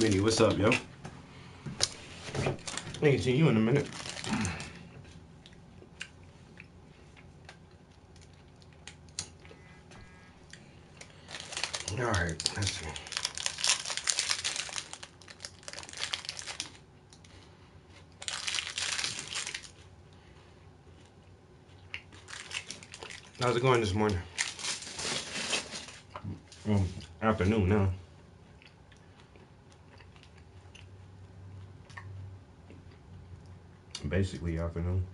Benny, what's up, yo? I ain't seen you in a minute. All right, let's see. How's it going this morning? Afternoon now. Basically afternoon.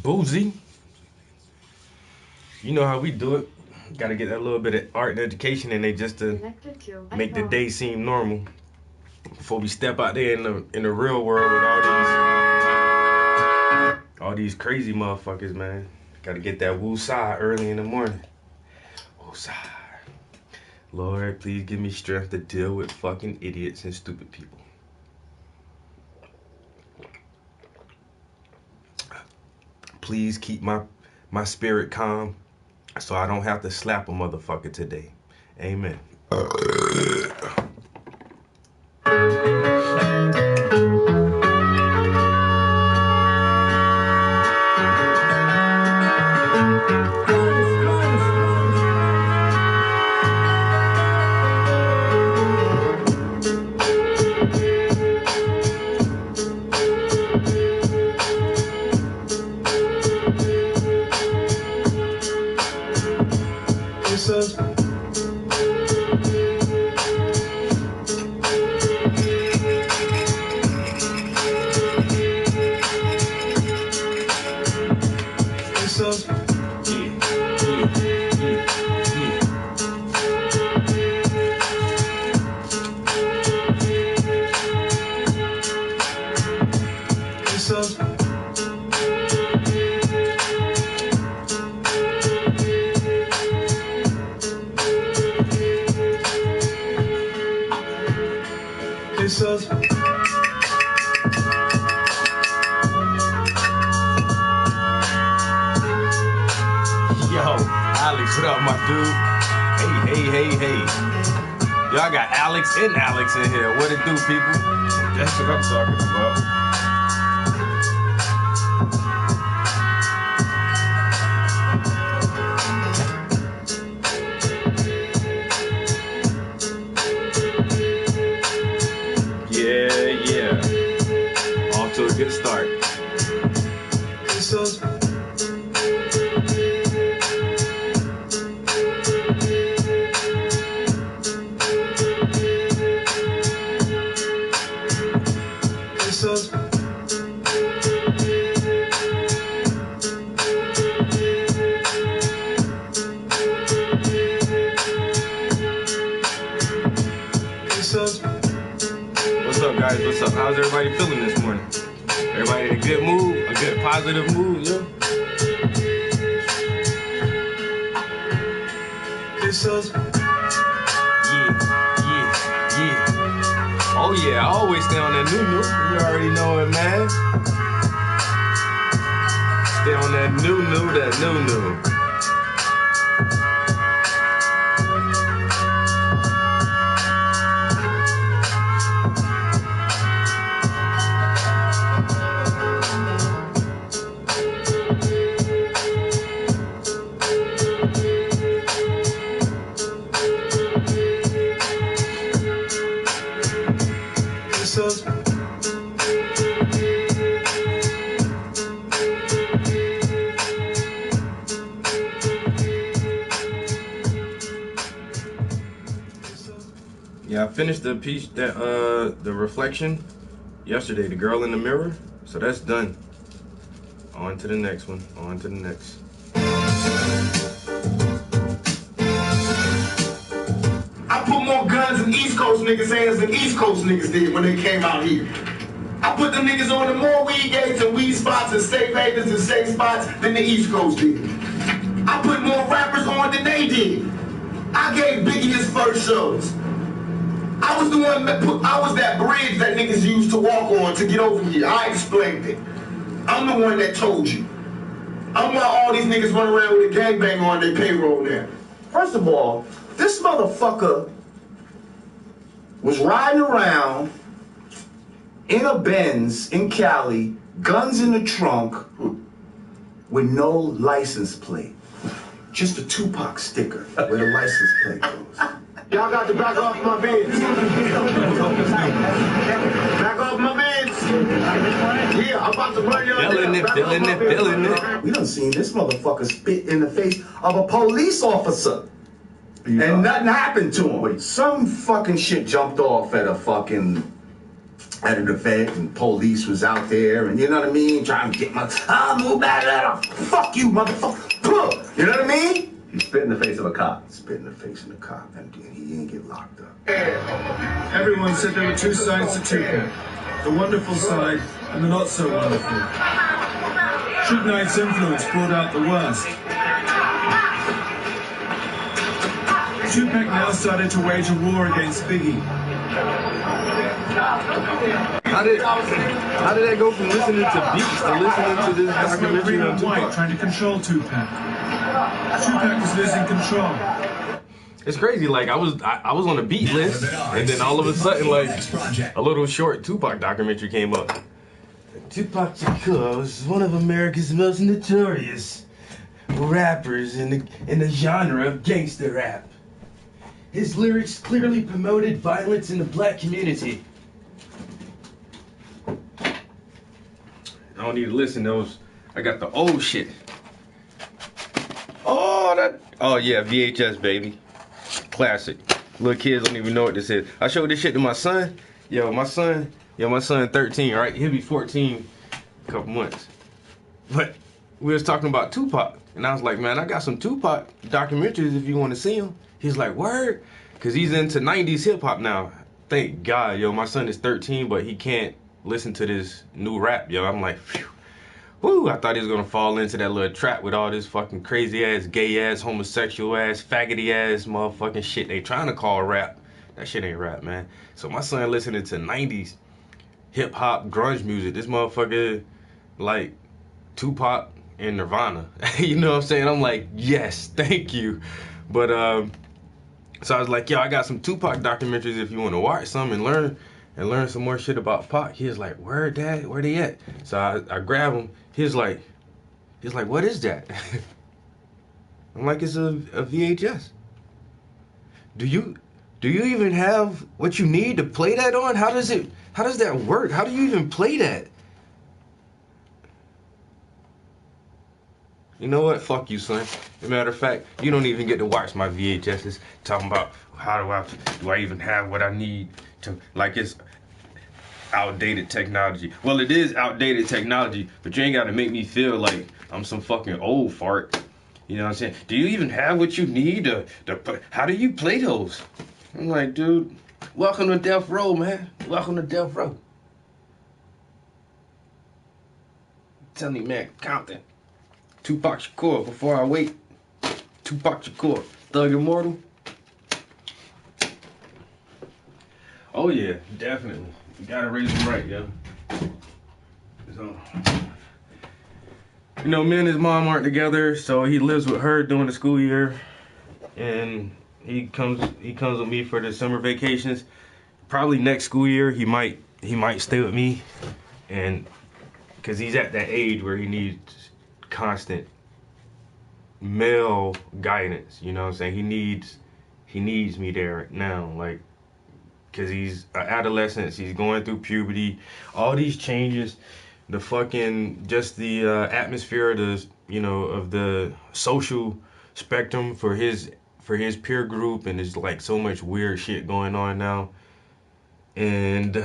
Boozy. You know how we do it. Gotta get that little bit of art and education in there just to make the day seem normal. Before we step out there in the real world with all these crazy motherfuckers, man. Gotta get that woo-sah early in the morning. Woo-sah. Lord, please give me strength to deal with fucking idiots and stupid people. Please keep my spirit calm so I don't have to slap a motherfucker today. Amen. Y'all got Alex and Alex in here. What it do, people? That's what I'm talking about. Yeah. Off to a good start. What's up? How's everybody feeling this morning? Everybody in a good mood? A good positive mood, yo? Yeah. Oh yeah, I always stay on that new. You already know it, man. Stay on that new. Yeah, I finished the piece that the reflection yesterday, the girl in the mirror. So that's done. On to the next one. On to the next. I put more guns in East Coast niggas' hands than East Coast niggas did when they came out here. I put them niggas on the more weed gates and weed spots and safe havens and safe spots than the East Coast did. I put more rappers on than they did. I gave Biggie his first shows. I was the one that I was that bridge that niggas used to walk on to get over here. I explained it. I'm the one that told you. I'm why all these niggas run around with a gangbang on their payroll now. First of all, this motherfucker was riding around in a Benz in Cali, guns in the trunk, with no license plate. Just a Tupac sticker where the license plate goes. Y'all got to back off my Benz. Back off my Benz. Yeah, I'm about to run y'all down. Feeling it. We done seen this motherfucker spit in the face of a police officer. And nothing happened to him. Some fucking shit jumped off at the event and police was out there and you know what I mean? Trying to get move back, fuck you, motherfucker. You know what I mean? He spit in the face of a cop. Spit in the face of the cop and he didn't get locked up. Everyone said there were two sides to Tupac. The wonderful side and the not so wonderful. Suge Knight's influence brought out the worst. Tupac now started to wage a war against Biggie. How did that go from listening to beats to listening to this documentary Green on and White Tupac? trying to control Tupac. Tupac was losing control. It's crazy. Like I was on a beat list, and then all of a sudden, like a little short Tupac documentary came up. Tupac Shakur was one of America's most notorious rappers in the genre of gangster rap. His lyrics clearly promoted violence in the black community. I don't need to listen to those. I got the old shit. Oh yeah, VHS baby. Classic. Little kids don't even know what this is. I showed this shit to my son. My son 13, right? He'll be 14 in a couple months. But we was talking about Tupac. And I was like, man, I got some Tupac documentaries if you want to see them. He's like, word? Because he's into 90s hip hop now. Thank God, my son is 13, but he can't listen to this new rap, I'm like, phew. Woo, I thought he was going to fall into that little trap with all this fucking crazy ass, gay ass, homosexual ass, faggoty ass motherfucking shit they trying to call rap. That shit ain't rap, man. So my son listening to 90s hip hop grunge music. This motherfucker like Tupac and Nirvana. You know what I'm saying? I'm like, yes, thank you. But so I was like, I got some Tupac documentaries if you want to watch some and learn some more shit about Pac. He was like, where, Dad? Where they at? So I grab him. He's like, what is that? I'm like, it's a VHS. Do you even have what you need to play that on? How does that work? How do you even play that? You know what? Fuck you, son. As a matter of fact, you don't even get to watch my VHSs talking about how do I even have what I need to, like it's outdated technology. Well, it is outdated technology, but you ain't got to make me feel like I'm some fucking old fart. You know what I'm saying? Do you even have what you need to how do you play those? I'm like, dude, welcome to Death Row, man. Welcome to Death Row. Tell me, man, Compton. Tupac Shakur, Before I Wait. Tupac Shakur, Thug Immortal. Oh yeah, definitely. You gotta raise him right, So, me and his mom aren't together, so he lives with her during the school year, and he comes with me for the summer vacations. Probably next school year he might stay with me, and because he's at that age where he needs constant male guidance. You know what I'm saying? He needs me there now, like, because he's an adolescent, he's going through puberty, all these changes, the fucking, just the atmosphere of the, of the social spectrum for his for his peer group, and there's like so much weird shit going on now. And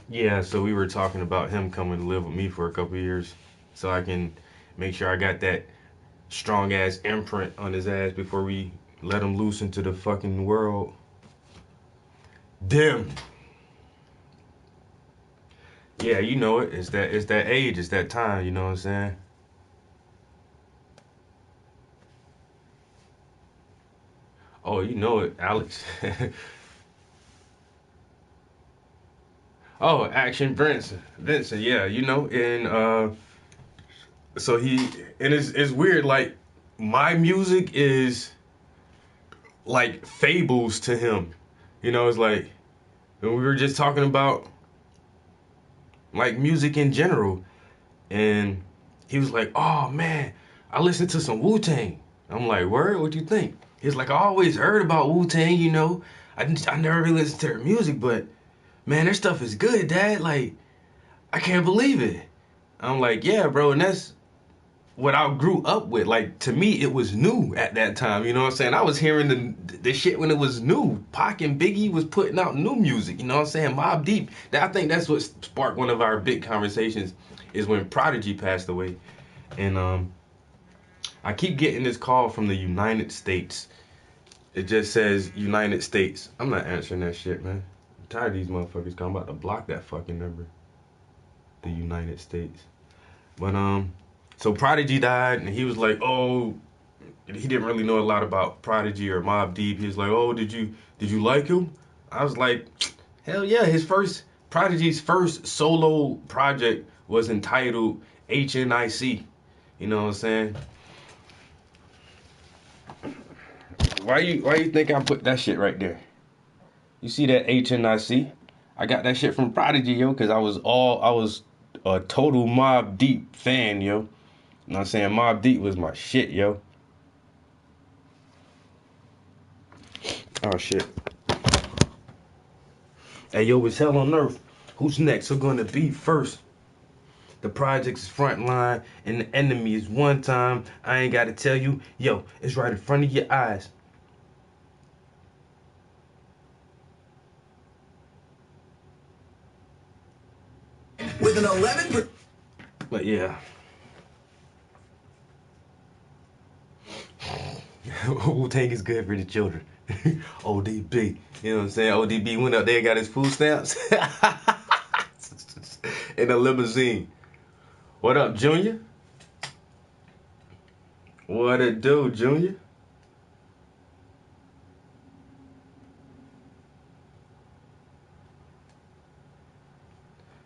yeah, so we were talking about him coming to live with me for a couple years, so I can make sure I got that strong ass imprint on his ass before we let him loose into the fucking world. Damn. Yeah, you know it. It's that age, it's that time, you know what I'm saying? Oh, you know it, Alex. Oh, Action Vincent, yeah, you know, and so it's weird, like my music is like fables to him. You know, it's like when we were just talking about like music in general, and he was like, "Oh man, I listened to some Wu-Tang." I'm like, "Word? What you think?" He's like, "I always heard about Wu-Tang, you know. I never really listened to their music, but man, their stuff is good, Dad. Like, I can't believe it." I'm like, "Yeah, bro, and that's what I grew up with." Like, to me, it was new at that time. You know what I'm saying? I was hearing the shit when it was new. Pac and Biggie was putting out new music. You know what I'm saying? Mobb Deep. I think that's what sparked one of our big conversations is when Prodigy passed away. And I keep getting this call from the United States. It just says United States. I'm not answering that shit, man. I'm tired of these motherfuckers. I'm about to block that fucking number. The United States. But so Prodigy died, and he was like, "Oh," he didn't really know a lot about Prodigy or Mobb Deep. He was like, "Oh, did you like him?" I was like, "Hell yeah!" Prodigy's first solo project was entitled HNIC. You know what I'm saying? Why you think I put that shit right there? You see that HNIC? I got that shit from Prodigy, yo, because I was a total Mobb Deep fan, yo. You know what I'm saying? Mobb Deep was my shit, yo. Oh, shit. Hey, yo, it's hell on earth. Who's next? Who's gonna be first? The project's front line, and the enemy is one time. I ain't gotta tell you. Yo, it's right in front of your eyes. With an 11%. But yeah. Wu-Tang is good for the children. ODB. You know what I'm saying? ODB went up there and got his food stamps. In a limousine. What up, Junior? What it do, Junior?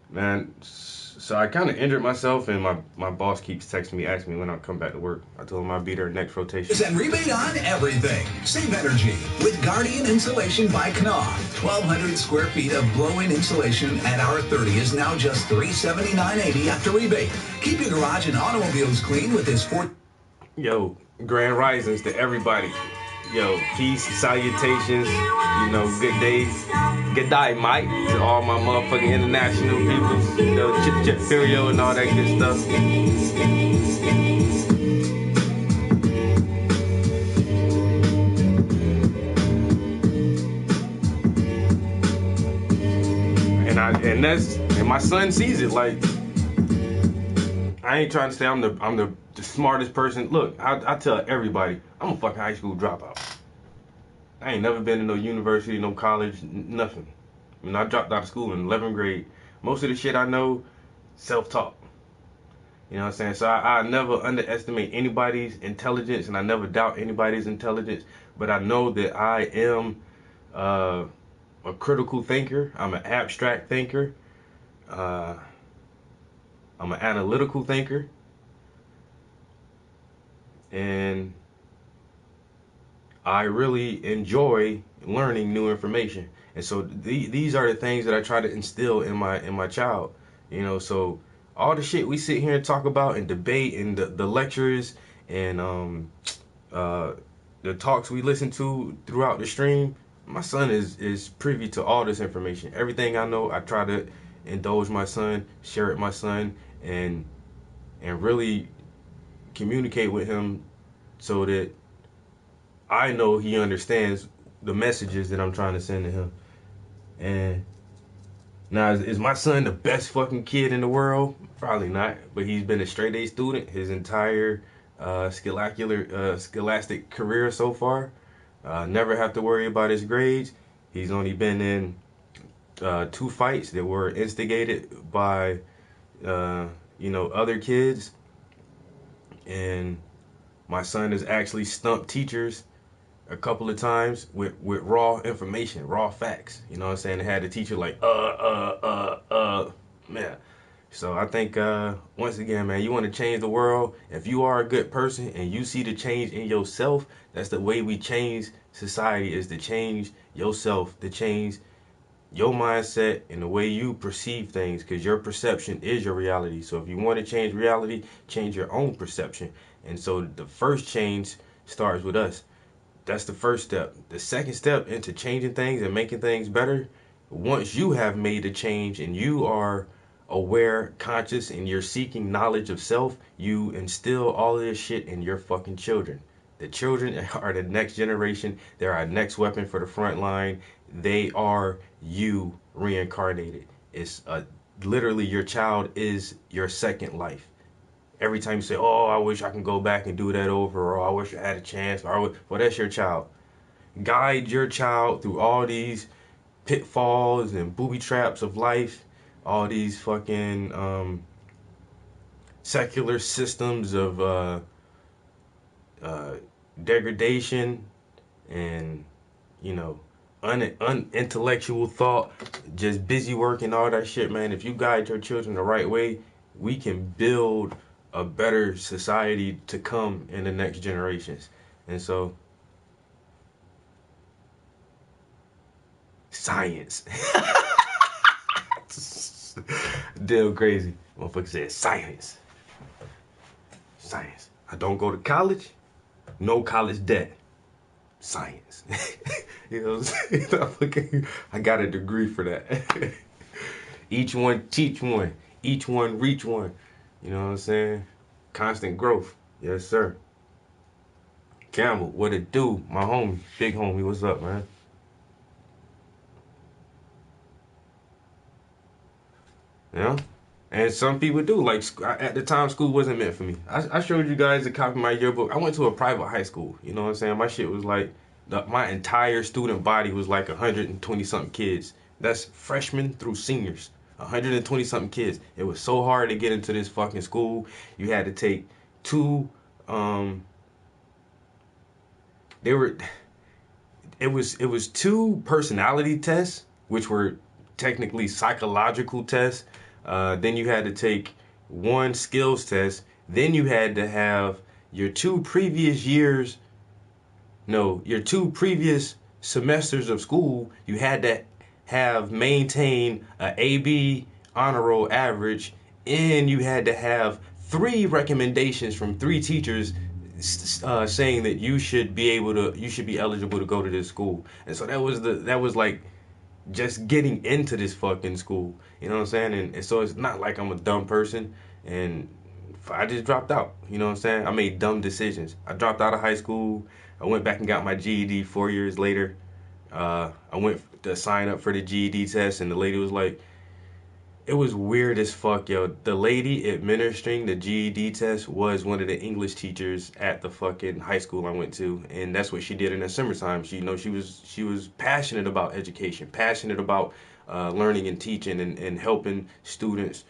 Man, so I kind of injured myself, and my boss keeps texting me, asking me when I'll come back to work. I told him I'll be there next rotation. And rebate on everything. Save energy with Guardian Insulation by Knauf. 1,200 square feet of blow-in insulation at hour 30 is now just $379.80 after rebate. Keep your garage and automobiles clean with this Yo, grand risings to everybody. Yo, peace, salutations, you know, good day. Good day, Mike, to all my motherfucking international people. You know, Chip Chip Furio and all that good stuff. And my son sees it. Like, I ain't trying to say I'm the smartest person. Look, I tell everybody, I'm a fucking high school dropout. I ain't never been to no university, no college, nothing. I mean, I dropped out of school in 11th grade. Most of the shit I know, self-taught. You know what I'm saying? So I never underestimate anybody's intelligence, and I never doubt anybody's intelligence. But I know that I am a critical thinker. I'm an abstract thinker. I'm an analytical thinker. And I really enjoy learning new information. And so these are the things that I try to instill in my child. You know, so all the shit we sit here and talk about and debate, and the lectures and the talks we listen to throughout the stream, my son is privy to all this information. Everything I know, I try to indulge my son, share it with my son, and really communicate with him so that I know he understands the messages that I'm trying to send to him. And now, is my son the best fucking kid in the world? Probably not. But he's been a straight A student his entire scholastic career so far. Never have to worry about his grades. He's only been in 2 fights that were instigated by other kids. And my son has actually stumped teachers a couple of times with raw information, raw facts. You know what I'm saying? They had the teacher like, man. So I think, once again, man, you want to change the world. If you are a good person and you see the change in yourself, that's the way we change society, is to change yourself, to change your mindset and the way you perceive things, because your perception is your reality. So if you want to change reality, change your own perception. And so the first change starts with us. That's the first step. The second step into changing things and making things better, once you have made a change and you are aware, conscious, and you're seeking knowledge of self, you instill all of this shit in your fucking children. The children are the next generation. They're our next weapon for the front line. They are you reincarnated. It's literally, your child is your second life. Every time you say, oh, I wish I can go back and do that over, or I wish I had a chance, well, that's your child. Guide your child through all these pitfalls and booby traps of life, all these fucking secular systems of degradation and, unintellectual thought, just busy work and all that shit, man. If you guide your children the right way, we can build a better society to come in the next generations. And so, science. Damn crazy. Motherfucker said science. Science. I don't go to college. No college debt. Science. You know what I'm saying? I got a degree for that. Each one teach one. Each one reach one. You know what I'm saying? Constant growth. Yes, sir. Campbell, what it do? My homie. Big homie. What's up, man? Yeah. And some people do. Like, at the time, school wasn't meant for me. I showed you guys a copy of my yearbook. I went to a private high school. You know what I'm saying? My shit was like, my entire student body was like 120-something kids. That's freshmen through seniors. 120-something kids. It was so hard to get into this fucking school. You had to take 2, it was 2 personality tests, which were technically psychological tests. Then you had to take 1 skills test. Then you had to have your 2 previous semesters of school. You had to have maintained a AB honor roll average, and you had to have 3 recommendations from 3 teachers saying that you should be eligible to go to this school. And so that was like just getting into this fucking school. You know what I'm saying? And so it's not like I'm a dumb person and I just dropped out. You know what I'm saying? I made dumb decisions. I dropped out of high school. I went back and got my GED 4 years later. I went to sign up for the GED test, and the lady was like, it was weird as fuck, yo. The lady administering the GED test was one of the English teachers at the fucking high school I went to, and that's what she did in the summertime. She was passionate about education, passionate about learning and teaching and helping students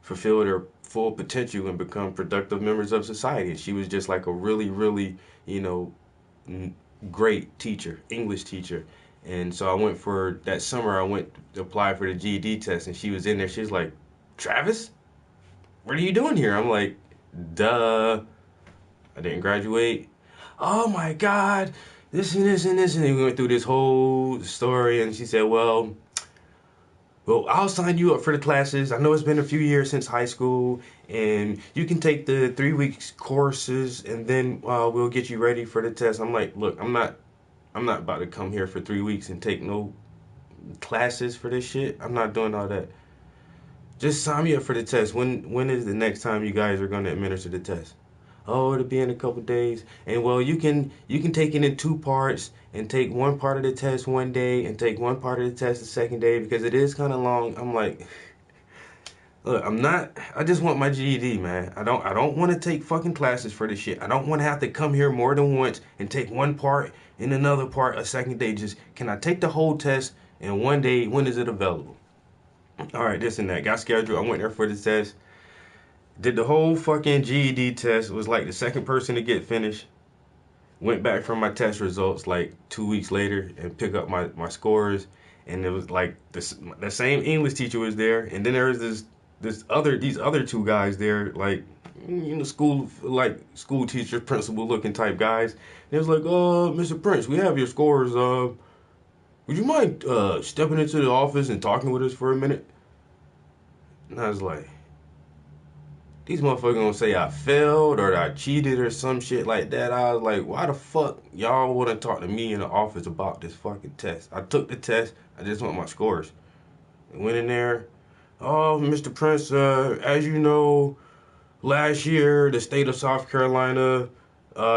fulfill their full potential and become productive members of society. And she was just like a really, really, great teacher, English teacher. And so that summer I went to apply for the GED test, and she was in there. She was like, Travis, what are you doing here? I'm like, duh, I didn't graduate. Oh my God, this and this and this. And we went through this whole story, and she said, well, I'll sign you up for the classes. I know it's been a few years since high school, and you can take the 3 weeks courses, and then we'll get you ready for the test. I'm like, look, I'm not about to come here for 3 weeks and take no classes for this shit. I'm not doing all that. Just sign me up for the test. When is the next time you guys are going to administer the test? oh, it'll be in a couple days. And well, you can take it in 2 parts and take one part of the test one day and take one part of the test the second day because it is kind of long. I'm like, look, I just want my GED, man. I don't want to take fucking classes for this shit. I don't want to have to come here more than once and take one part and another part a second day. Just, can I take the whole test in one day? When is it available? All right, this and that. Got scheduled. I went there for the test. Did the whole fucking GED test. Was like the second person to get finished. Went back for my test results like 2 weeks later and pick up my scores. And it was like the same English teacher was there. And then there was these other two guys there, like, you know, school teacher, principal looking type guys. And it was like, Mr. Prince, we have your scores. Would you mind stepping into the office and talking with us for a minute? And I was like, these motherfuckers gonna say I failed or I cheated or some shit like that. I was like, why the fuck y'all wanna talk to me in the office about this fucking test? I took the test. I just want my scores. I went in there. Oh, Mr. Prince, as you know, last year the state of South Carolina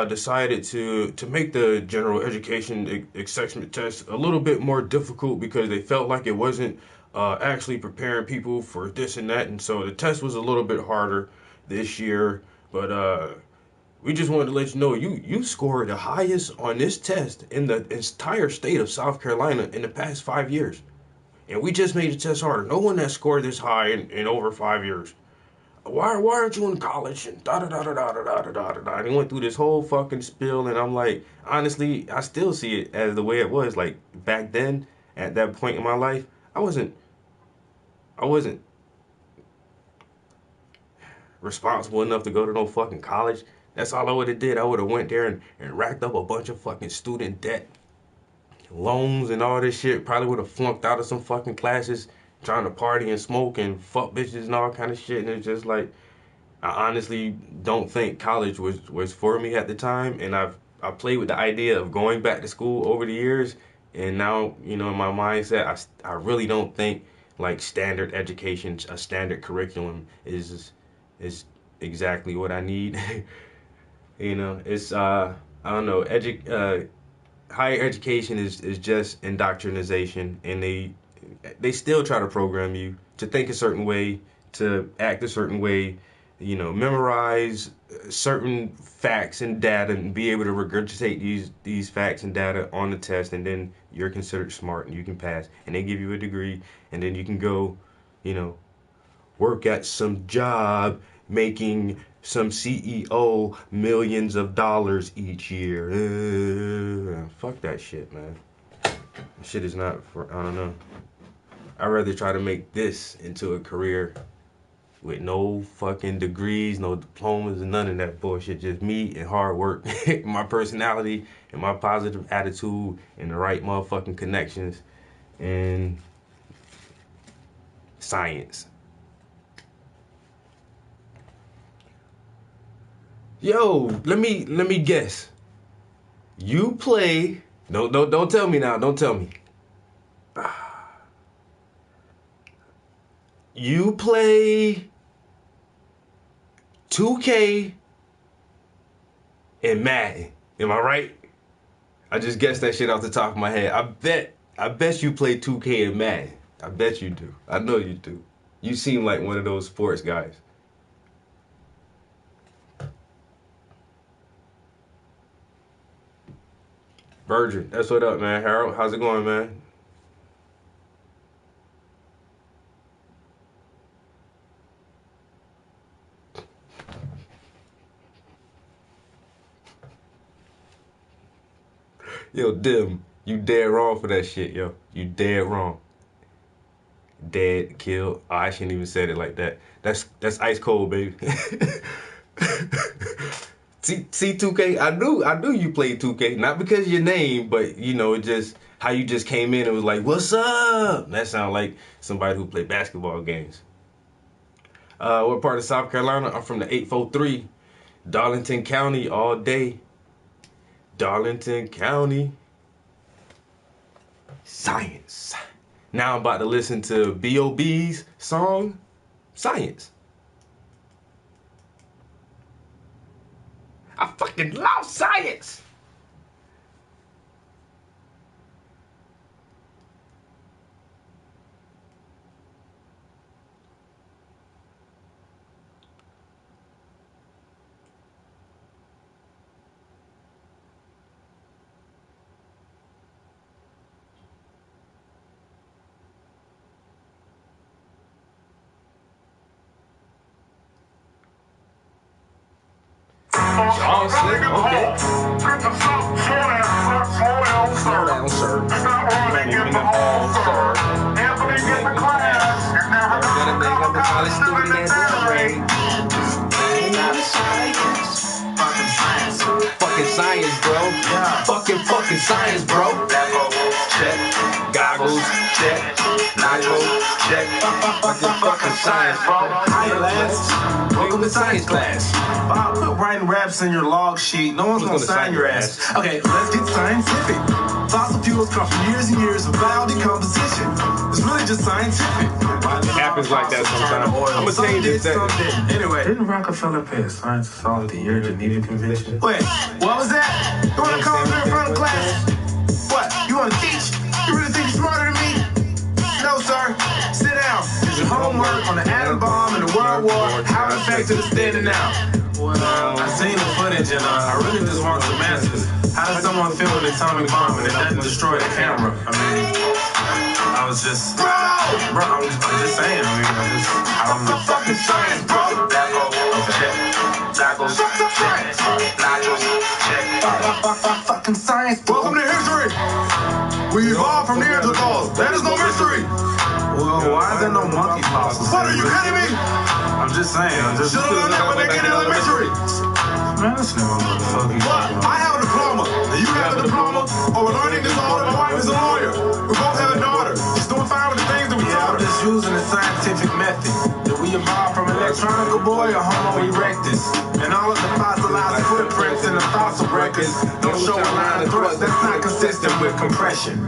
decided to make the general education assessment test a little bit more difficult because they felt like it wasn't actually preparing people for this and that, and so the test was a little bit harder this year. But we just wanted to let you know you scored the highest on this test in the entire state of South Carolina in the past 5 years. And we just made the test harder. No one has scored this high in over 5 years. Why aren't you in college? And da da da da da da da da da. And he went through this whole fucking spiel, and I'm like, honestly, I still see it as the way it was. Like back then, at that point in my life, I wasn't responsible enough to go to no fucking college. That's all I would have did. I would have went there and racked up a bunch of fucking student debt, loans and all this shit. Probably would have flunked out of some fucking classes, trying to party and smoke and fuck bitches and all kind of shit. And it's just like, I honestly don't think college was for me at the time. And I played with the idea of going back to school over the years. And now, you know, in my mindset, I really don't think like standard education, a standard curriculum is exactly what I need. You know, it's I don't know, higher education is just indoctrination, and they still try to program you to think a certain way, to act a certain way, you know, memorize certain facts and data and be able to regurgitate these facts and data on the test, and then you're considered smart and you can pass, and they give you a degree, and then you can go, you know, work at some job making some CEO millions of dollars each year. Fuck that shit, man. Shit is not for, I don't know. I'd rather try to make this into a career with no fucking degrees, no diplomas, and none of that bullshit. Just me and hard work, my personality, and my positive attitude, and the right motherfucking connections, and science. Yo, let me guess. You play. Don't tell me now. Don't tell me. You play 2K and Madden. Am I right? I just guessed that shit off the top of my head. I bet you play 2K and Madden. I bet you do. I know you do. You seem like one of those sports guys. Virgin, that's what up, man. Harold, how's it going, man? Yo, Dim, you dead wrong for that shit, yo. You dead wrong. Dead, killed. Oh, I shouldn't even said it like that. That's ice cold, baby. See 2K, I knew you played 2K, not because of your name, but you know, just how you just came in and was like, "What's up?" That sounded like somebody who played basketball games. What part of South Carolina? I'm from the 843, Darlington County all day. Darlington County. Science. Now I'm about to listen to B.O.B.'s song, Science. fucking love science. John Slick, okay. Slow down, sir. Moving on, sir. Moving on, gotta make up a college student and grade. Fucking science, bro. Fucking science, bro. Check. Goggles, check. Nitro, check. Fucking science, bro. Hi, lads. Welcome to science class. Quit writing raps in your log sheet. No one's gonna sign your ass. Okay, let's get scientific. Fossil fuels come from years and years of biodecomposition. It's really just scientific. It happens like that sometimes. I'm gonna tell you this. Anyway, didn't Rockefeller pay a science assault at the year Geneva Convention? Wait, what was that? You wanna come here in front of class? What? You wanna teach? You really think you're smarter than me? No, sir. Sit down. Did your homework on the atom bomb and the World War, how effective it's standing out. Well, I seen the footage and I really just want some answers. How does someone feel an atomic bomb and it doesn't destroy the camera? I mean, I was just... Bro, I'm just saying. I don't know. Fucking science, bro. Fucking science, bro. Welcome to history. We evolved from Neanderthals. That is no mystery. Well, why is there no monkey fossils? What, are you kidding me? I'm just saying. Should have learned that when they get in elementary. Man, this nigga motherfucker. What? I have a diploma. And you have a diploma? Or we're learning disorder. My wife is a lawyer. We both have a daughter. She's doing fine with the things that we taught her. I'm just using the scientific method. Did we evolve from electronica boy or Homo erectus? And all of the fossilized footprints in the fossil records don't show a line of thrust that's not consistent with compression.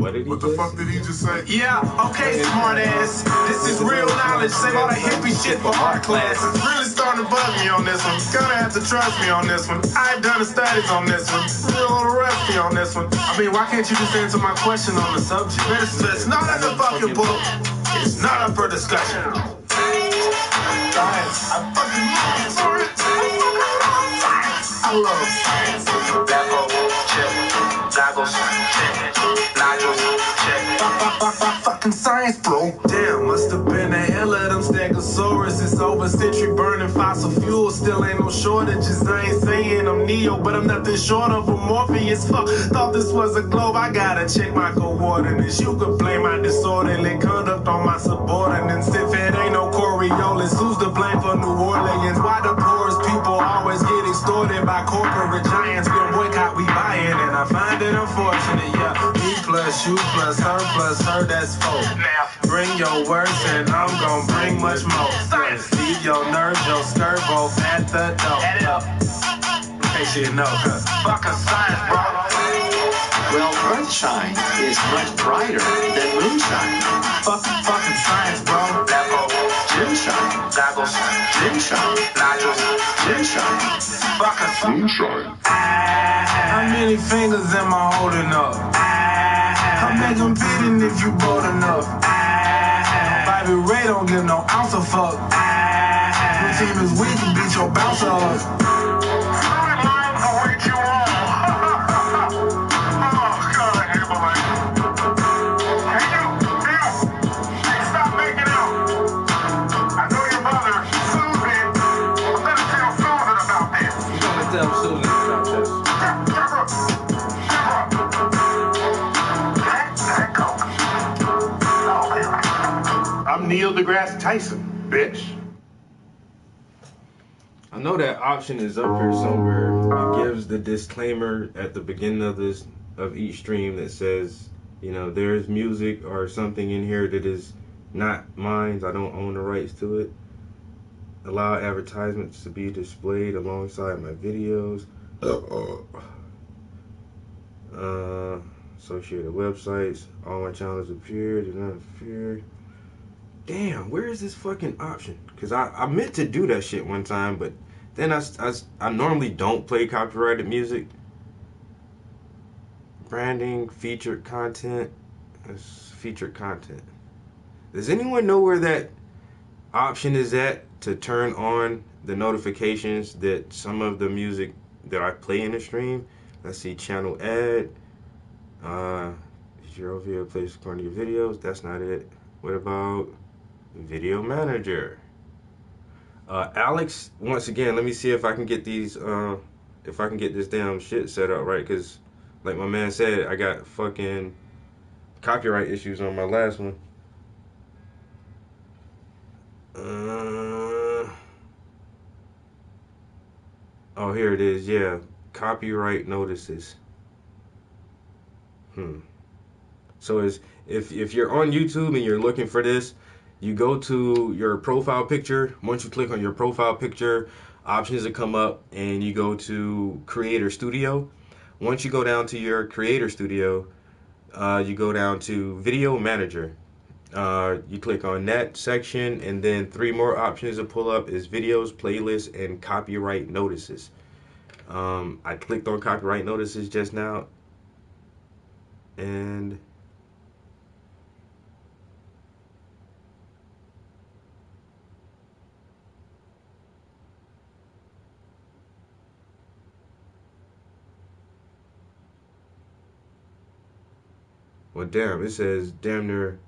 What the fuck did he just say? Yeah, okay, smart ass. This is real knowledge. Save all that hippie shit for art class. It's really starting to bug me on this one. Gonna have to trust me on this one. I've done the studies on this one. Real arrest me on this one. I mean, why can't you just answer my question on the subject? It's not in the fucking book. It's not up for discussion. Science. I fucking love science. I love science. Fucking science, bro. Damn, must have been a hell of them Stegosaurus. It's over century burning fossil fuels. Still ain't no shortages. I ain't saying I'm Neo, but I'm nothing short of a Morpheus. Fuck, thought this was a globe. I gotta check my coordinates. You could blame my disorderly conduct on my subordinates. If it ain't no Coriolis, who's to blame for New Orleans? Why the poorest people always get extorted by corporate giants? We don't boycott, we buy in, and I find it unfortunate, yeah. Me plus you plus her, that's four. Now, bring your worst and I'm gon' bring much more. Science. Leave your nerves, your skirt both at the door. Add it up. In case you know, cause fucking science, bro. Well, Earthshine is much brighter than moonshine. Fucking science, bro. Gymshine. Gymshine. Gymshine. Fucking moonshine. How many fingers am I holding up? I'm making beating if you bold enough. Bobby Ray don't give no ounce of fuck. Your team is weak and beat your bouncer up. I'm Neil deGrasse Tyson, bitch. I know that option is up here somewhere. It gives the disclaimer at the beginning of each stream that says, you know, there's music or something in here that is not mine. I don't own the rights to it. Allow advertisements to be displayed alongside my videos. Associated websites. All my channels appear. Do not appear. Damn, where is this fucking option? Because I meant to do that shit one time, but Then I normally don't play copyrighted music. Branding, featured content. Featured content. Does anyone know where that option is at to turn on the notifications that some of the music that I play in the stream? Let's see, channel ad. Your video plays according to your videos. That's not it. What about video manager? Alex, once again, let me see if I can get these, if I can get this damn shit set up right, because, like my man said, I got fucking copyright issues on my last one. Oh, here it is, yeah. Copyright notices. So if you're on YouTube and you're looking for this, you go to your profile picture. Once you click on your profile picture, options will come up and you go to Creator Studio. Once you go down to your Creator Studio, you go down to Video Manager. You click on that section, and then 3 more options to pull up is videos, playlists, and copyright notices. I clicked on copyright notices just now, and well, damn, it says damn near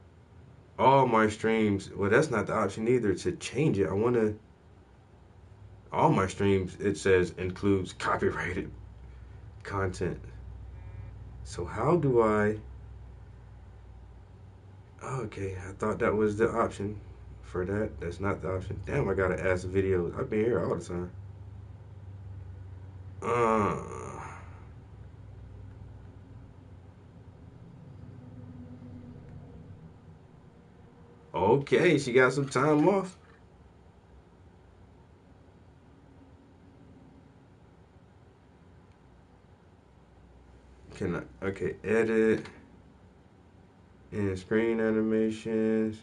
all my streams. Well, that's not the option either to change it. I want to. All my streams, it says, includes copyrighted content. So how do I? Okay, I thought that was the option for that. That's not the option. Damn, I gotta add some videos. I've been here all the time. Okay, she got some time off. Can I? Okay, edit and screen animations.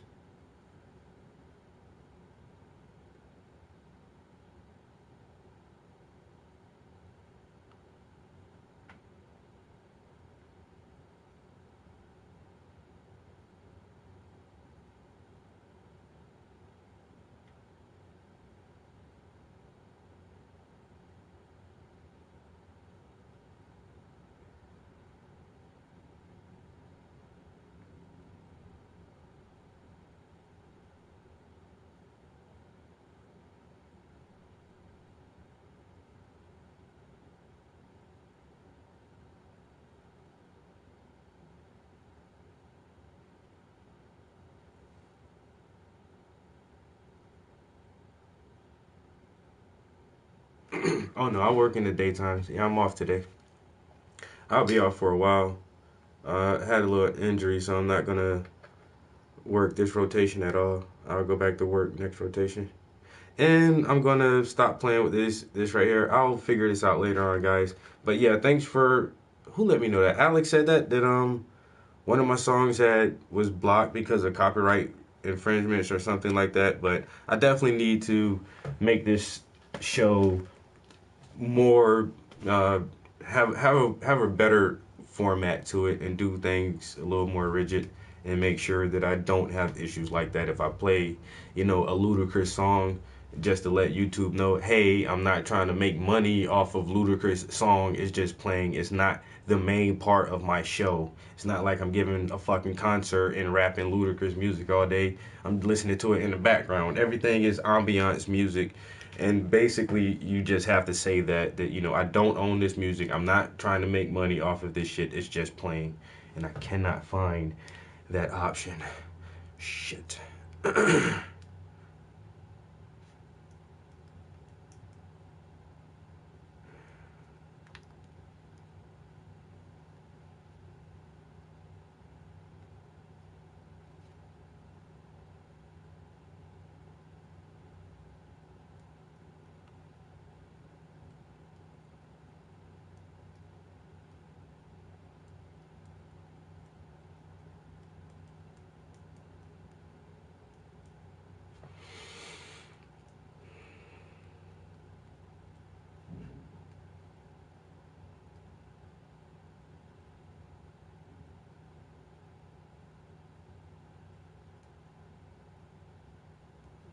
Oh no, I work in the daytime. Yeah, I'm off today. I'll be off for a while. I had a little injury, so I'm not gonna work this rotation at all. I'll go back to work next rotation. And I'm gonna stop playing with this right here. I'll figure this out later on, guys. But yeah, thanks for who let me know that. Alex said that one of my songs was blocked because of copyright infringements or something like that. But I definitely need to make this show more have a better format to it and do things a little more rigid and make sure that I don't have issues like that if I play, a Ludacris song just to let YouTube know, hey, I'm not trying to make money off of Ludacris song. It's just playing. It's not the main part of my show. It's not like I'm giving a fucking concert and rapping Ludacris music all day. I'm listening to it in the background. Everything is ambiance music. And basically, you just have to say that I don't own this music. I'm not trying to make money off of this shit. It's just playing. And I cannot find that option. Shit.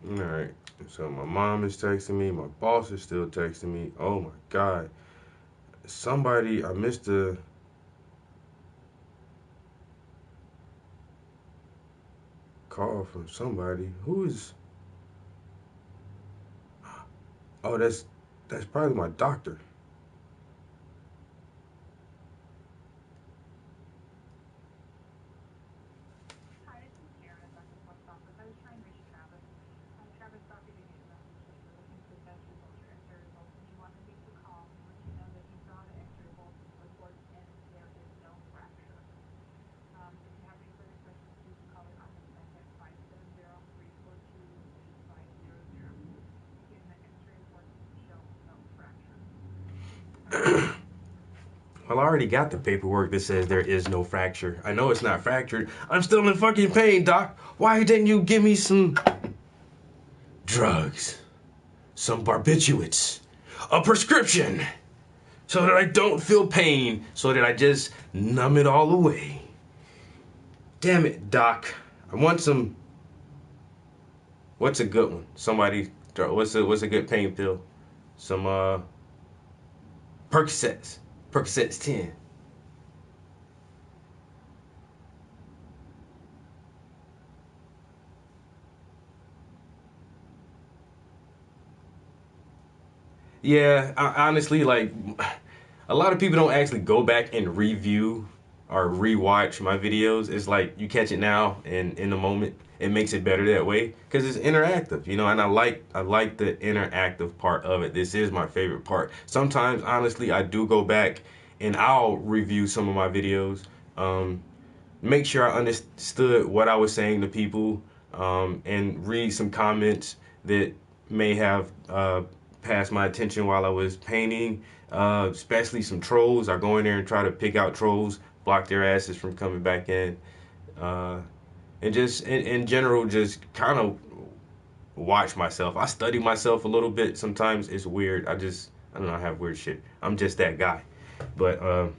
All right. So my mom is texting me. My boss is still texting me. Oh my God. Somebody, I missed a call from somebody. Who is? Oh, that's probably my doctor. Well, I already got the paperwork that says there is no fracture. I know it's not fractured. I'm still in fucking pain, doc. Why didn't you give me some drugs? Some barbiturates? A prescription? So that I don't feel pain. So that I just numb it all away. Damn it, doc. I want some... What's a good one? Somebody... What's a good pain pill? Some, Percocets. Percocets 10. Yeah, honestly, like, a lot of people don't actually go back and review or rewatch my videos. It's like you catch it now and in the moment. It makes it better that way because it's interactive, you know, and I like the interactive part of it. This is my favorite part. Sometimes, honestly, I do go back and I'll review some of my videos, make sure I understood what I was saying to people, and read some comments that may have passed my attention while I was painting, especially some trolls. I go in there and try to pick out trolls, block their asses from coming back in. And just in general, just kind of watch myself. I study myself a little bit. Sometimes it's weird. I don't know, I have weird shit. I'm just that guy. But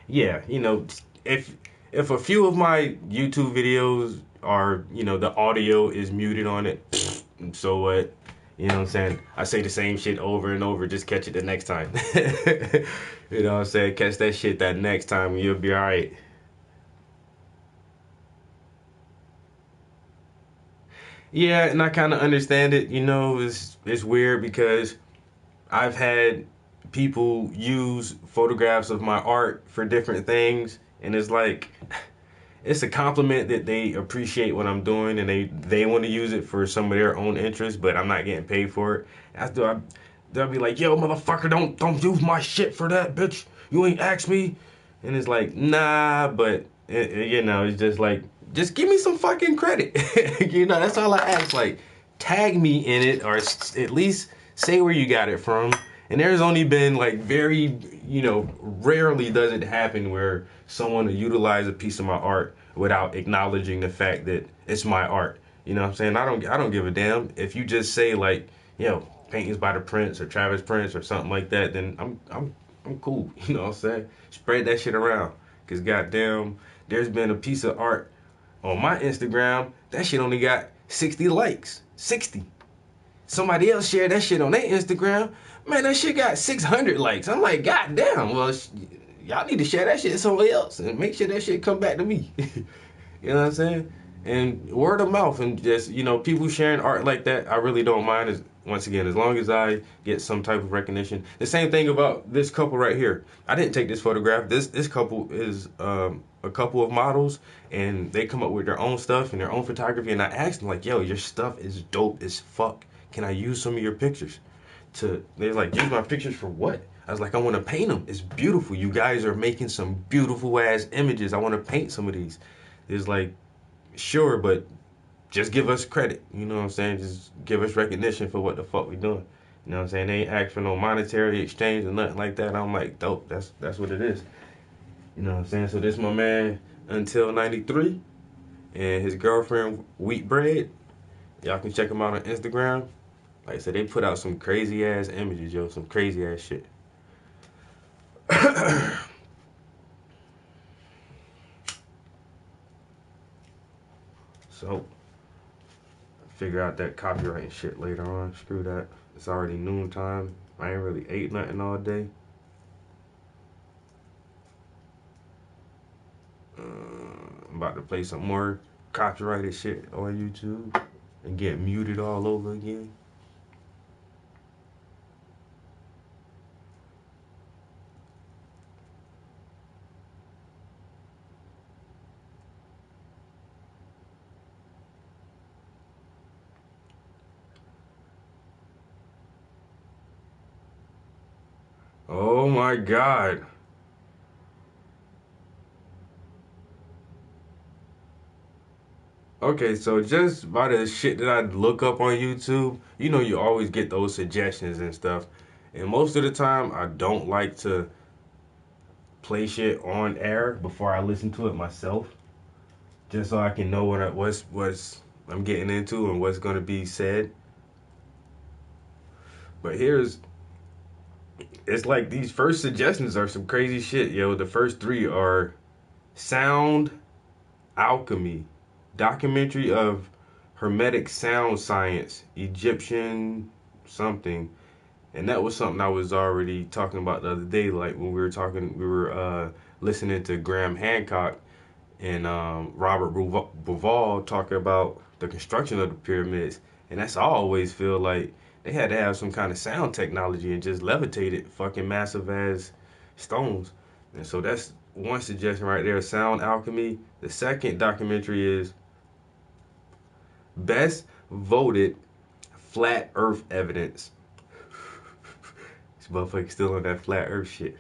yeah, you know, if a few of my YouTube videos are, you know, the audio is muted on it, so what? You know what I'm saying? I say the same shit over and over. Just catch it the next time. You know what I'm saying? Catch that shit that next time and you'll be all right. Yeah, and I kind of understand it. You know, it's weird because I've had people use photographs of my art for different things, and it's like it's a compliment that they appreciate what I'm doing and they want to use it for some of their own interests, but I'm not getting paid for it. They'll be like, "Yo, motherfucker, don't use my shit for that, bitch. You ain't asked me." And it's like, nah, but you know, it's just like, just give me some fucking credit. You know, that's all I ask. Like, tag me in it, or at least say where you got it from. And there's only been like very, you know, rarely does it happen where someone will utilize a piece of my art without acknowledging the fact that it's my art. You know what I'm saying? I don't give a damn if you just say like, yo, paintings by the Prince or Travis Prince or something like that. Then I'm cool. You know what I'm saying? Spread that shit around. Cause goddamn, there's been a piece of art on my Instagram, that shit only got 60 likes. 60. Somebody else shared that shit on their Instagram. Man, that shit got 600 likes. I'm like, God damn, well, y'all need to share that shit to somebody else and make sure that shit come back to me. You know what I'm saying? And word of mouth and just, you know, people sharing art like that, I really don't mind. Once again, as long as I get some type of recognition. The same thing about this couple right here. I didn't take this photograph. This couple is a couple of models, and they come up with their own stuff and their own photography. And I asked them like, "Yo, your stuff is dope as fuck. Can I use some of your pictures?" They're like, "Use my pictures for what?" I was like, "I want to paint them. It's beautiful. You guys are making some beautiful ass images. I want to paint some of these." It's like, sure, but just give us credit. You know what I'm saying? Just give us recognition for what the fuck we doing. You know what I'm saying? They ain't ask for no monetary exchange or nothing like that. I'm like, dope. That's what it is. You know what I'm saying? So this my man Until 93 and his girlfriend Wheat Bread. Y'all can check them out on Instagram. Like I said, they put out some crazy ass images, yo. Some crazy ass shit. So, figure out that copyright and shit later on. Screw that. It's already noontime. I ain't really ate nothing all day. I'm about to play some more copyrighted shit on YouTube and get muted all over again. Oh my God. Okay, so just by the shit that I look up on YouTube, you know, you always get those suggestions and stuff. And most of the time, I don't like to play shit on air before I listen to it myself, just so I can know what's I'm getting into and what's gonna be said. But it's like these first suggestions are some crazy shit, yo. The first three are Sound Alchemy, documentary of Hermetic sound science, Egyptian something. And that was something I was already talking about the other day, like when we were listening to Graham Hancock and Robert Bauval talking about the construction of the pyramids. And that's I always feel like they had to have some kind of sound technology and just levitated fucking massive ass stones. And so that's one suggestion right there, Sound Alchemy. The second documentary is Best Voted Flat Earth Evidence. This motherfucker still on that flat earth shit.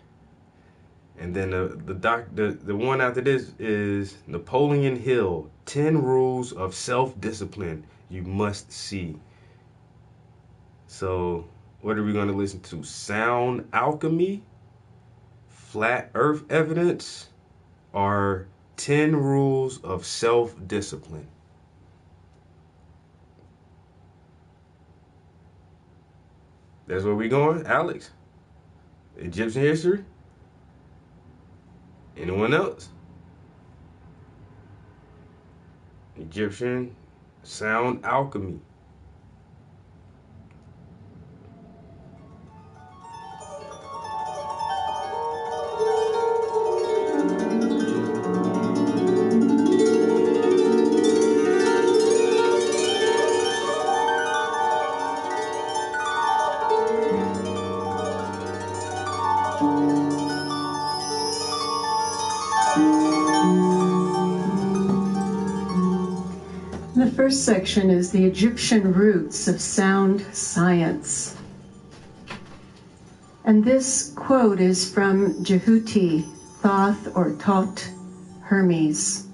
And then the one after this is Napoleon Hill, 10 Rules of Self-Discipline You Must See. So, what are we going to listen to? Sound Alchemy, Flat Earth Evidence, or 10 Rules of Self-Discipline? That's where we going, Alex? Egyptian history? Anyone else? Egyptian Sound Alchemy. The first section is the Egyptian roots of sound science. And this quote is from Jehuti, Thoth or Tot Hermes.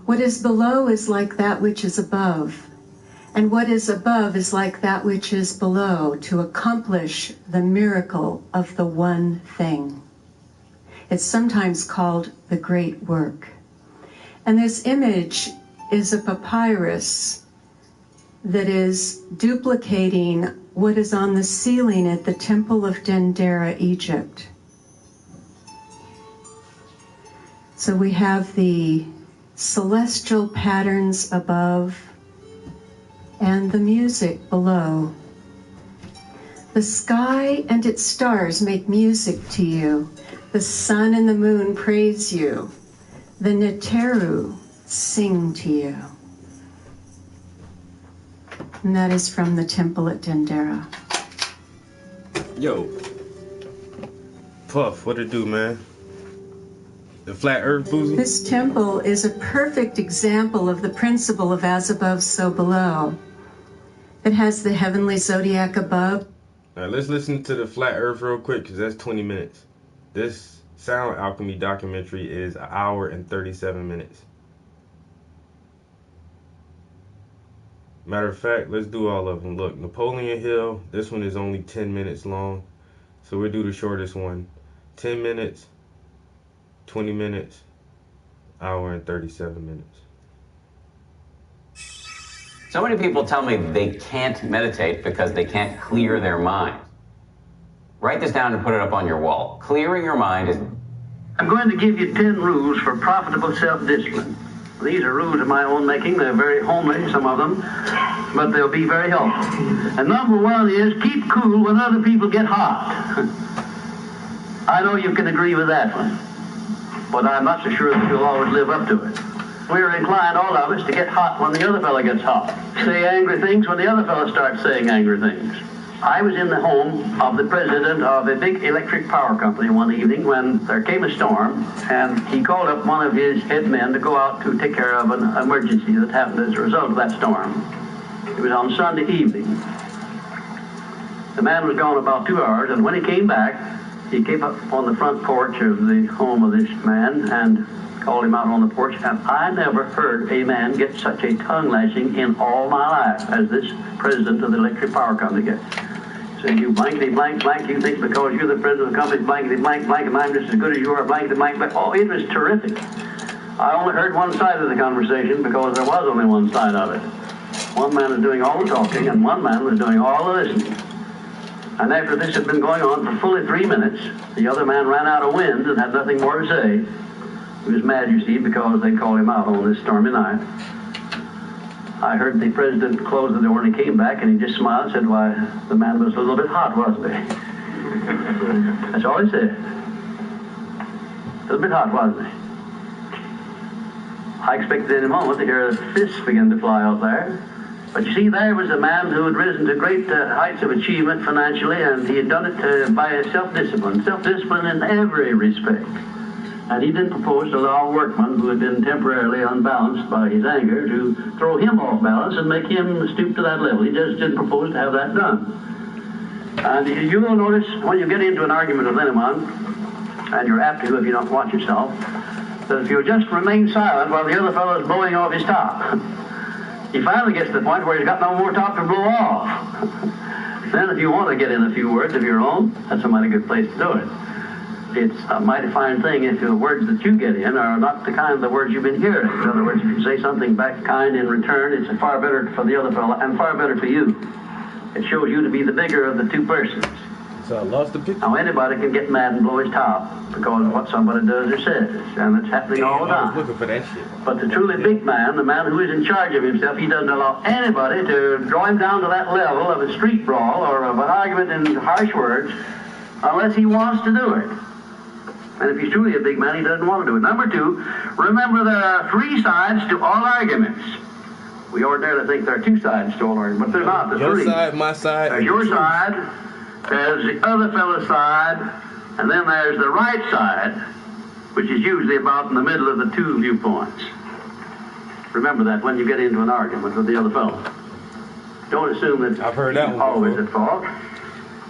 What is below is like that which is above, and what is above is like that which is below, to accomplish the miracle of the one thing. It's sometimes called the great work. And this image is a papyrus that is duplicating what is on the ceiling at the Temple of Dendera, Egypt. So we have the celestial patterns above and the music below. The sky and its stars make music to you. The sun and the moon praise you. The Neteru sing to you. And that is from the temple at Dendera. Yo, Puff, what it do, man? The flat earth boozy? This temple is a perfect example of the principle of as above, so below. It has the heavenly zodiac above. All right, let's listen to the flat earth real quick, because that's 20 minutes. This Sound Alchemy documentary is 1 hour and 37 minutes. Matter of fact, let's do all of them. Look, Napoleon Hill, this one is only 10 minutes long. So we'll do the shortest one. 10 minutes, 20 minutes, 1 hour and 37 minutes. So many people tell me they can't meditate because they can't clear their mind. Write this down and put it up on your wall. Clearing your mind is... I'm going to give you 10 rules for profitable self-discipline. These are rules of my own making. They're very homely, some of them, but they'll be very helpful. And number one is keep cool when other people get hot. I know you can agree with that one, but I'm not so sure that you'll always live up to it. We're inclined, all of us, to get hot when the other fellow gets hot. Say angry things when the other fellow starts saying angry things. I was in the home of the president of a big electric power company one evening when there came a storm, and he called up one of his head men to go out to take care of an emergency that happened as a result of that storm. It was on Sunday evening. The man was gone about 2 hours, and when he came back, he came up on the front porch of the home of this man and called him out on the porch, and I never heard a man get such a tongue lashing in all my life as this president of the electric power company gets. Saying, you blankety blank blank, you think because you're the president of the company blankety blank blank, and I'm just as good as you are blankety blank blank. Oh, it was terrific. I only heard one side of the conversation because there was only one side of it. One man was doing all the talking, and one man was doing all the listening. And after this had been going on for fully 3 minutes, the other man ran out of wind and had nothing more to say. He was mad, you see, because they called him out on this stormy night. I heard the president close the door and he came back and he just smiled and said, why, the man was a little bit hot, wasn't he? That's all he said. A little bit hot, wasn't he? I expected any moment to hear fists begin to fly out there. But you see, there was a man who had risen to great heights of achievement financially, and he had done it by self-discipline in every respect. And he didn't propose to allow a workman who had been temporarily unbalanced by his anger to throw him off balance and make him stoop to that level. He just didn't propose to have that done. And you will notice when you get into an argument with anyone, and you're apt to if you don't watch yourself, that if you just remain silent while the other fellow is blowing off his top, he finally gets to the point where he's got no more top to blow off. Then if you want to get in a few words of your own, that's a mighty good place to do it. It's a mighty fine thing if the words that you get in are not the kind of the words you've been hearing. In other words, if you say something back kind in return, it's far better for the other fellow and far better for you. It shows you to be the bigger of the two persons. So I lost the picture. Now anybody can get mad and blow his top because of what somebody does or says, and it's happening all the time. I was looking for that shit. But the truly big man, the man who is in charge of himself, he doesn't allow anybody to draw him down to that level of a street brawl or of an argument in harsh words unless he wants to do it. And if he's truly a big man, he doesn't want to do it. Number two, remember there are 3 sides to all arguments. We ordinarily think there are 2 sides to all arguments, but there's not. There's 3. Your side, my side. There's your side, there's the other fellow's side, and then there's the right side, which is usually about in the middle of the 2 viewpoints. Remember that when you get into an argument with the other fellow. Don't assume that I've heard that he's one always before. at fault.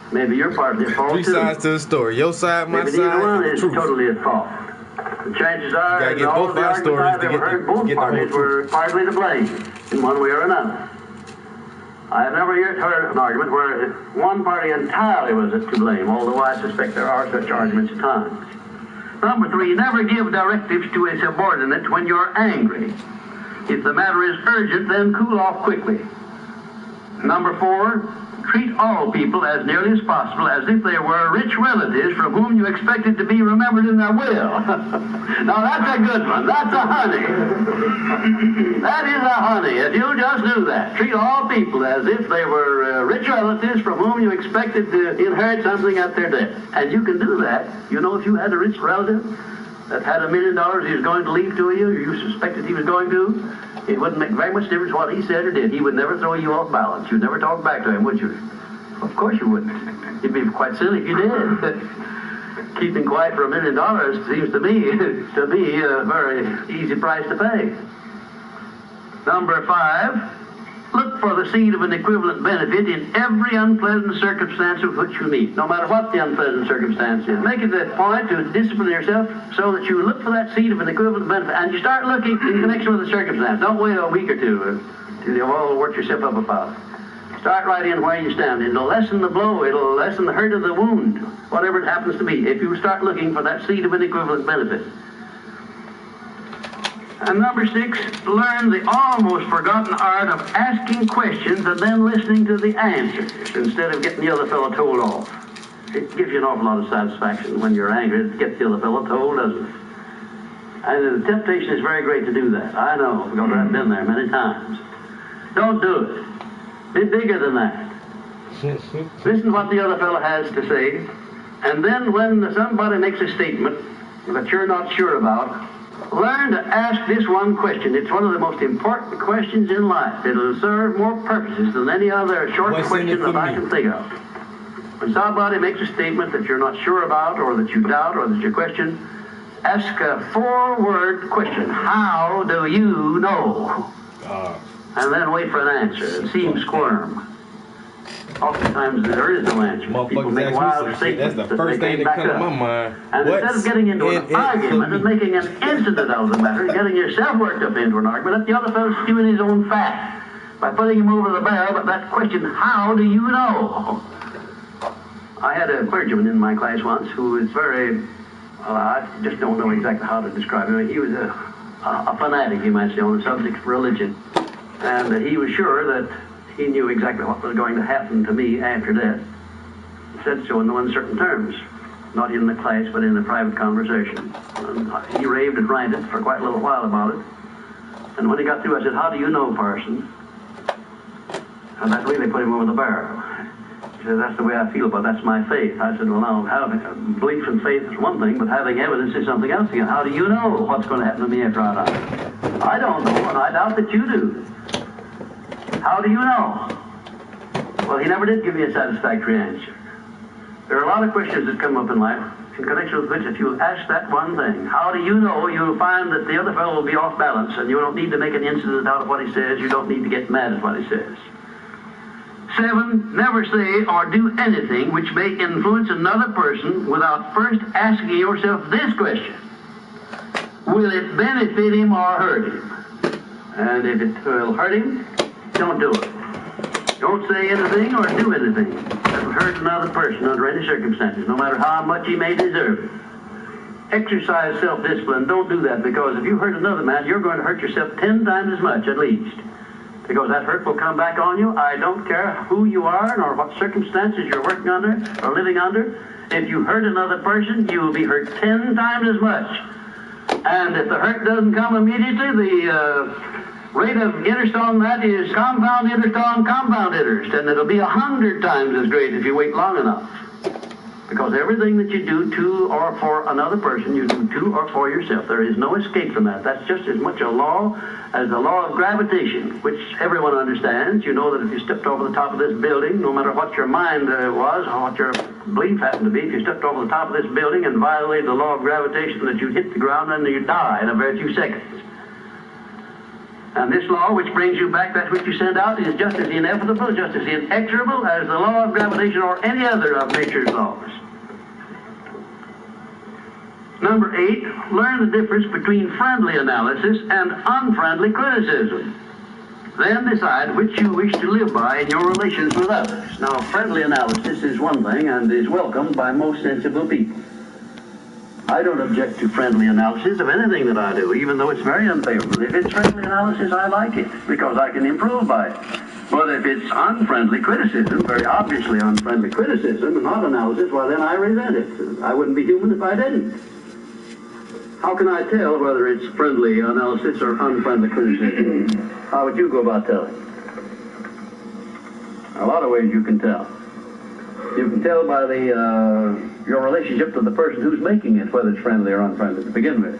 Maybe you're partly at fault, 3 too. sides to the story. Your side, my Maybe side, neither one and the is truth. totally at fault. The chances are, gotta in get all both of the our arguments stories I've to ever get the- heard, both get the whole parties were partly to blame in one way or another. I have never yet heard an argument where one party entirely was to blame, although I suspect there are such arguments at times. Number 3, never give directives to a subordinate when you're angry. If the matter is urgent, then cool off quickly. Number 4, treat all people as nearly as possible as if they were rich relatives from whom you expected to be remembered in their will. Now that's a good one. That's a honey. That is a honey. If you just do that, treat all people as if they were rich relatives from whom you expected to inherit something at their death. And you can do that. You know, if you had a rich relative that had $1 million he was going to leave to you, or you suspected he was going to, it wouldn't make very much difference what he said or did. He would never throw you off balance. You'd never talk back to him, would you? Of course you wouldn't. You'd be quite silly if you did. Keeping quiet for $1 million seems to me to be a very easy price to pay. Number 5, look for the seed of an equivalent benefit in every unpleasant circumstance with which you meet, no matter what the unpleasant circumstance is. Make it a point to discipline yourself so that you look for that seed of an equivalent benefit, and you start looking in connection with the circumstance. Don't wait a week or two till you've all worked yourself up about it. Start right in where you stand. It'll lessen the blow. It'll lessen the hurt of the wound, whatever it happens to be, if you start looking for that seed of an equivalent benefit. And number 6, learn the almost forgotten art of asking questions and then listening to the answers instead of getting the other fellow told off. It gives you an awful lot of satisfaction when you're angry to get the other fellow told, doesn't it? And the temptation is very great to do that. I know, because I've been there many times. Don't do it. Be bigger than that. Listen to what the other fellow has to say, and then when somebody makes a statement that you're not sure about, learn to ask this one question. It's one of the most important questions in life. It'll serve more purposes than any other short question that I can think of. When somebody makes a statement that you're not sure about, or that you doubt, or that you question, ask a 4-word question. How do you know? And then wait for an answer and see him squirm. Oftentimes there is no answer. People make wild statements. That's the first thing that comes to my mind. And instead of getting into an argument and making an incident out of the matter, getting yourself worked up into an argument, let the other fellow stew in his own fat by putting him over the barrel. But that question, how do you know? I had a clergyman in my class once who was very, I just don't know exactly how to describe him. He was a fanatic, you might say, on the subject of religion. And he was sure that he knew exactly what was going to happen to me after death. He said so in no uncertain terms, not in the class, but in a private conversation. And he raved and ranted for quite a little while about it. And when he got through, I said, how do you know, parson? And that really put him over the barrel. He said, that's the way I feel, but that's my faith. I said, well, now, having belief and faith is one thing, but having evidence is something else again. How do you know what's going to happen to me after I die? I don't know, and I doubt that you do. How do you know? Well, he never did give me a satisfactory answer. There are a lot of questions that come up in life in connection with which if you ask that one thing, how do you know, you'll find that the other fellow will be off balance, and you don't need to make an incident out of what he says. You don't need to get mad at what he says. 7, never say or do anything which may influence another person without first asking yourself this question. Will it benefit him or hurt him? And if it will hurt him, don't do it. Don't say anything or do anything that will hurt another person under any circumstances, no matter how much he may deserve it. Exercise self-discipline. Don't do that, because if you hurt another man, you're going to hurt yourself 10 times as much at least. Because that hurt will come back on you. I don't care who you are nor what circumstances you're working under or living under. If you hurt another person, you will be hurt 10 times as much. And if the hurt doesn't come immediately, the rate of interest on that is compound interest on compound interest, and it'll be 100 times as great if you wait long enough. Because everything that you do to or for another person, you do to or for yourself. There is no escape from that. That's just as much a law as the law of gravitation, which everyone understands. You know that if you stepped over the top of this building, no matter what your mind was or what your belief happened to be, if you stepped over the top of this building and violated the law of gravitation, that you'd hit the ground and you'd die in a very few seconds. And this law, which brings you back that which you send out, is just as inevitable, just as inexorable as the law of gravitation or any other of nature's laws. Number 8, learn the difference between friendly analysis and unfriendly criticism. Then decide which you wish to live by in your relations with others. Now, friendly analysis is one thing and is welcomed by most sensible people. I don't object to friendly analysis of anything that I do, even though it's very unfavorable. If it's friendly analysis, I like it, because I can improve by it. But if it's unfriendly criticism, very obviously unfriendly criticism, and not analysis, well, then I resent it. I wouldn't be human if I didn't. How can I tell whether it's friendly analysis or unfriendly criticism? How would you go about telling? A lot of ways you can tell. You can tell by your relationship to the person who's making it, whether it's friendly or unfriendly to begin with.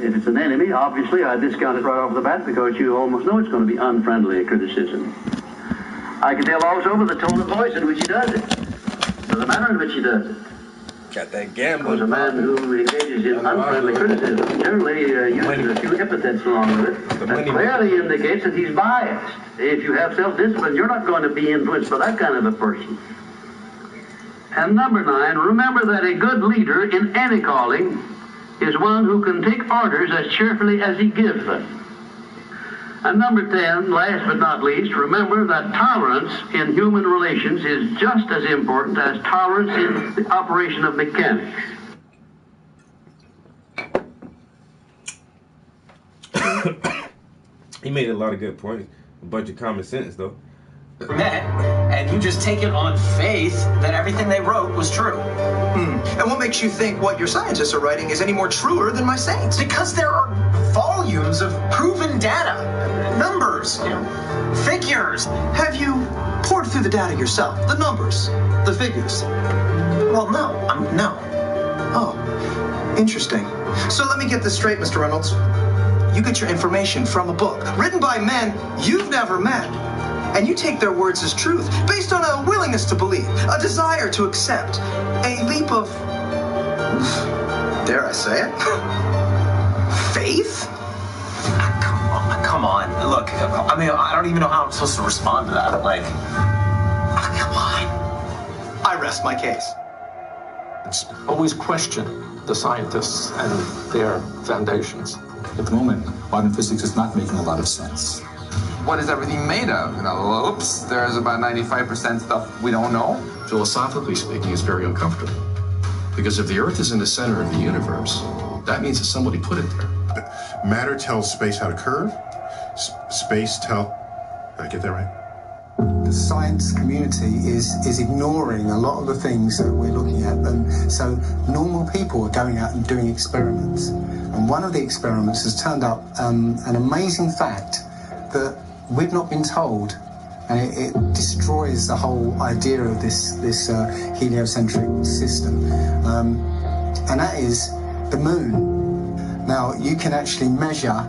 If it's an enemy, obviously I discount it right off the bat, because you almost know it's going to be unfriendly criticism. I can tell also by the tone of voice in which he does it, by the manner in which he does it. Got that gambling. Because a man who engages in unfriendly criticism generally uses a few epithets along with it that clearly indicates that he's biased. If you have self-discipline, you're not going to be influenced by that kind of a person. And number 9, remember that a good leader in any calling is one who can take orders as cheerfully as he gives them. And number 10, last but not least, remember that tolerance in human relations is just as important as tolerance in the operation of mechanics. He made a lot of good points. A bunch of common sense, though. men, and you just take it on faith that everything they wrote was true. And what makes you think what your scientists are writing is any more truer than my saints? Because there are volumes of proven data, numbers, figures. Have you poured through the data yourself? The numbers, the figures? Well, no. Oh, interesting. So let me get this straight, Mr. Reynolds. You get your information from a book written by men you've never met. And you take their words as truth based on a willingness to believe, a desire to accept, a leap of, dare I say it, faith? Come on. Look, I mean, I don't even know how I'm supposed to respond to that. Like, come on. I rest my case. Always question the scientists and their foundations. At the moment, modern physics is not making a lot of sense. What is everything made of? Oops, there's about 95% stuff we don't know. Philosophically speaking, it's very uncomfortable. Because if the Earth is in the center of the universe, that means that somebody put it there. Matter tells space how to curve. Space did I get that right? The science community is ignoring a lot of the things that we're looking at. And so normal people are going out and doing experiments. And one of the experiments has turned up an amazing fact that we've not been told, and it destroys the whole idea of this heliocentric system, and that is the moon. Now, you can actually measure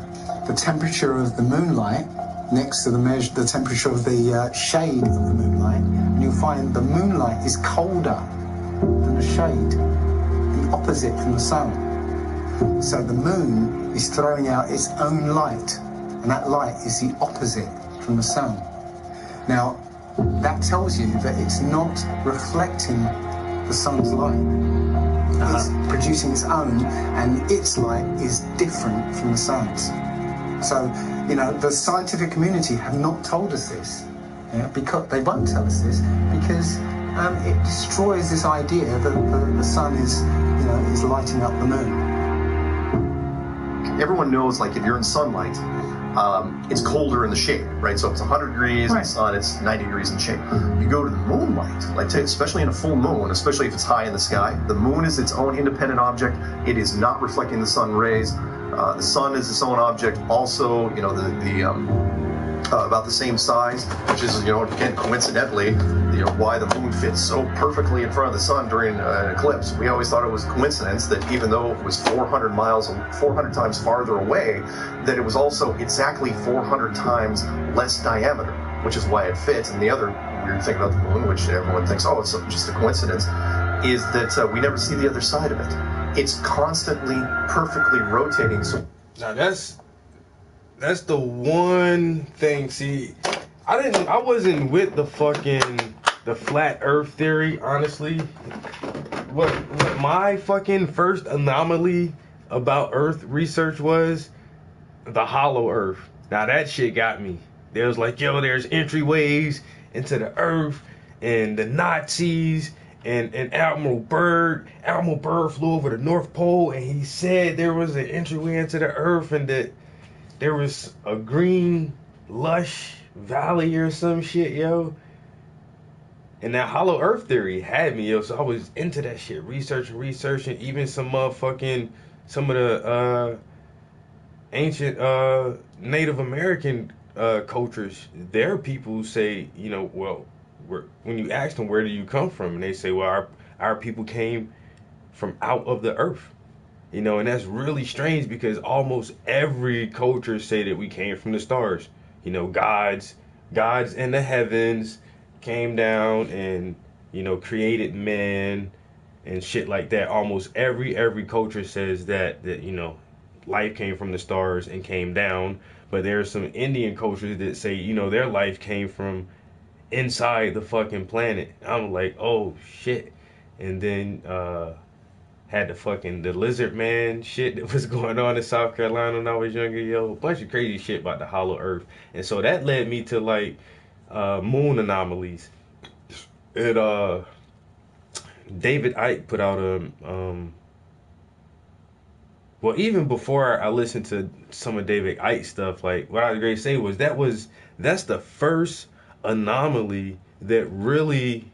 the temperature of the moonlight next to the temperature of the shade of the moonlight, and you'll find the moonlight is colder than the shade, the opposite from the sun. So the moon is throwing out its own light, and that light is the opposite from the sun. Now, that tells you that it's not reflecting the sun's light. It's producing its own, and its light is different from the sun's. So, the scientific community have not told us this, because they won't tell us this, because it destroys this idea that the sun is lighting up the moon. Everyone knows, like, if you're in sunlight, it's colder in the shade, right? So if it's 100 degrees in the sun, it's 90 degrees in shade. You go to the moonlight, like especially in a full moon, especially if it's high in the sky, the moon is its own independent object. It is not reflecting the sun rays. The sun is its own object. Also, about the same size, which is, again, coincidentally, why the moon fits so perfectly in front of the sun during an eclipse. We always thought it was coincidence that even though it was 400 times farther away, that it was also exactly 400 times less diameter, which is why it fits. And the other weird thing about the moon, which everyone thinks, oh, it's just a coincidence, is that we never see the other side of it. It's constantly perfectly rotating. So now that's the one thing. See, I wasn't with the flat earth theory, honestly. What my fucking first anomaly about earth research was the hollow earth. Now that shit got me. There was like, there's entryways into the earth, and the Nazis and Admiral Byrd flew over the North Pole, and he said there was an entryway into the earth, and that there was a green, lush valley or some shit, And that hollow earth theory had me, so I was into that shit, researching, even some of the ancient Native American cultures. Their people say, when you ask them, where do you come from? And they say, well, our people came from out of the earth. And that's really strange, because almost every culture say that we came from the stars. Gods in the heavens came down and, created men and shit like that. Almost every culture says that life came from the stars and came down. But there are some Indian cultures that say, their life came from inside the fucking planet. I'm like, oh shit. And then had the lizard man shit that was going on in South Carolina when I was younger, a bunch of crazy shit about the hollow earth. And so that led me to moon anomalies. And David Icke put out even before I listened to some of David Icke's stuff, what I was going to say was that's the first anomaly that really,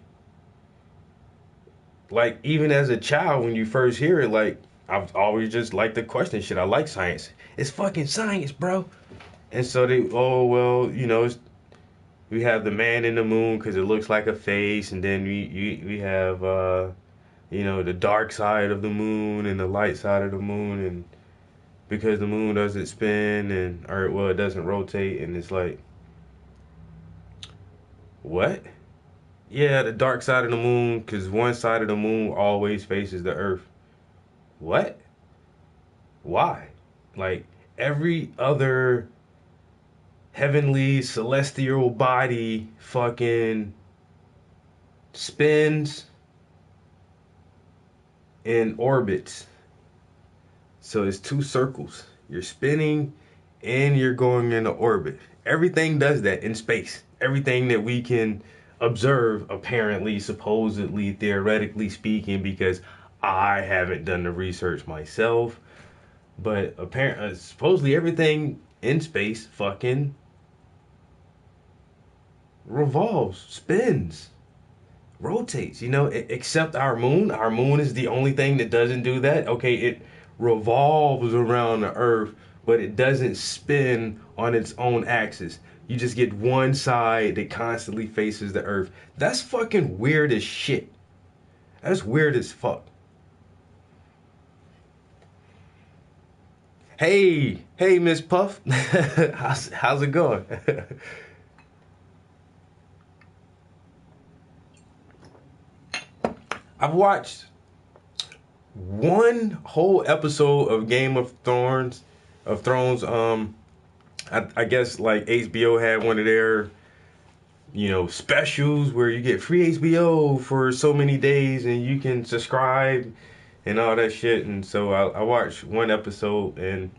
like, even as a child, when you first hear it, like, I've always just liked the question shit. I like science. It's fucking science, bro. And so they, oh, well, you know, we have the man in the moon because it looks like a face. And then we have, you know, the dark side of the moon and the light side of the moon. And because the moon doesn't spin or, well, it doesn't rotate. And it's like, what? Yeah, the dark side of the moon, because one side of the moon always faces the earth. What? Why? Like, every other heavenly celestial body fucking spins in orbits. So it's two circles. You're spinning and you're going into orbit. Everything does that in space. Everything that we can observe, apparently, supposedly, theoretically speaking, because I haven't done the research myself, but apparently, supposedly everything in space fucking revolves, spins, rotates, you know, except our moon. Our moon is the only thing that doesn't do that. Okay, it revolves around the earth, but it doesn't spin on its own axis. You just get one side that constantly faces the earth. That's fucking weird as shit. That's weird as fuck. Hey, Miss Puff. how's it going? I've watched one whole episode of Game of Thrones. I guess like HBO had one of their, you know, specials where you get free HBO for so many days and you can subscribe and all that shit. And so I watched one episode, and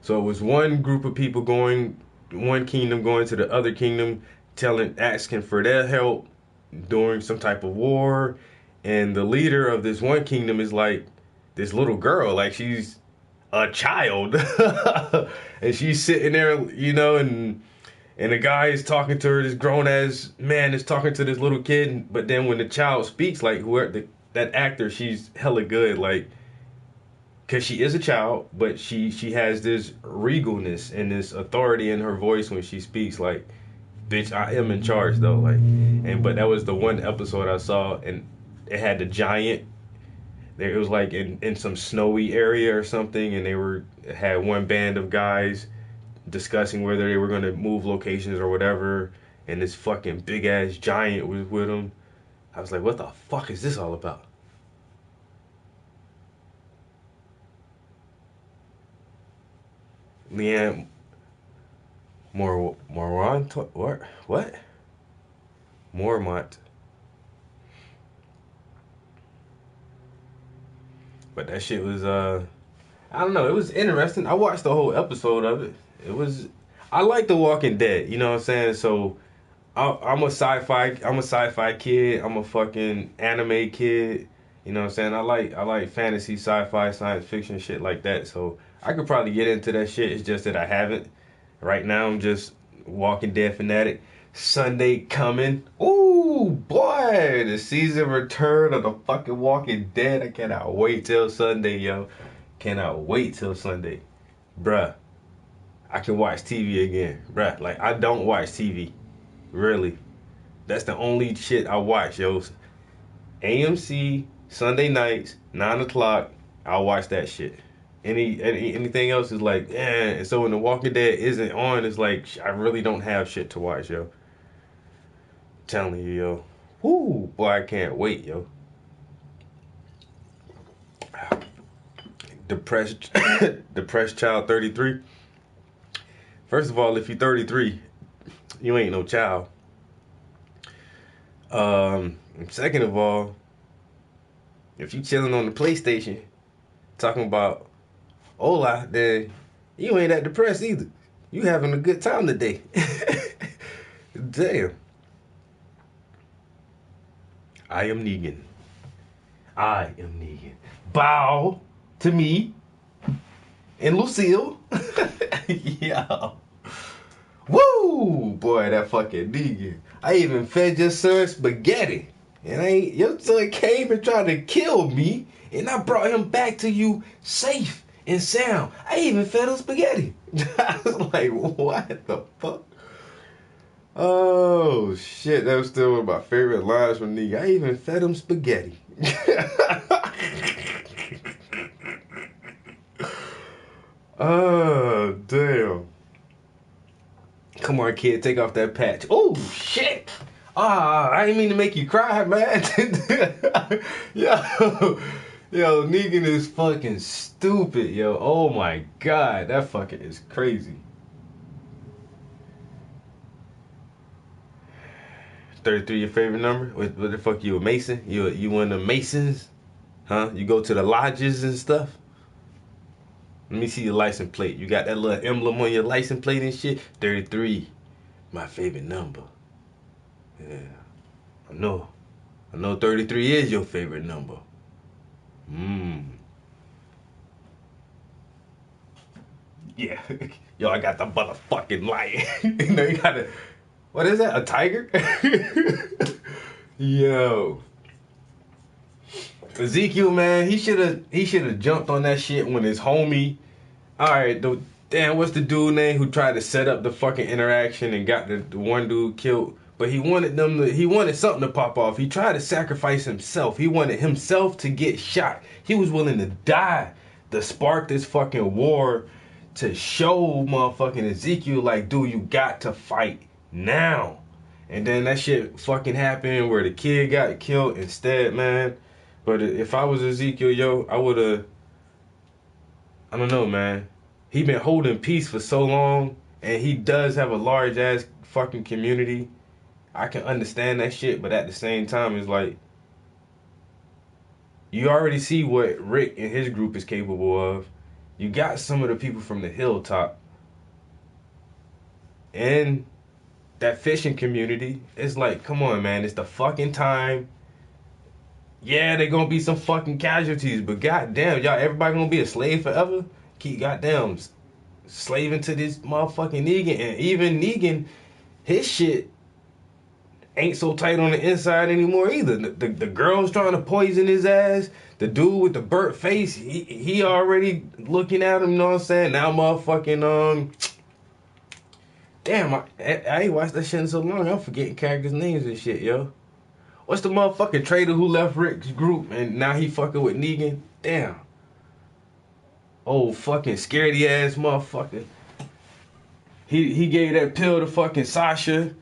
so it was one group of people going, one kingdom going to the other kingdom, asking for their help during some type of war. And the leader of this one kingdom is like this little girl, like she's a child. And she's sitting there, you know, and the guy is talking to her, this grown ass man is talking to this little kid. But then when the child speaks, like that actor, she's hella good, like, because she is a child, but she has this regalness and this authority in her voice when she speaks, like, bitch, I am in charge though, like. But that was the one episode I saw, and it had the giant. It was like in some snowy area or something, and had one band of guys discussing whether they were going to move locations or whatever, and this fucking big ass giant was with them. I was like, what the fuck is this all about? Leanne Mormont? What? Mormont. But that shit was, I don't know, it was interesting. I watched the whole episode of it. I like The Walking Dead, you know what I'm saying? So, I'm a sci-fi kid. I'm a fucking anime kid. You know what I'm saying? I like fantasy, sci-fi, science fiction, shit like that. So, I could probably get into that shit. It's just that I haven't. Right now, I'm just Walking Dead fanatic. Sunday coming. Ooh, boy, the season return of the fucking Walking Dead. I cannot wait till Sunday, yo. Cannot wait till Sunday. Bruh, I can watch TV again. Bruh, like, I don't watch TV. Really. That's the only shit I watch, yo. AMC, Sunday nights, 9 o'clock, I'll watch that shit. Anything else is like, eh. And so when The Walking Dead isn't on, it's like, I really don't have shit to watch, yo. Telling you, yo. Woo, boy, I can't wait, yo. Depressed child 33. First of all, if you're 33, you ain't no child. Second of all, if you chilling on the PlayStation talking about hola, then you ain't that depressed either. You having a good time today. Damn. I am Negan. Bow to me and Lucille. Yeah. Woo! Ooh, boy, that fucking Negan. I even fed your son spaghetti. And your son came and tried to kill me, and I brought him back to you safe and sound. I even fed him spaghetti. I was like, what the fuck? Oh, shit. That was still one of my favorite lines from Negan. I even fed him spaghetti. Oh, damn. Come on, kid. Take off that patch. Oh, shit. I didn't mean to make you cry, man. Yo, Negan is fucking stupid, yo. Oh, my God. That fucking is crazy. 33 your favorite number? What the fuck, you a Mason? You one of the Masons? Huh? You go to the lodges and stuff? Let me see your license plate. You got that little emblem on your license plate and shit? 33. My favorite number. Yeah. I know 33 is your favorite number. Yeah. Yo, I got the motherfucking lion. You know, you got a... What is that? A tiger? Yo. Ezekiel, man, he should have jumped on that shit when his homie. All right, damn, what's the dude name who tried to set up the fucking interaction and got the one dude killed? But he wanted something to pop off. He tried to sacrifice himself. He wanted himself to get shot. He was willing to die to spark this fucking war to show motherfucking Ezekiel like, dude, you got to fight now. And then that shit fucking happened where the kid got killed instead, man. But if I was Ezekiel, yo, I would have, I don't know, man. He been holding peace for so long, and he does have a large ass fucking community. I can understand that shit, but at the same time, it's like, you already see what Rick and his group is capable of. You got some of the people from the hilltop. And that fishing community, it's like, come on, man, it's the fucking time. Yeah, they gonna be some fucking casualties, but goddamn, y'all, everybody gonna be a slave forever? Keep goddamn slaving to this motherfucking Negan. And even Negan, his shit ain't so tight on the inside anymore either. The girl's trying to poison his ass. The dude with the burnt face, he already looking at him, you know what I'm saying? Now motherfucking, damn, I ain't watched that shit in so long, I'm forgetting characters' names and shit, yo. What's the motherfucking traitor who left Rick's group and now he fucking with Negan? Damn. Oh, fucking scaredy ass motherfucker. He gave that pill to fucking Sasha,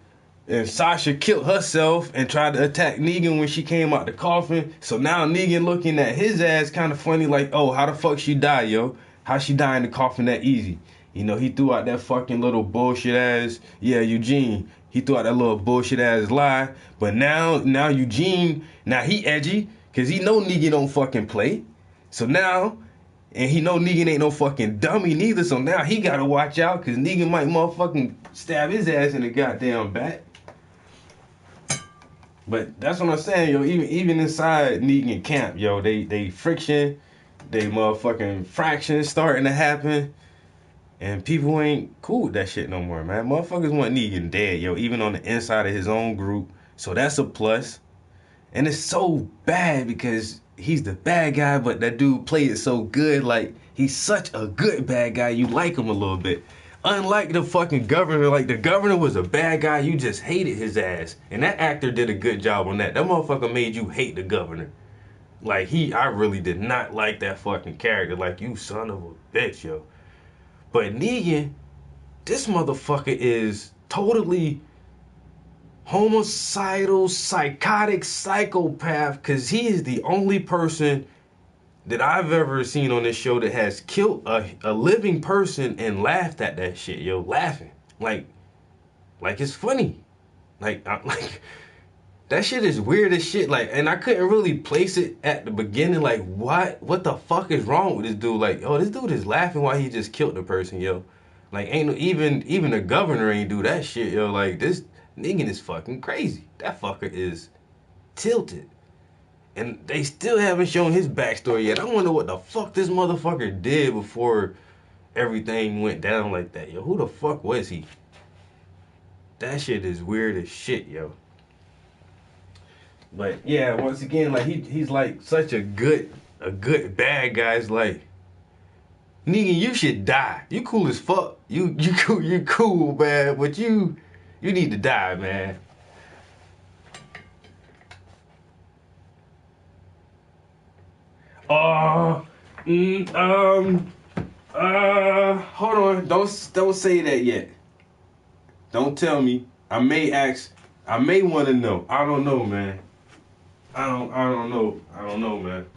and Sasha killed herself and tried to attack Negan when she came out the coffin. So now Negan looking at his ass kind of funny like, oh, how the fuck she die, yo? How she die in the coffin that easy? You know, he threw out that fucking little bullshit ass, yeah, Eugene. He threw out that little bullshit ass lie. But now Eugene, now he edgy, cause he know Negan don't fucking play. So now, and he know Negan ain't no fucking dummy neither. So now he gotta watch out, cause Negan might motherfucking stab his ass in the goddamn back. But that's what I'm saying, yo. Even inside Negan camp, yo, they friction, they motherfucking fractions starting to happen. And people ain't cool with that shit no more, man. Motherfuckers want Negan dead, yo, even on the inside of his own group. So that's a plus. And it's so bad because he's the bad guy, but that dude played it so good. Like, he's such a good bad guy, you like him a little bit. Unlike the fucking governor, like the governor was a bad guy, you just hated his ass. And that actor did a good job on that. That motherfucker made you hate the governor. Like, I really did not like that fucking character. Like, you son of a bitch, yo. But Negan, this motherfucker is totally homicidal, psychotic psychopath, because he is the only person that I've ever seen on this show that has killed a living person and laughed at that shit, yo, laughing. Like it's funny. Like that shit is weird as shit. Like, and I couldn't really place it at the beginning. Like, what the fuck is wrong with this dude? Like, oh, this dude is laughing while he just killed the person, yo. Like, ain't no, even the governor ain't do that shit, yo. Like, this Negan is fucking crazy. That fucker is tilted. And they still haven't shown his backstory yet. I wonder what the fuck this motherfucker did before everything went down like that, yo. Who the fuck was he? That shit is weird as shit, yo. But yeah, once again, like he's like such a good bad guy. It's like, nigga, you should die. You cool as fuck. You cool, man. But you need to die, man. Hold on. Don't say that yet. Don't tell me. I may want to know. I don't know, man. I don't know. I don't know, man.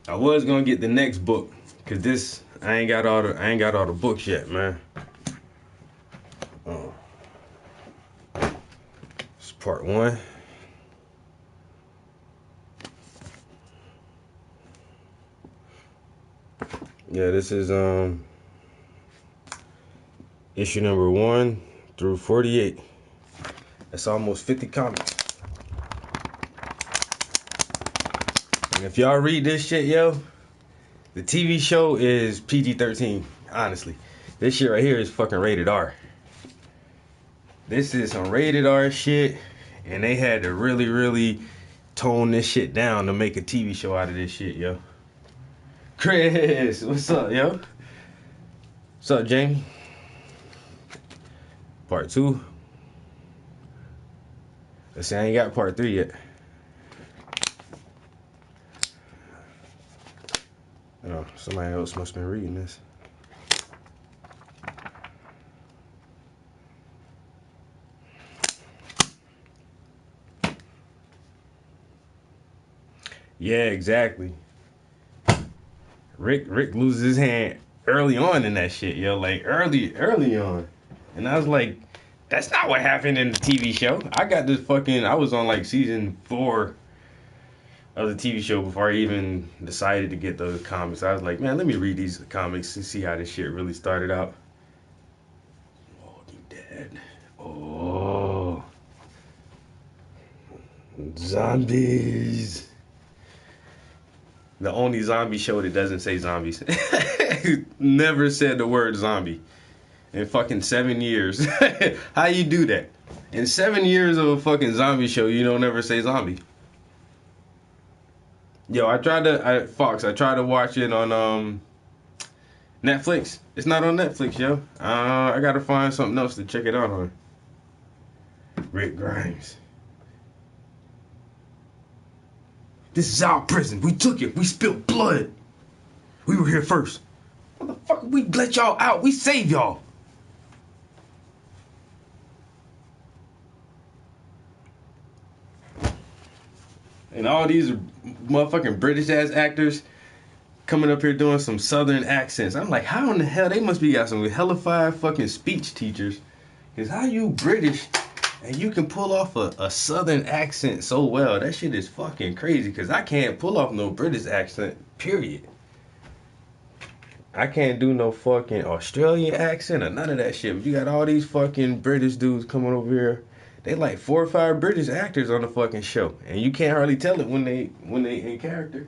I was gonna get the next book, cause this I ain't got all the books yet, man. It's part 1. Yeah, this is issue number 1 through 48. That's almost 50 comics. And if y'all read this shit, yo, the TV show is PG-13, honestly. This shit right here is fucking rated R. This is some rated R shit, and they had to really, really tone this shit down to make a TV show out of this shit, yo. Chris, what's up, yo? What's up, Jamie? Part 2. Let's see, I ain't got part 3 yet. Oh, somebody else must have been reading this. Yeah, exactly. Rick loses his hand early on in that shit, yo. Like early on. And I was like, that's not what happened in the TV show. I was on like season 4 of the TV show before I even decided to get those comics. I was like, man, let me read these comics and see how this shit really started out. Walking Dead. Oh. Zombies. The only zombie show that doesn't say zombies. Never said the word zombie in fucking 7 years. How you do that? In 7 years of a fucking zombie show, you don't ever say zombie. Yo, I tried to watch it on Netflix. It's not on Netflix, yo. I gotta find something else to check it out on. Rick Grimes. This is our prison. We took it. We spilled blood. We were here first. Motherfucker, we let y'all out. We saved y'all. And all these motherfucking British ass actors coming up here doing some southern accents. I'm like, how in the hell? They must be got some hellified fucking speech teachers. Because how you British and you can pull off a southern accent so well? That shit is fucking crazy. Because I can't pull off no British accent, period. I can't do no fucking Australian accent or none of that shit. But you got all these fucking British dudes coming over here. They like 4 or 5 British actors on the fucking show. And you can't hardly tell it when they in character.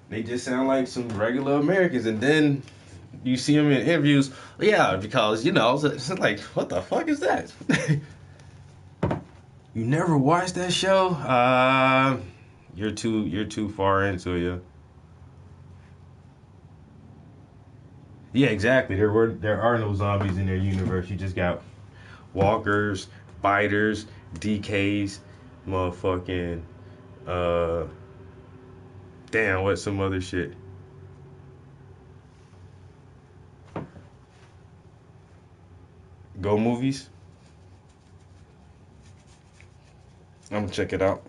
They just sound like some regular Americans. And then you see them in interviews. Yeah, because, you know, it's like, what the fuck is that? You never watched that show? You're too far into it, yeah. Yeah, exactly. There are no zombies in their universe. You just got walkers, biters, DKs, motherfucking damn, what's some other shit? Go movies. I'm gonna check it out.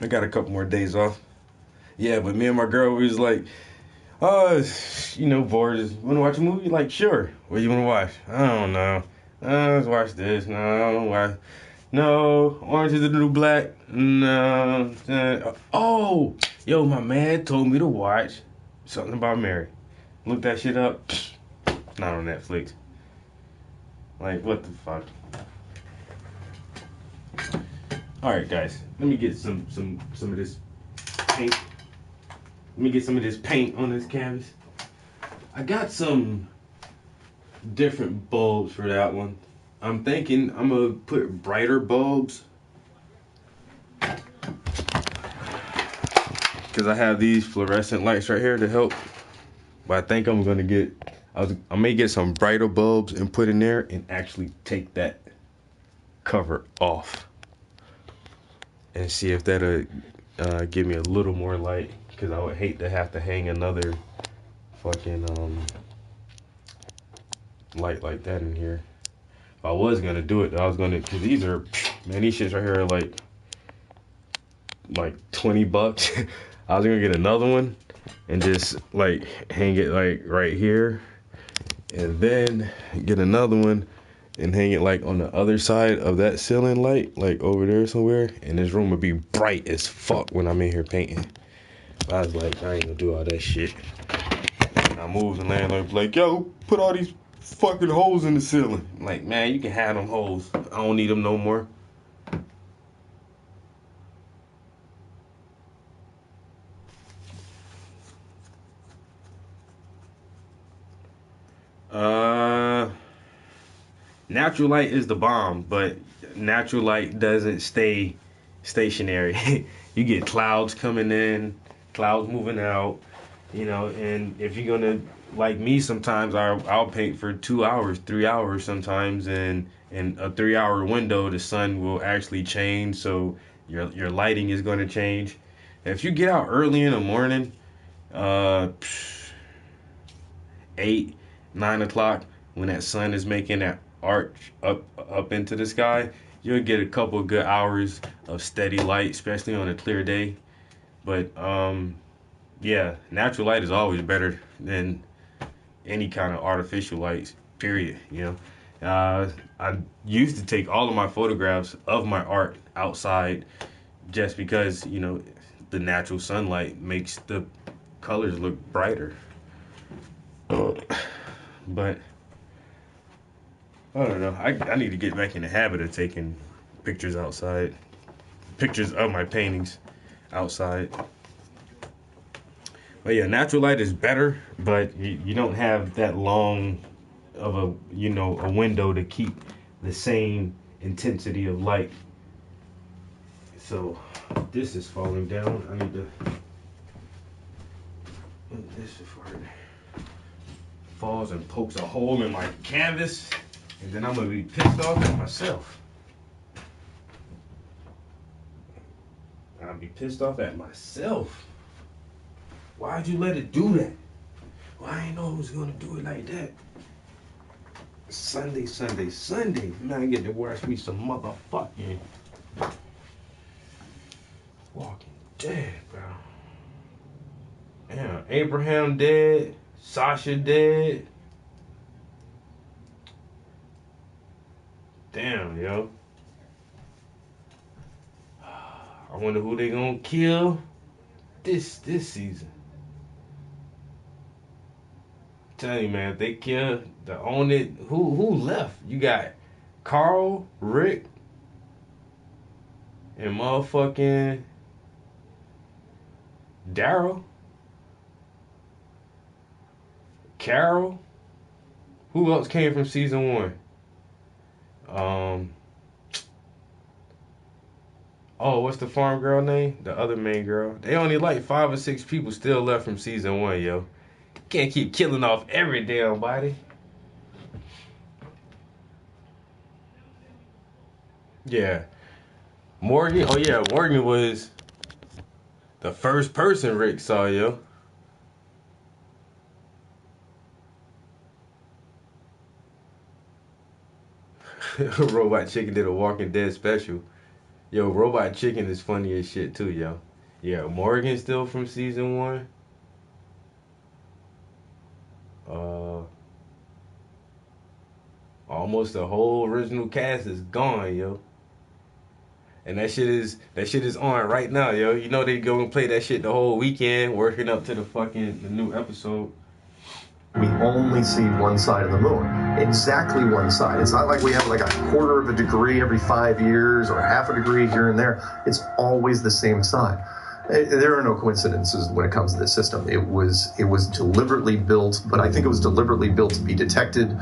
I got a couple more days off. Yeah, but me and my girl, we was like, bored. Wanna watch a movie? Like, sure. What do you wanna watch? I don't know. Let's watch this. No, I don't watch. No, Orange is the New Black. No. Oh, yo, my man told me to watch Something About Mary. Look that shit up. Not on Netflix. Like, what the fuck? All right, guys. Let me get some of this paint. Let me get some of this paint on this canvas. I got some different bulbs for that one. I'm thinking I'm gonna put brighter bulbs because I have these fluorescent lights right here to help. But I think I'm gonna I may get some brighter bulbs and put in there and actually take that cover off and see if that'll give me a little more light, because I would hate to have to hang another fucking light like that in here. If I was gonna do it, I was gonna, cause these shits right here are like $20. I was gonna get another one and just like hang it like right here, and then get another one and hang it like on the other side of that ceiling light, like over there somewhere, and this room would be bright as fuck when I'm in here painting. But I was like, I ain't gonna do all that shit. And I moved, and landlord was like, yo, put all these fucking holes in the ceiling. I'm like, man, you can have them holes. I don't need them no more. Natural light is the bomb, but natural light doesn't stay stationary. You get clouds coming in, clouds moving out, and if you're gonna, like me, sometimes I'll paint for 2 hours, 3 hours sometimes, and in a 3 hour window the sun will actually change, so your lighting is going to change. If you get out early in the morning, 8, 9 o'clock, when that sun is making that arch up into the sky, you'll get a couple good hours of steady light, especially on a clear day. But yeah, natural light is always better than any kind of artificial lights, period. I used to take all of my photographs of my art outside just because, the natural sunlight makes the colors look brighter. But I don't know. I need to get back in the habit of taking pictures outside. Pictures of my paintings outside. But yeah, natural light is better, but you don't have that long of a window to keep the same intensity of light. So this is falling down. I need to put this before it falls and pokes a hole in my canvas, and then I'm gonna be pissed off at myself. I'll be pissed off at myself. Why'd you let it do that? Well, I didn't know it was gonna do it like that. Sunday. Man, I get to watch me some motherfucking Walking Dead, bro. Damn, Abraham dead. Sasha dead. Damn, yo. I wonder who they gonna kill this season. Tell you, man, if they kill the only who left? You got Carl, Rick, and motherfucking Daryl, Carol. Who else came from season 1? Oh, what's the farm girl name? The other main girl. They only like 5 or 6 people still left from season 1, yo. Can't keep killing off every damn body. Yeah. Morgan, oh yeah, Morgan was the first person Rick saw, yo. Robot Chicken did a Walking Dead special. Yo, Robot Chicken is funny as shit too, yo. Yeah, Morgan still from season 1. Almost the whole original cast is gone, yo. And that shit is on right now, yo. You know they go and play that shit the whole weekend, working up to the new episode. We only see one side of the moon, exactly one side. It's not like we have like a quarter of a degree every 5 years or half a degree here and there. It's always the same side. There are no coincidences when it comes to this system. It was deliberately built, but I think it was deliberately built to be detected.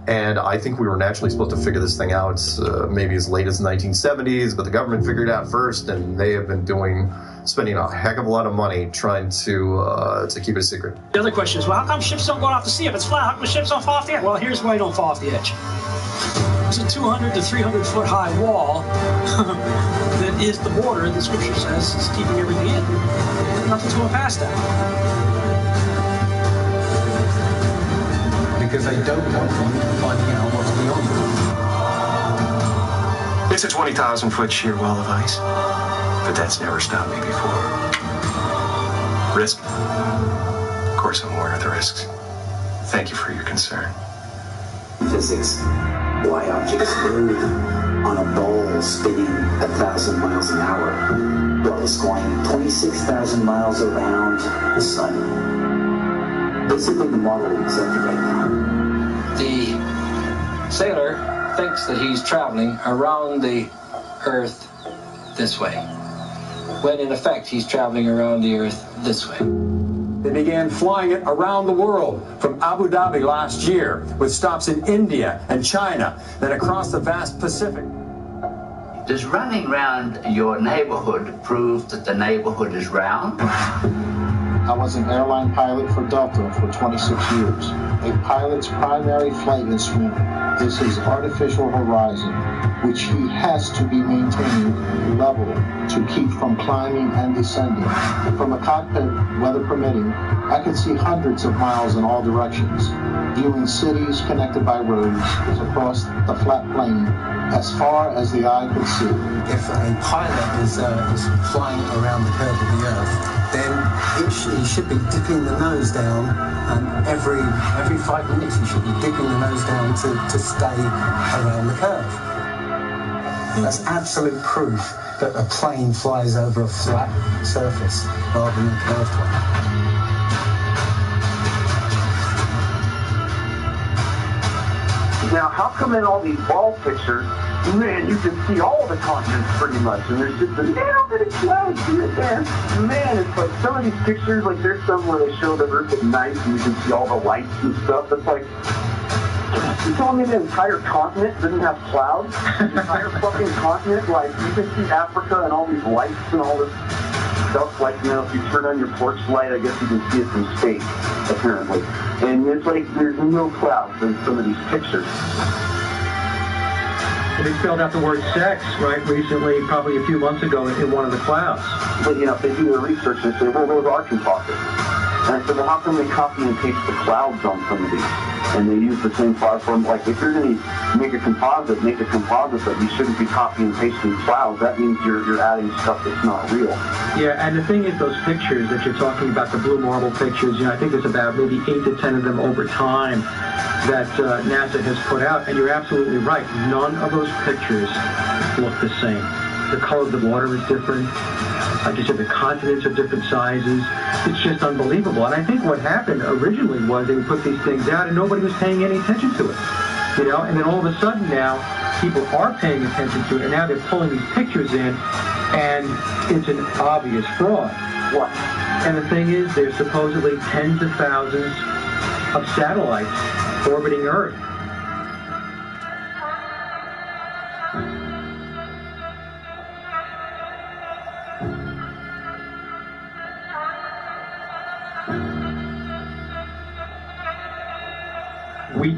And I think we were naturally supposed to figure this thing out maybe as late as the 1970s, but the government figured it out first, and they have been spending a heck of a lot of money trying to keep it a secret. The other question is, well, how come ships don't go off the sea? If it's flat, how come ships don't fall off the edge? Well, here's why they don't fall off the edge. There's a 200 to 300 foot high wall that is the border, the scripture says, is keeping everything in. Nothing's going past that. Because they don't want them finding out what's beyond them. It's a 20,000 foot sheer wall of ice, but that's never stopped me before. Risk? Of course I'm aware of the risks. Thank you for your concern. Physics. Why objects move on a ball spinning 1,000 miles an hour while it's going 26,000 miles around the sun. Basically the model we accepted right now. The sailor thinks that he's traveling around the Earth this way, when in effect he's traveling around the Earth this way. They began flying it around the world from Abu Dhabi last year, with stops in India and China, then across the vast Pacific. Does running around your neighborhood prove that the neighborhood is round? I was an airline pilot for Delta for 26 years. A pilot's primary flight instrument is his artificial horizon, which he has to be maintained level to keep from climbing and descending. From a cockpit, weather permitting, I could see hundreds of miles in all directions, viewing cities connected by roads across the flat plain as far as the eye could see. If a pilot is flying around the curve of the Earth, then he should be dipping the nose down, and every 5 minutes he should be dipping the nose down to stay around the curve. That's absolute proof that a plane flies over a flat surface rather than a curved one. Now, how come in all these ball pictures, man, you can see all the continents pretty much, and there's just a little bit of clouds here and there. Man, it's like some of these pictures, like there's some where they show the Earth at night, and you can see all the lights and stuff. It's like, you telling me the entire continent doesn't have clouds? The entire fucking continent, like, you can see Africa and all these lights and all this stuff, like, you know, if you turn on your porch light, I guess you can see it from space, apparently. And it's like, there's no clouds in some of these pictures. They spelled out the word sex, right, recently, probably a few months ago, in one of the clouds. But, you know, if they do their research, they say, well, those are composites. And I said, well, how come they copy and paste the clouds on some of these? And they use the same platform. Like, if you're going to make a composite, but you shouldn't be copying and pasting clouds. That means you're adding stuff that's not real. Yeah, and the thing is, those pictures that you're talking about, the blue marble pictures, you know, I think there's about maybe 8 to 10 of them over time that NASA has put out. And you're absolutely right. None of those pictures look the same. The color of the water is different. Like you said, the continents are different sizes. It's just unbelievable. And I think what happened originally was they would put these things out and nobody was paying any attention to it. You know, and then all of a sudden now, people are paying attention to it, and now they're pulling these pictures in, and it's an obvious fraud. What? And the thing is, there's supposedly tens of thousands of satellites orbiting Earth.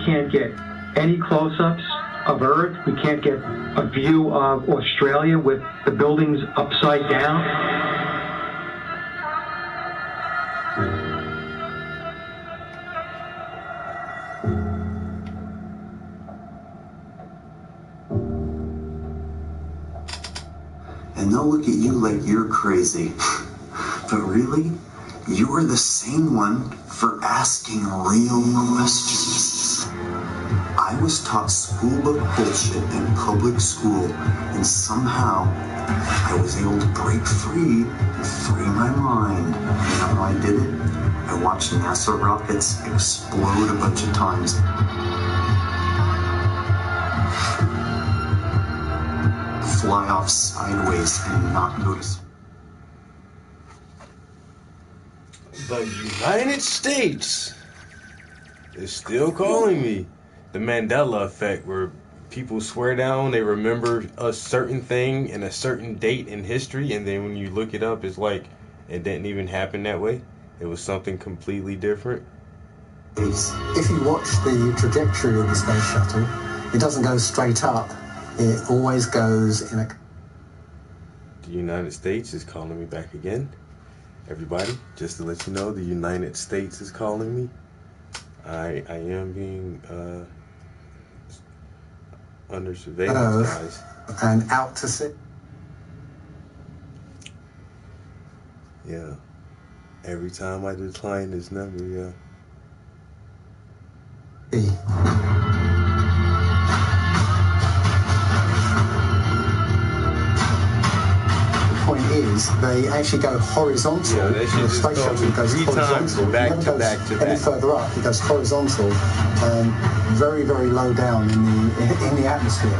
can't get any close-ups of Earth. We can't get a view of Australia with the buildings upside down. And they'll look at you like you're crazy. But really, you're the sane one for asking real questions. I was taught schoolbook bullshit in public school, and somehow I was able to break free and free my mind. You know how I did it? I watched NASA rockets explode a bunch of times. Fly off sideways and not notice. The United States is still calling me. The Mandela effect, where people swear down they remember a certain thing and a certain date in history, and then when you look it up, it's like it didn't even happen that way. It was something completely different. If you watch the trajectory of the space shuttle, it doesn't go straight up. It always goes in a... The United States is calling me back again. Everybody, just to let you know, the United States is calling me. I am being under surveillance, guys. And out to sea. Yeah. Every time I decline this number, yeah. Point is, they actually go horizontal. Yeah, they should the space shuttle goes three times horizontal. back It never to goes back to any back. further up. It goes horizontal, very, very low down in the atmosphere.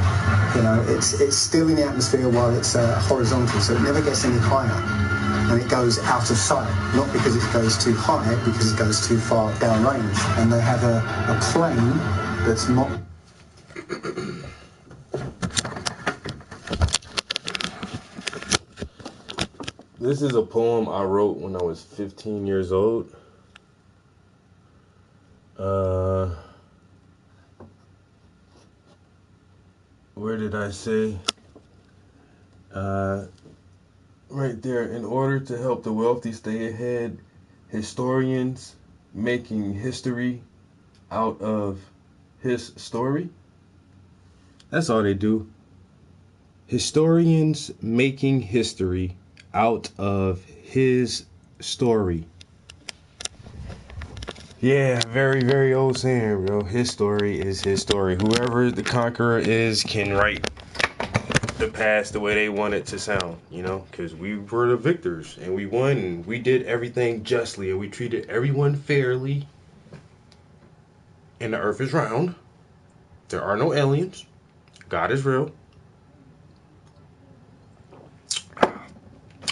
You know, it's still in the atmosphere while it's horizontal, so it never gets any higher. And it goes out of sight, not because it goes too high, because it goes too far downrange. And they have a plane that's not. This is a poem I wrote when I was 15 years old. Where did I say? Right there. In order to help the wealthy stay ahead, historians making history out of his story. That's all they do. Historians making history out of his story. Yeah, very, very old saying, bro. His story is his story. Whoever the conqueror is can write the past the way they want it to sound, you know, because we were the victors and we won and we did everything justly and we treated everyone fairly. And the earth is round. There are no aliens. God is real.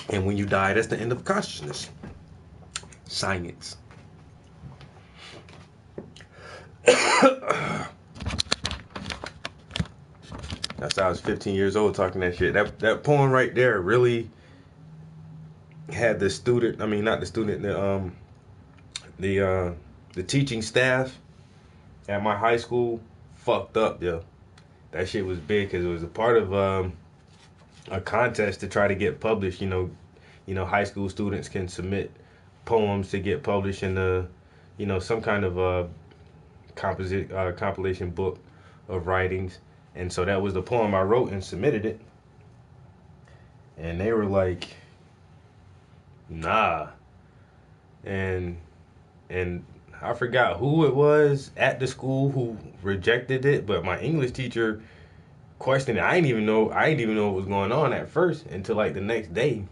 And when you die, that's the end of consciousness. Science. That's how I was 15 years old talking that shit. That poem right there really had the student, I mean not the student, the teaching staff at my high school fucked up, yo. That shit was big because it was a part of a contest to try to get published. You know, high school students can submit poems to get published in the, you know, some kind of compilation book of writings. And so that was the poem I wrote and submitted it. And they were like, nah. And I forgot who it was at the school who rejected it, but my English teacher questioned it. I didn't even know what was going on at first until like the next day.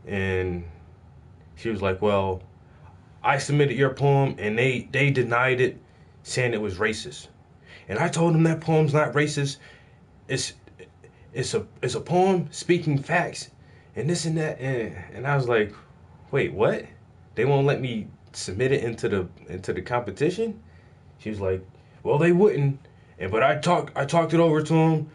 And she was like, well, I submitted your poem and they denied it, saying it was racist. And I told them that poem's not racist. It's a poem speaking facts and this and that. And I was like, wait, what? They won't let me submit it into the competition? She was like, well, they wouldn't. But I talked it over to them,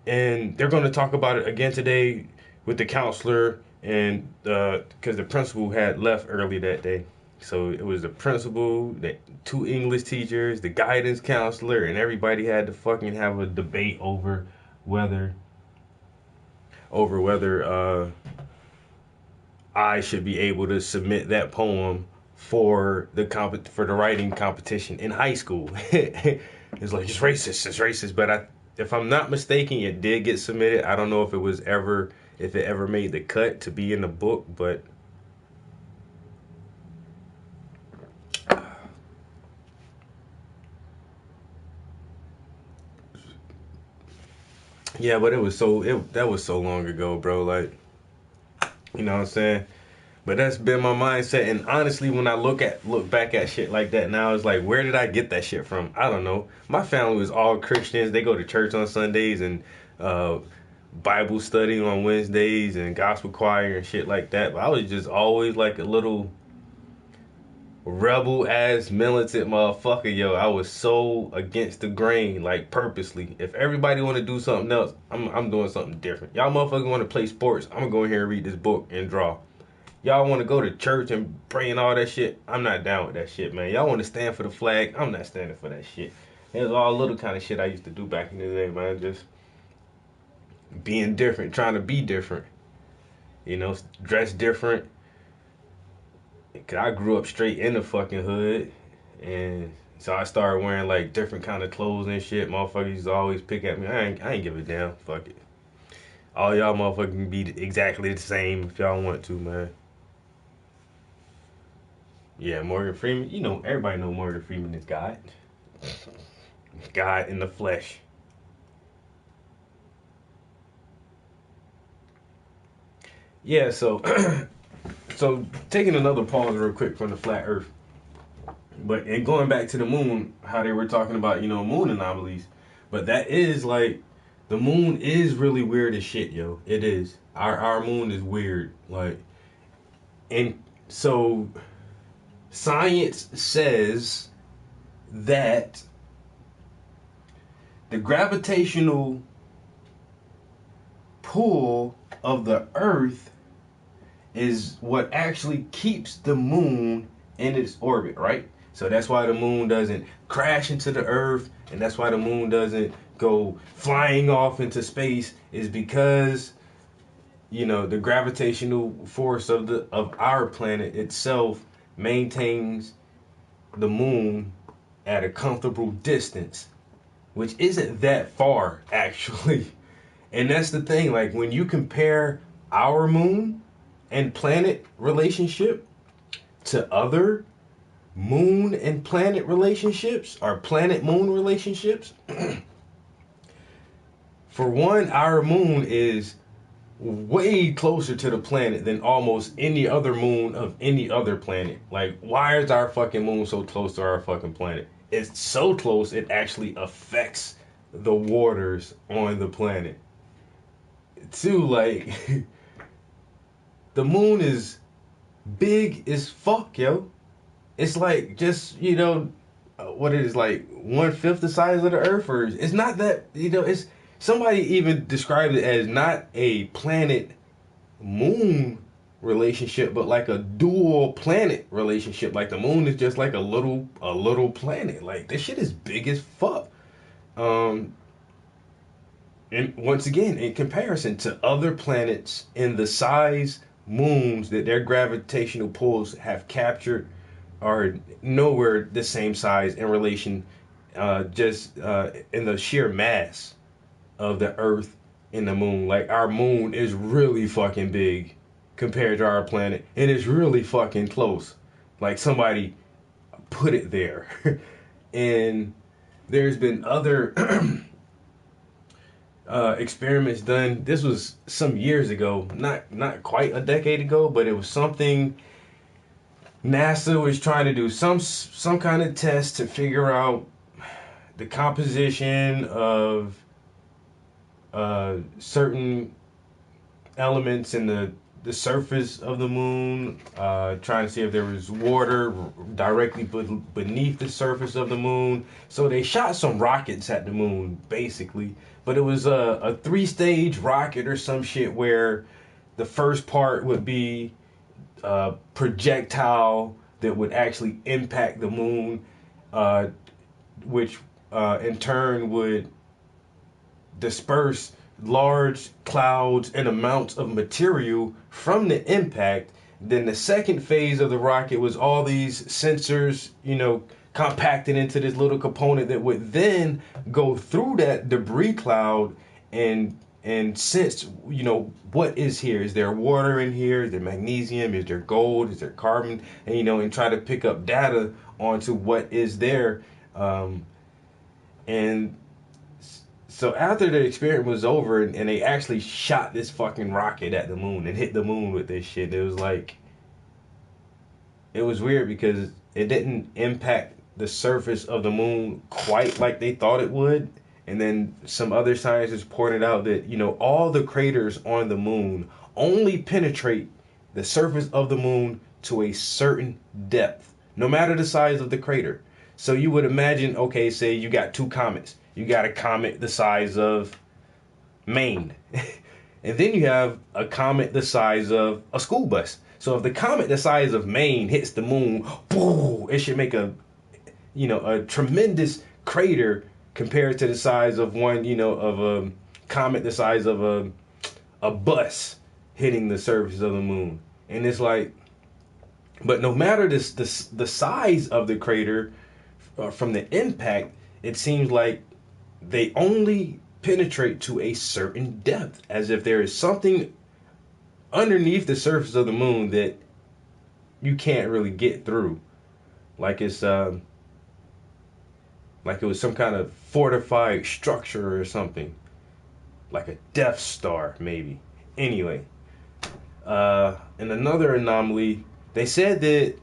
and they're going to talk about it again today with the counselor, and because the principal had left early that day. So it was the principal, the 2 English teachers, the guidance counselor, and everybody had to fucking have a debate over whether I should be able to submit that poem for the writing competition in high school. It's like, it's racist. But if I'm not mistaken, it did get submitted. I don't know if it ever made the cut to be in the book, but yeah, but that was so long ago, bro. Like, you know what I'm saying? But that's been my mindset. And honestly, when I look back at shit like that now, it's like, where did I get that shit from? I don't know. My family was all Christians. They go to church on Sundays and Bible study on Wednesdays and gospel choir and shit like that. But I was just always like a little rebel ass militant motherfucker, yo. I was so against the grain, like purposely. If everybody want to do something else, I'm doing something different. Y'all motherfuckers want to play sports, I'm gonna go in here and read this book and draw. Y'all want to go to church and pray and all that shit, I'm not down with that shit, man. Y'all want to stand for the flag, I'm not standing for that shit. It was all little kind of shit I used to do back in the day, man. Just being different, trying to be different. You know, dress different. Cause I grew up straight in the fucking hood, and so I started wearing like different kind of clothes and shit. Motherfuckers used to always pick at me. I ain't give a damn. Fuck it. All y'all motherfuckers can be exactly the same if y'all want to, man. Yeah, Morgan Freeman. You know, everybody know Morgan Freeman is God. God in the flesh. Yeah, so so taking another pause real quick from the flat earth. But and going back to the moon, how they were talking about, you know, moon anomalies. But that is like, the moon is really weird as shit, yo. It is. Our moon is weird. Like, and so science says that the gravitational pull of the earth is what actually keeps the moon in its orbit, right? So that's why the moon doesn't crash into the earth, and that's why the moon doesn't go flying off into space, is because, you know, the gravitational force of our planet itself maintains the moon at a comfortable distance, which isn't that far actually. And that's the thing, like when you compare our moon and planet relationship to other moon and planet relationships, or planet moon relationships, for one, our moon is way closer to the planet than almost any other moon of any other planet. Like, why is our fucking moon so close to our fucking planet? It's so close it actually affects the waters on the planet. Two, like, the moon is big as fuck, yo. It's like just, you know, what it is, like 1/5 the size of the earth, or it's not that, you know, it's, somebody even described it as not a planet moon relationship, but like a dual planet relationship. Like the moon is just like a little planet. Like, this shit is big as fuck. And once again, in comparison to other planets in the size moons that their gravitational pulls have captured, are nowhere the same size in relation, just in the sheer mass of the earth and the moon. Like, our moon is really fucking big compared to our planet, and it's really fucking close. Like, somebody put it there. And there's been other experiments done. This was some years ago, not quite a decade ago, but it was something NASA was trying to do, some kind of test to figure out the composition of certain elements in the surface of the moon, trying to see if there was water directly beneath the surface of the moon. So they shot some rockets at the moon, basically. But it was a 3-stage rocket or some shit, where the first part would be projectile, that would actually impact the moon, which in turn would disperse large clouds and amounts of material from the impact. Then the second phase of the rocket was all these sensors, compacted into this little component that would then go through that debris cloud and sense, what is here? Is there water in here? Is there magnesium? Is there gold? Is there carbon? And try to pick up data onto what is there. And so after the experiment was over and they actually shot this fucking rocket at the moon and hit the moon with this shit, it was weird because it didn't impact the surface of the moon quite like they thought it would. And then some other scientists pointed out that, all the craters on the moon only penetrate the surface of the moon to a certain depth, no matter the size of the crater. So you would imagine, okay, say you got two comets. You got a comet the size of Maine. And then you have a comet the size of a school bus. So if the comet the size of Maine hits the moon, boom, it should make a tremendous crater compared to the size of one, of a comet the size of a bus hitting the surface of the moon. And it's like, but no matter the size of the crater from the impact, it seems like they only penetrate to a certain depth, as if there is something underneath the surface of the moon that you can't really get through. Like it's like it was some kind of fortified structure or something. Like a Death Star, maybe. Anyway. And another anomaly, they said that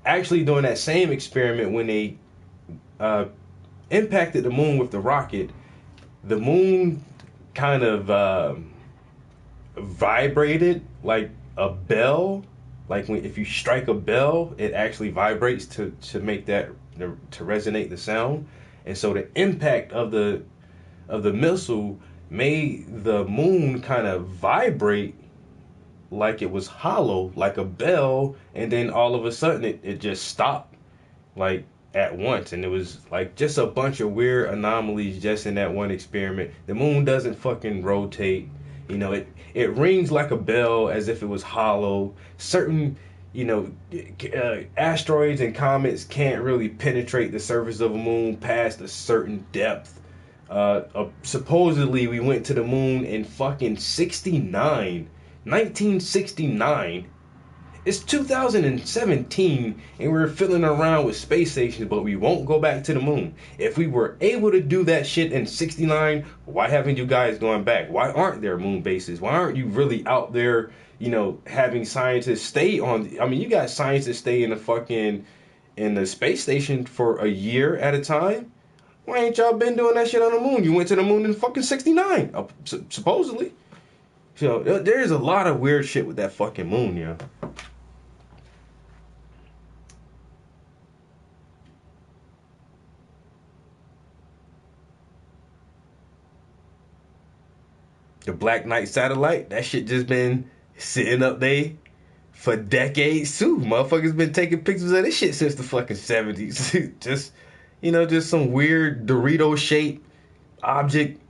actually during that same experiment when they impacted the moon with the rocket, the moon kind of vibrated like a bell. Like if you strike a bell, it actually vibrates to make that, to resonate the sound. And so the impact of the missile made the moon kind of vibrate like it was hollow, like a bell, and then all of a sudden it just stopped like at once. And it was like just a bunch of weird anomalies just in that one experiment. The moon doesn't fucking rotate. It rings like a bell as if it was hollow. Certain asteroids and comets can't really penetrate the surface of a moon past a certain depth. Supposedly we went to the moon in fucking 1969. It's 2017 and we're fiddling around with space stations, but we won't go back to the moon. If we were able to do that shit in 69, why haven't you guys gone back? Why aren't there moon bases? Why aren't you really out there, having scientists stay on? I mean, you got scientists stay in the space station for a year at a time. Why ain't y'all been doing that shit on the moon? You went to the moon in fucking 69, supposedly. So there's a lot of weird shit with that fucking moon, yo. The Black Knight satellite, that shit just been sitting up there for decades too. Motherfuckers been taking pictures of this shit since the fucking 70s. just some weird Dorito shaped object.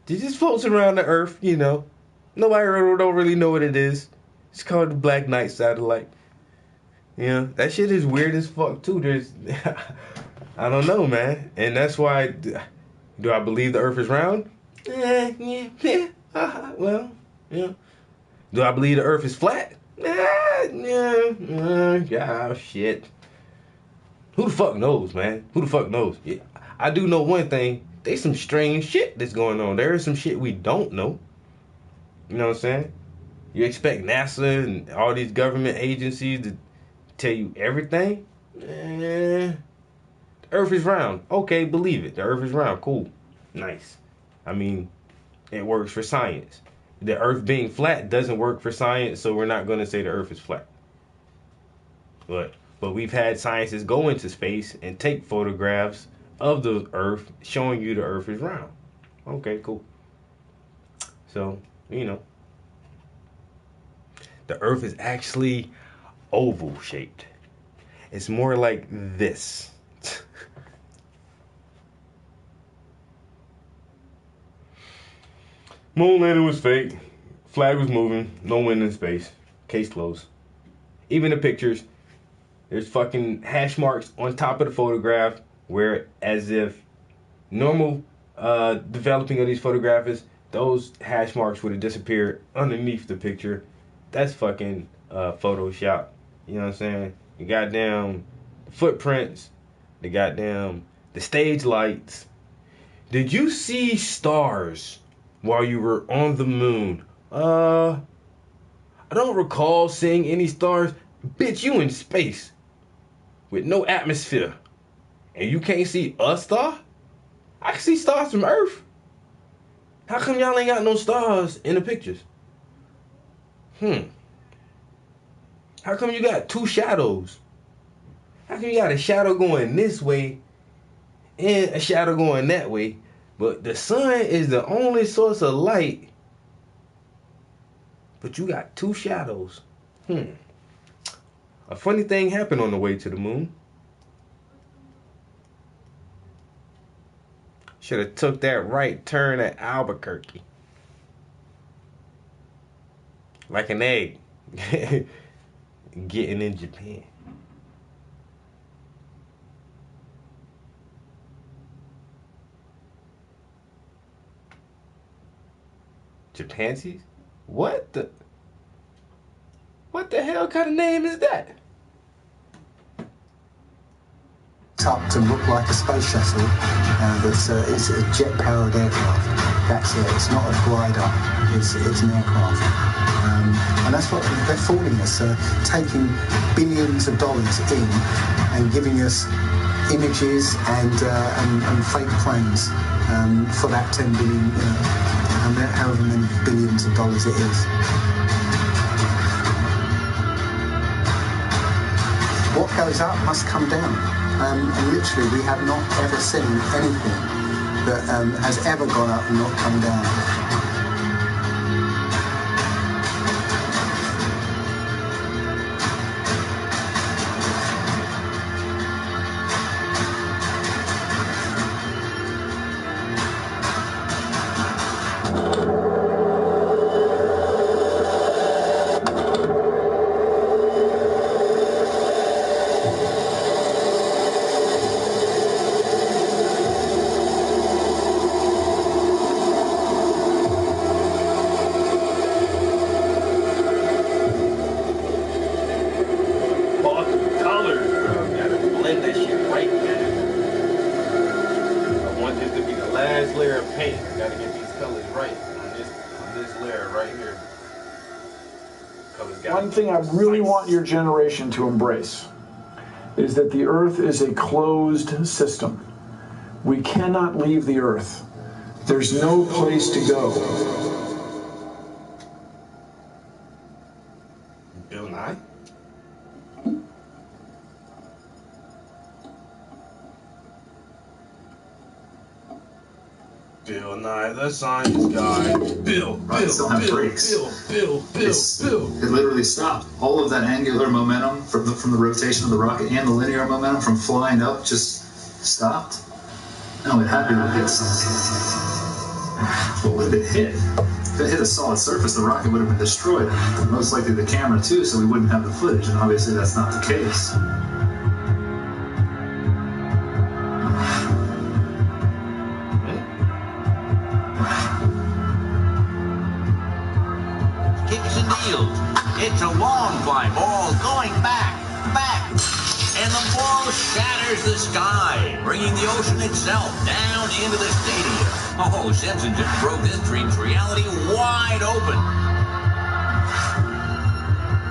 It just floats around the earth, Nobody don't really know what it is. It's called the Black Knight satellite. That shit is weird as fuck too. I don't know, man. And that's why, do I believe the earth is round? Well, yeah. Do I believe the earth is flat? Yeah, shit. Who the fuck knows, man? Who the fuck knows? Yeah. I do know one thing. There's some strange shit that's going on. There is some shit we don't know. You know what I'm saying? You expect NASA and all these government agencies to tell you everything? The earth is round. Okay, believe it. The earth is round. Cool. Nice. I mean, it works for science. The earth being flat doesn't work for science, so we're not going to say the earth is flat. But we've had scientists go into space and take photographs of the earth showing you the earth is round. Okay, cool. So, the earth is actually oval shaped. It's more like this. Moon landing was fake. Flag was moving. No wind in space. Case closed. Even the pictures, there's fucking hash marks on top of the photograph where as if normal developing of these photographs, those hash marks would have disappeared underneath the picture. That's fucking Photoshop. You know what I'm saying? The goddamn footprints, the stage lights. Did you see stars while you were on the moon? I don't recall seeing any stars. Bitch, you in space with no atmosphere. And you can't see a star? I can see stars from Earth. How come y'all ain't got no stars in the pictures? How come you got two shadows? How come you got a shadow going this way and a shadow going that way, but the sun is the only source of light, but you got two shadows? A funny thing happened on the way to the moon. Should have took that right turn at Albuquerque. Like an egg. Getting in Japan. Japansies? What the hell kind of name is that? Up to look like a space shuttle, it's a jet-powered aircraft. That's it. It's not a glider. It's an aircraft, and that's what they're fooling us, taking billions of dollars in and giving us images and fake claims for that 10 billion, however many billions of dollars it is. What goes up must come down. And literally, we have not ever seen anything that has ever gone up and not come down. One thing I really want your generation to embrace is that the Earth is a closed system. We cannot leave the Earth. There's no place to go. Bill Nye? Bill Nye, the science guy. Bill. It literally stopped. All of that angular momentum from the rotation of the rocket and the linear momentum from flying up just stopped. No, it had to have hit something. What would it hit? If it hit a solid surface, the rocket would have been destroyed. Most likely the camera too, so we wouldn't have the footage, and obviously that's not the case. It's a long fly ball going back, and the ball shatters the sky, bringing the ocean itself down into the stadium. Oh, Simpson just broke this dream's reality wide open.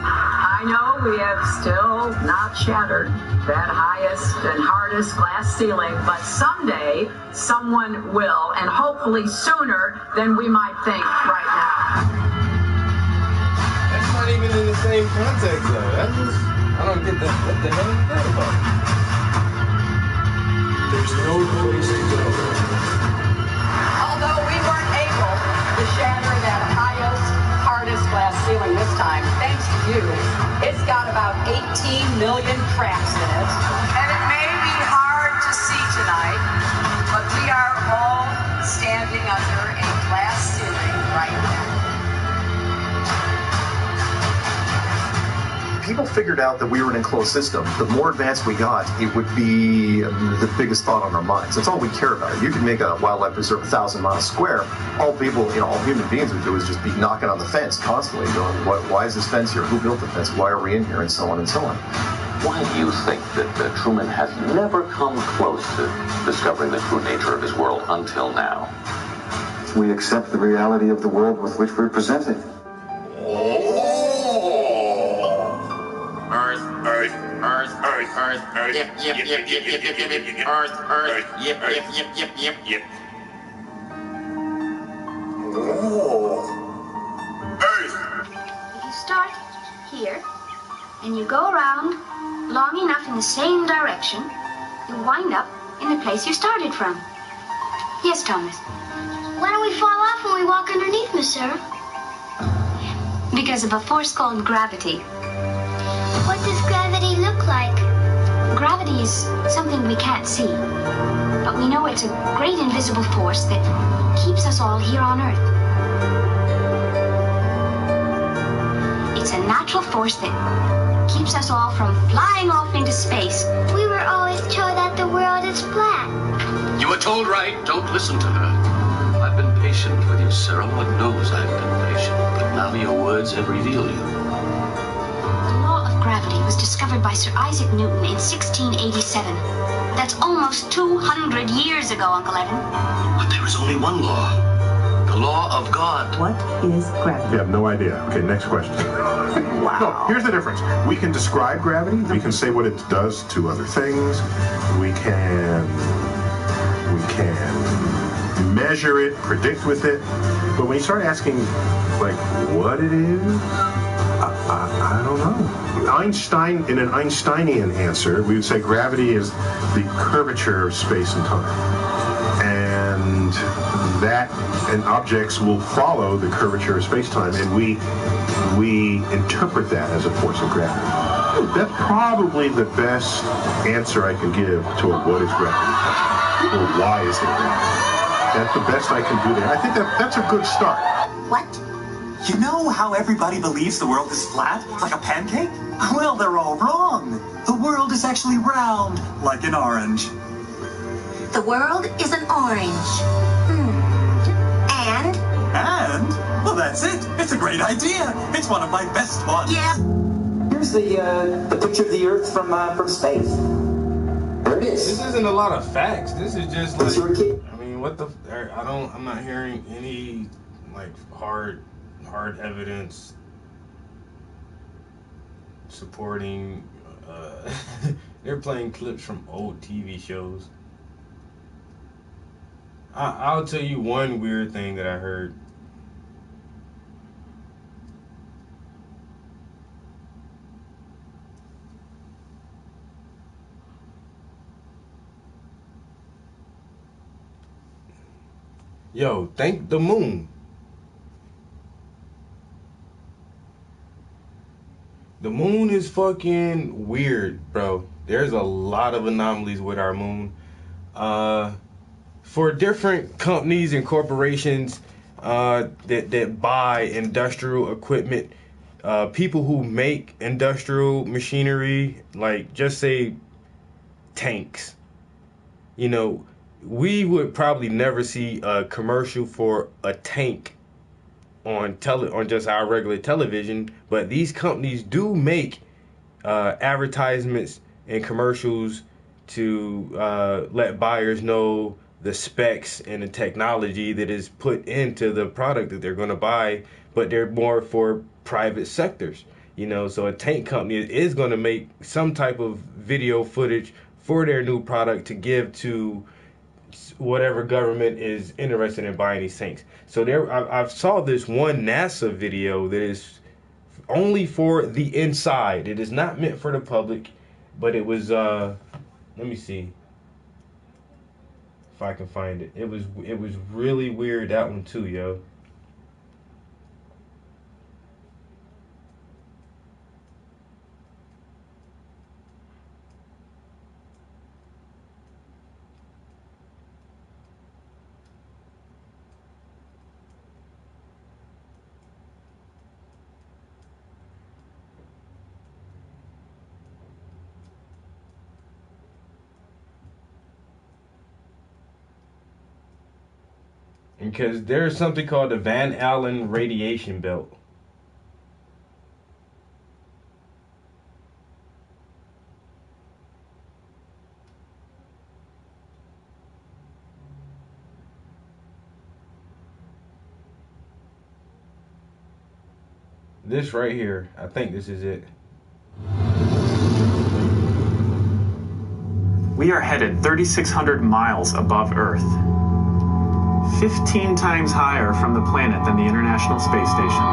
I know we have still not shattered that highest and hardest glass ceiling, but someday someone will, and hopefully sooner than we might think right now. Not even in the same context though. That's just, I don't get that. What the hell is that about? There's no place to go. Although we weren't able to shatter that highest, hardest glass ceiling. ceiling this time, thanks to you. It's got about 18 million cracks in it. And it may be hard to see tonight, but we are all standing under a glass ceiling right now. People figured out that we were an enclosed system. The more advanced we got, it would be the biggest thought on our minds. That's all we care about. You can make a wildlife preserve 1,000 miles square. All people, all human beings would do is just be knocking on the fence constantly, going, why is this fence here? Who built the fence? Why are we in here? And so on and so on. Why do you think that Truman has never come close to discovering the true nature of his world until now? We accept the reality of the world with which we're presented. Earth. Yep. Earth. If you start here and you go around long enough in the same direction, you wind up in the place you started from. Yes, Thomas. Why don't we fall off when we walk underneath, Miss Sarah? Because of a force called gravity. What does gravity look like? Gravity is something we can't see, but we know it's a great invisible force that keeps us all here on Earth. It's a natural force that keeps us all from flying off into space. We were always told that the world is flat. You were told right. Don't listen to her. I've been patient with you, Sarah. Lord knows I've been patient. But now your words have revealed you. Gravity was discovered by Sir Isaac Newton in 1687. That's almost 200 years ago, Uncle Evan. But there is only one law. The law of God. What is gravity? You have no idea. Okay, next question. Wow. No, here's the difference. We can describe gravity. We can say what it does to other things. We can measure it, predict with it. But when you start asking, like, what it is, I don't know. Einstein, in an Einsteinian answer, we would say gravity is the curvature of space and time. And objects will follow the curvature of space-time, and we interpret that as a force of gravity. That's probably the best answer I can give to what is gravity, or why is it gravity. That's the best I can do there. I think that's a good start. What? You know how everybody believes the world is flat, like a pancake? Well, they're all wrong. The world is actually round, like an orange. The world is an orange. And? And? Well, that's it. It's a great idea. It's one of my best ones. Yeah. Here's the picture of the Earth from space. There it is. This isn't a lot of facts. This is just like, I mean, what the? I'm not hearing any like hard evidence supporting. They're playing clips from old TV shows. I'll tell you one weird thing that I heard. Yo, thank the moon. The moon is fucking weird, bro. There's a lot of anomalies with our moon. For different companies and corporations that buy industrial equipment, people who make industrial machinery, like just say tanks, you know, we would probably never see a commercial for a tank on just our regular television, but these companies do make advertisements and commercials to let buyers know the specs and the technology that is put into the product that they're going to buy, but they're more for private sectors, you know. So a tank company is going to make some type of video footage for their new product to give to whatever government is interested in buying these tanks. So I saw this one NASA video that is only for the inside. It is not meant for the public, but it was let me see if I can find it. It was really weird, that one too, yo. Because there's something called the Van Allen radiation belt. This right here, I think this is it. We are headed 3,600 miles above Earth, 15 times higher from the planet than the International Space Station.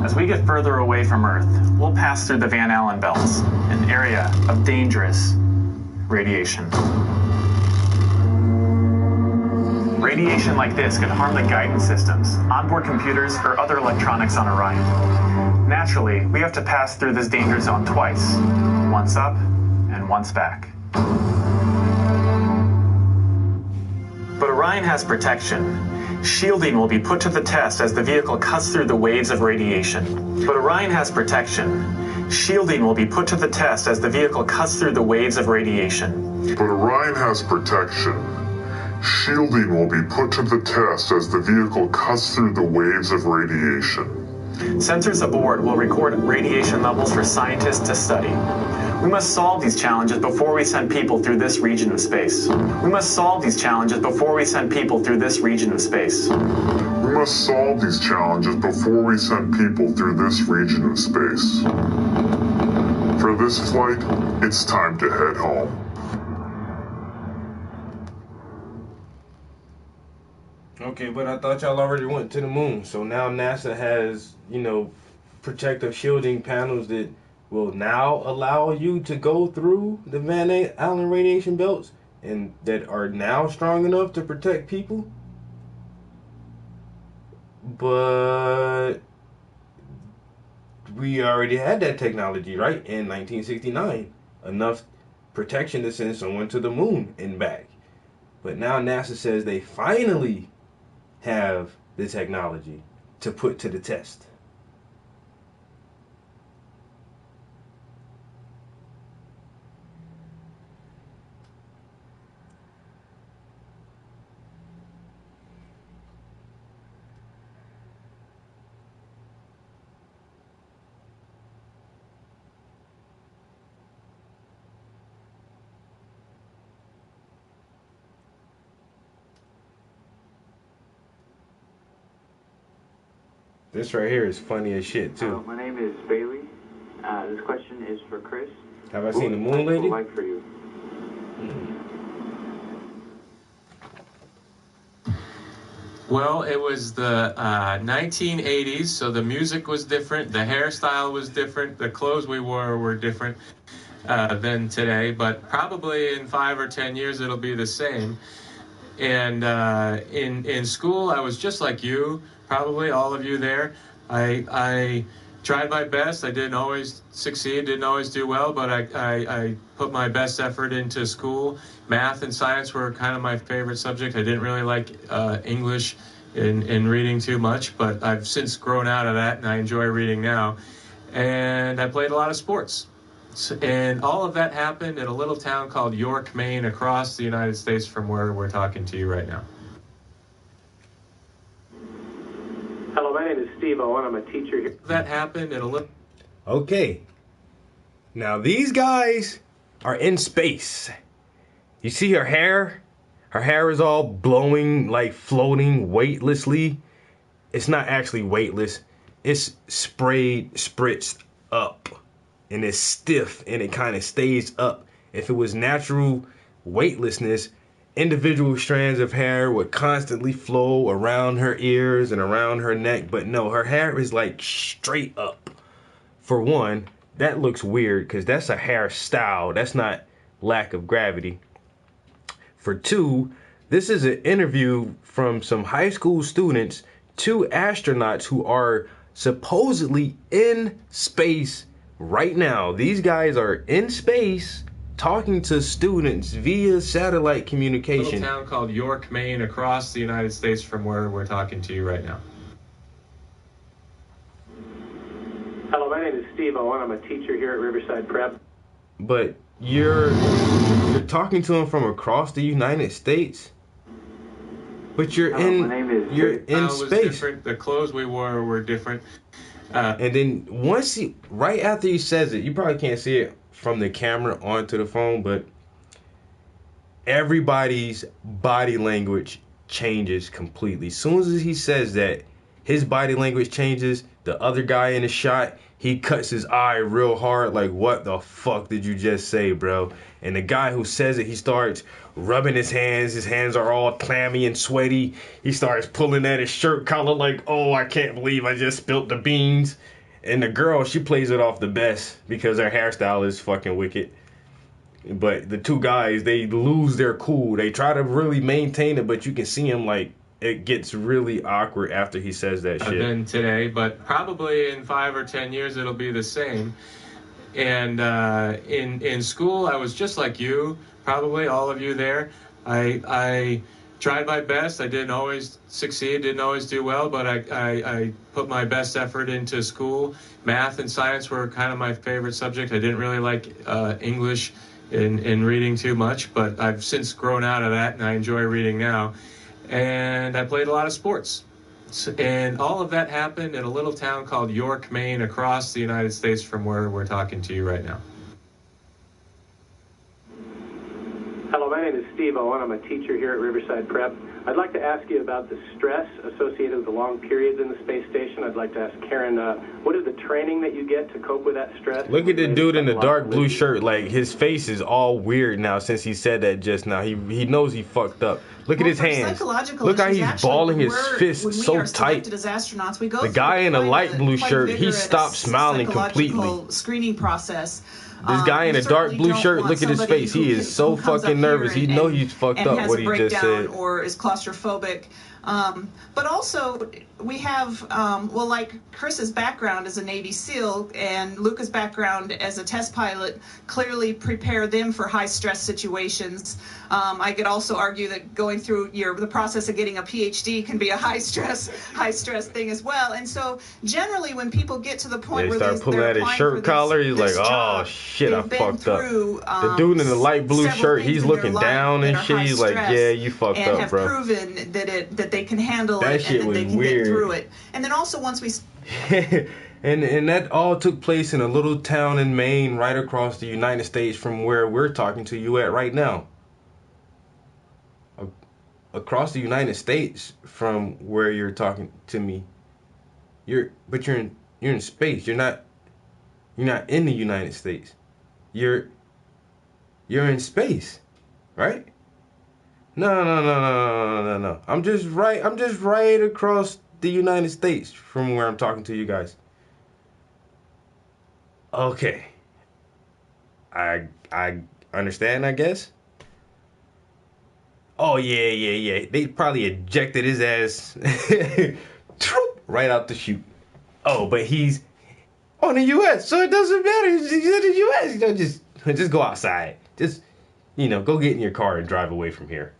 As we get further away from Earth, we'll pass through the Van Allen belts, an area of dangerous radiation. Radiation like this could harm the guidance systems, onboard computers, or other electronics on Orion. Naturally, we have to pass through this danger zone twice, once up and once back. But Orion has protection. Shielding will be put to the test as the vehicle cuts through the waves of radiation. But Orion has protection. Shielding will be put to the test as the vehicle cuts through the waves of radiation. But Orion has protection. Shielding will be put to the test as the vehicle cuts through the waves of radiation. Sensors aboard will record radiation levels for scientists to study. We must solve these challenges before we send people through this region of space. We must solve these challenges before we send people through this region of space. We must solve these challenges before we send people through this region of space. For this flight, it's time to head home. Okay, but I thought y'all already went to the moon. So now NASA has, protective shielding panels that will now allow you to go through the Van Allen radiation belts and that are now strong enough to protect people. But we already had that technology, right? In 1969. Enough protection to send someone to the moon and back. But now NASA says they finally have the technology to put to the test. This right here is funny as shit too. My name is Bailey. This question is for Chris. Have I seen the moon lady? Like for you. Well, it was the 1980s, so the music was different, the hairstyle was different, the clothes we wore were different than today, but probably in 5 or 10 years it'll be the same. And in school, I was just like you, probably all of you there. I tried my best. I didn't always succeed, didn't always do well, but I put my best effort into school. Math and science were kind of my favorite subject. I didn't really like English in reading too much, but I've since grown out of that, and I enjoy reading now. And I played a lot of sports. And all of that happened in a little town called York, Maine, across the United States from where we're talking to you right now. Hello, my name is Steve Owen. I'm a teacher here. That happened in a little... Okay. Now these guys are in space. You see her hair? Her hair is all blowing, like floating weightlessly. It's not actually weightless. It's spritzed up. And it's stiff and it kind of stays up. If it was natural weightlessness, individual strands of hair would constantly flow around her ears and around her neck. But no, her hair is like straight up. For one, that looks weird because that's a hairstyle. That's not lack of gravity. For two, this is an interview from some high school students, 2 astronauts who are supposedly in space right now. These guys are in space talking to students via satellite communication. A little town called York, Maine, across the United States from where we're talking to you right now. Hello, my name is Steve Owen. I'm a teacher here at Riverside Prep. But you're You're talking to him from across the United States, but you're in space. Different. The clothes we wore were different. And then right after he says it, you probably can't see it from the camera onto the phone, but everybody's body language changes completely. As soon as he says that, his body language changes. The other guy in the shot, he cuts his eye real hard, like, what the fuck did you just say, bro? And the guy who says it, he starts rubbing his hands are all clammy and sweaty. He starts pulling at his shirt collar like, oh, I can't believe I just spilt the beans. And the girl, she plays it off the best because her hairstyle is fucking wicked. But the two guys, they lose their cool. They try to really maintain it, but you can see him, like, it gets really awkward after he says that shit. Than today, but probably in 5 or 10 years it'll be the same. And in school, I was just like you, probably all of you there. I tried my best. I didn't always succeed, didn't always do well, but I put my best effort into school. Math and science were kind of my favorite subject. I didn't really like English in reading too much, but I've since grown out of that, and I enjoy reading now. And I played a lot of sports. And all of that happened in a little town called York, Maine, across the United States from where we're talking to you right now. Hello, my name is Steve Owen. I'm a teacher here at Riverside Prep. I'd like to ask you about the stress associated with the long periods in the space station. I'd like to ask Karen, what is the training that you get to cope with that stress? Look at the dude in the dark blue shirt. Like, his face is all weird now since he said that just now. He knows he fucked up. Look at his hands. Look how he's balling his fists so tight. As astronauts, we go the guy in a light blue shirt, he stopped smiling completely. Screening process. This guy in a dark blue shirt, look at his face. He is so fucking nervous. He know he's fucked up what he just said. Or is claustrophobic. But also, we have, well, like Chris's background as a Navy SEAL and Luca's background as a test pilot clearly prepare them for high-stress situations. I could also argue that going through the process of getting a PhD can be a high-stress thing as well. And so, generally, when people get to the point where start pulling at his shirt collar, he's like, oh, shit, I fucked up. The dude in the light blue shirt, he's looking down and shit. He's like, yeah, you fucked up, bro. And have proven that they can handle that it shit and that they can get through it. And then also once we... and that all took place in a little town in Maine right across the United States from where we're talking to you at right now. Across the United States from where you're talking to me. You're in space. You're not in the United States. You're in space, right? No. I'm just right across the United States from where I'm talking to you guys. Okay. I understand, I guess. Oh yeah. They probably ejected his ass right out the chute. Oh, but he's on the US, so it doesn't matter. He's in the US. You know, just go outside. Just go get in your car and drive away from here.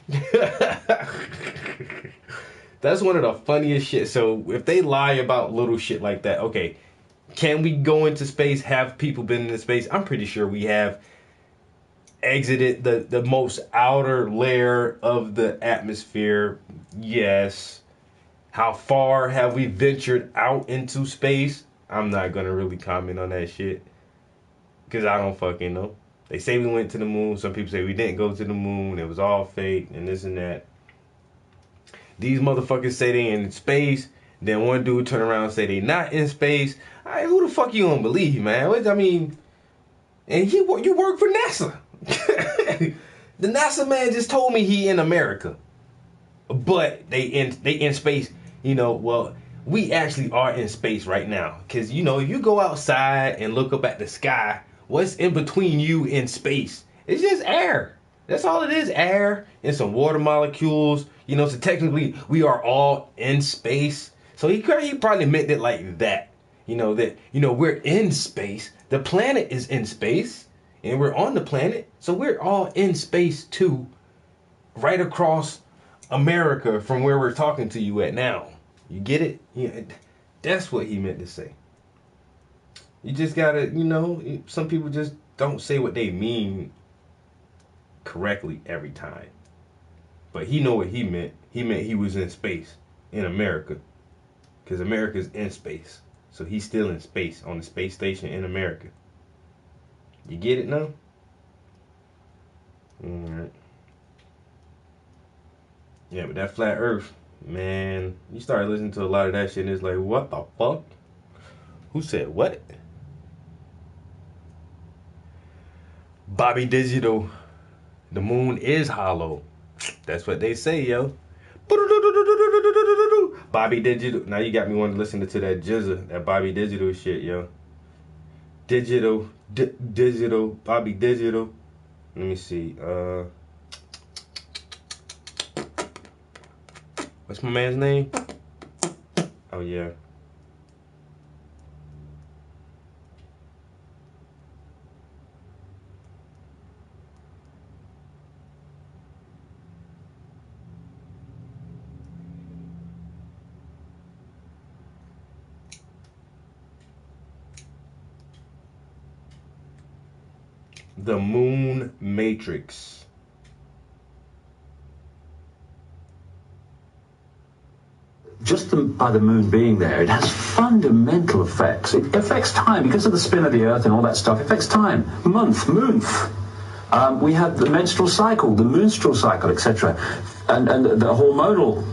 That's one of the funniest shit. So if they lie about little shit like that, okay, can we go into space? Have people been into space? I'm pretty sure we have exited the most outer layer of the atmosphere. Yes. How far have we ventured out into space? I'm not going to really comment on that shit because I don't fucking know. They say we went to the moon. Some people say we didn't go to the moon. It was all fake and this and that. These motherfuckers say they in space. Then one dude turn around and say they not in space. All right, who the fuck you gonna believe, man? I mean, and you work for NASA. The NASA man just told me he in America. But they in space. Well, we actually are in space right now. Because, if you go outside and look up at the sky, what's in between you and space? It's just air. That's all it is, air and some water molecules. So technically we are all in space. So he probably meant it like that. We're in space. The planet is in space and we're on the planet. So we're all in space too. Right across America from where we're talking to you at now. You get it? Yeah, that's what he meant to say. You just gotta, some people just don't say what they mean. correctly every time. But he know what he meant. He meant he was in space, in America. Because America's in space. So he's still in space, on the space station in America. You get it now? Alright. Yeah, but that flat earth, man, you start listening to a lot of that shit and it's like, what the fuck? Who said what? Bobby Digital, the moon is hollow. That's what they say, yo. Bobby Digital. Now you got me wanting to listen to that Jizza, that Bobby Digital shit, yo. Digital, Bobby Digital. Let me see. What's my man's name? Oh yeah. The Moon Matrix. Just by the moon being there, it has fundamental effects. It affects time because of the spin of the earth and all that stuff. It affects time, month. We have the menstrual cycle, the moonstrual cycle, etc. And the hormonal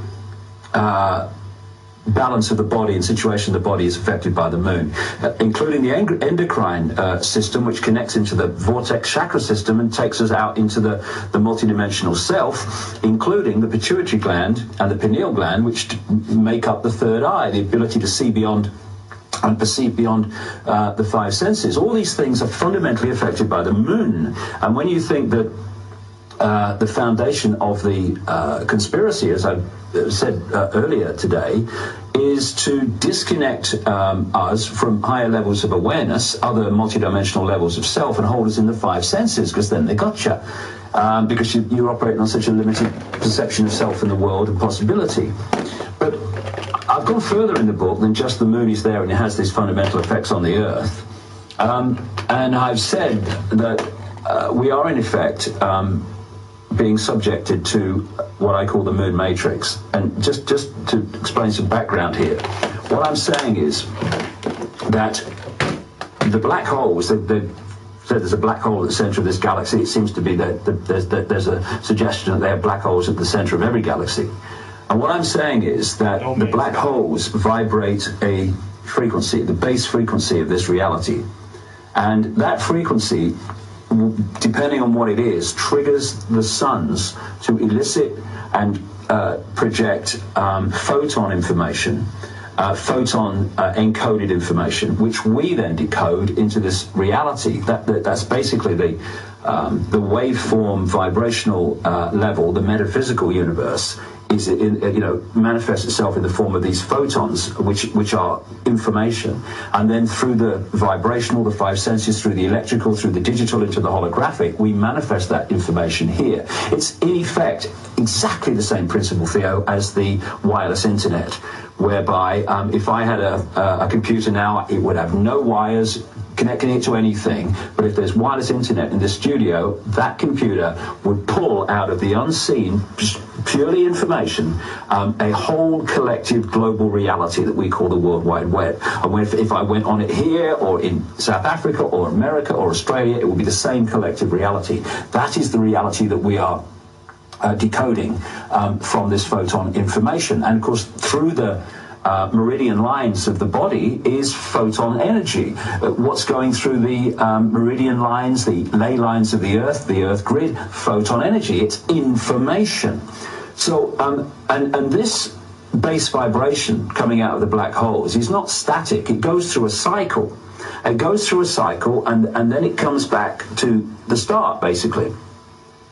balance of the body and situation of the body is affected by the moon, including the endocrine system, which connects into the vortex chakra system and takes us out into the multidimensional self, including the pituitary gland and the pineal gland, which make up the third eye, the ability to see beyond and perceive beyond the five senses. All these things are fundamentally affected by the moon. And when you think that the foundation of the conspiracy, as I said earlier today, is to disconnect us from higher levels of awareness, other multidimensional levels of self, and hold us in the five senses, because then they got you. Because you're operating on such a limited perception of self in the world and possibility. But I've gone further in the book than just the moon is there and it has these fundamental effects on the earth. And I've said that we are, in effect, being subjected to what I call the moon matrix. And just to explain some background here, what I'm saying is that the black holes, they've said there's a black hole at the center of this galaxy. It seems to be that there's a suggestion that they have black holes at the center of every galaxy. And what I'm saying is that the black holes vibrate a frequency, the base frequency of this reality. And that frequency, depending on what it is, triggers the suns to elicit and project photon information, photon encoded information, which we then decode into this reality. That's basically the waveform vibrational level, the metaphysical universe. Is manifests itself in the form of these photons, which are information, and then through the vibrational, the five senses, through the electrical, through the digital, into the holographic, we manifest that information here. It's in effect exactly the same principle, Theo, as the wireless internet, whereby if I had a computer now, it would have no wires connecting it to anything, but if there's wireless internet in the studio, that computer would pull out of the unseen, purely information, a whole collective global reality that we call the World Wide Web. And if I went on it here, or in South Africa, or America, or Australia, it would be the same collective reality. That is the reality that we are decoding from this photon information. And of course, through the meridian lines of the body is photon energy. What's going through the meridian lines, the ley lines of the earth grid? Photon energy. It's information. So, and this base vibration coming out of the black holes is not static. It goes through a cycle. It goes through a cycle, and then it comes back to the start, basically.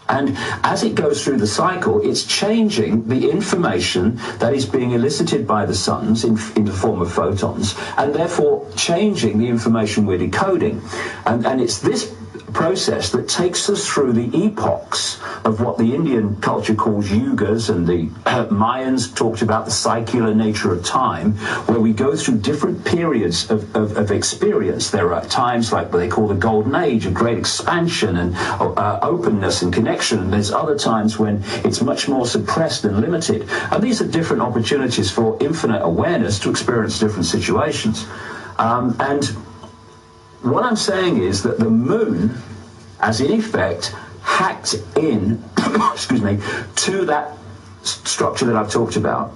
And as it goes through the cycle, it's changing the information that is being elicited by the suns in the form of photons, and therefore changing the information we're decoding. And it's this process that takes us through the epochs of what the Indian culture calls yugas, and the Mayans talked about the cyclical nature of time, where we go through different periods of experience. There are times like what they call the golden age, of great expansion and openness and connection, and there's other times when it's much more suppressed and limited. And these are different opportunities for infinite awareness to experience different situations. And what I'm saying is that the moon, as in effect, hacked in, excuse me, to that structure that I've talked about.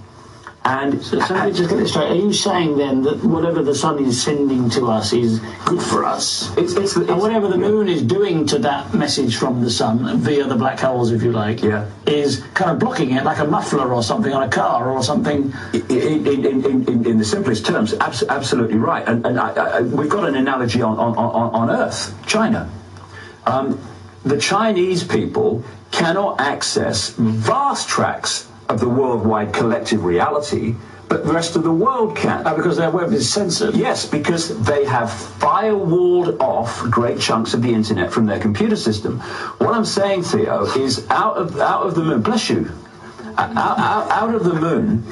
And so let me just get this straight. Are you saying then that whatever the sun is sending to us is good for us? And whatever the moon is doing to that message from the sun, via the black holes, if you like, is kind of blocking it like a muffler or something on a car or something? In the simplest terms, absolutely right. And we've got an analogy on Earth, China. The Chinese people cannot access vast tracts of the worldwide collective reality, but the rest of the world can. Because their web is censored? Yes, because they have firewalled off great chunks of the internet from their computer system. What I'm saying, Theo, is out of the moon, bless you, out of the moon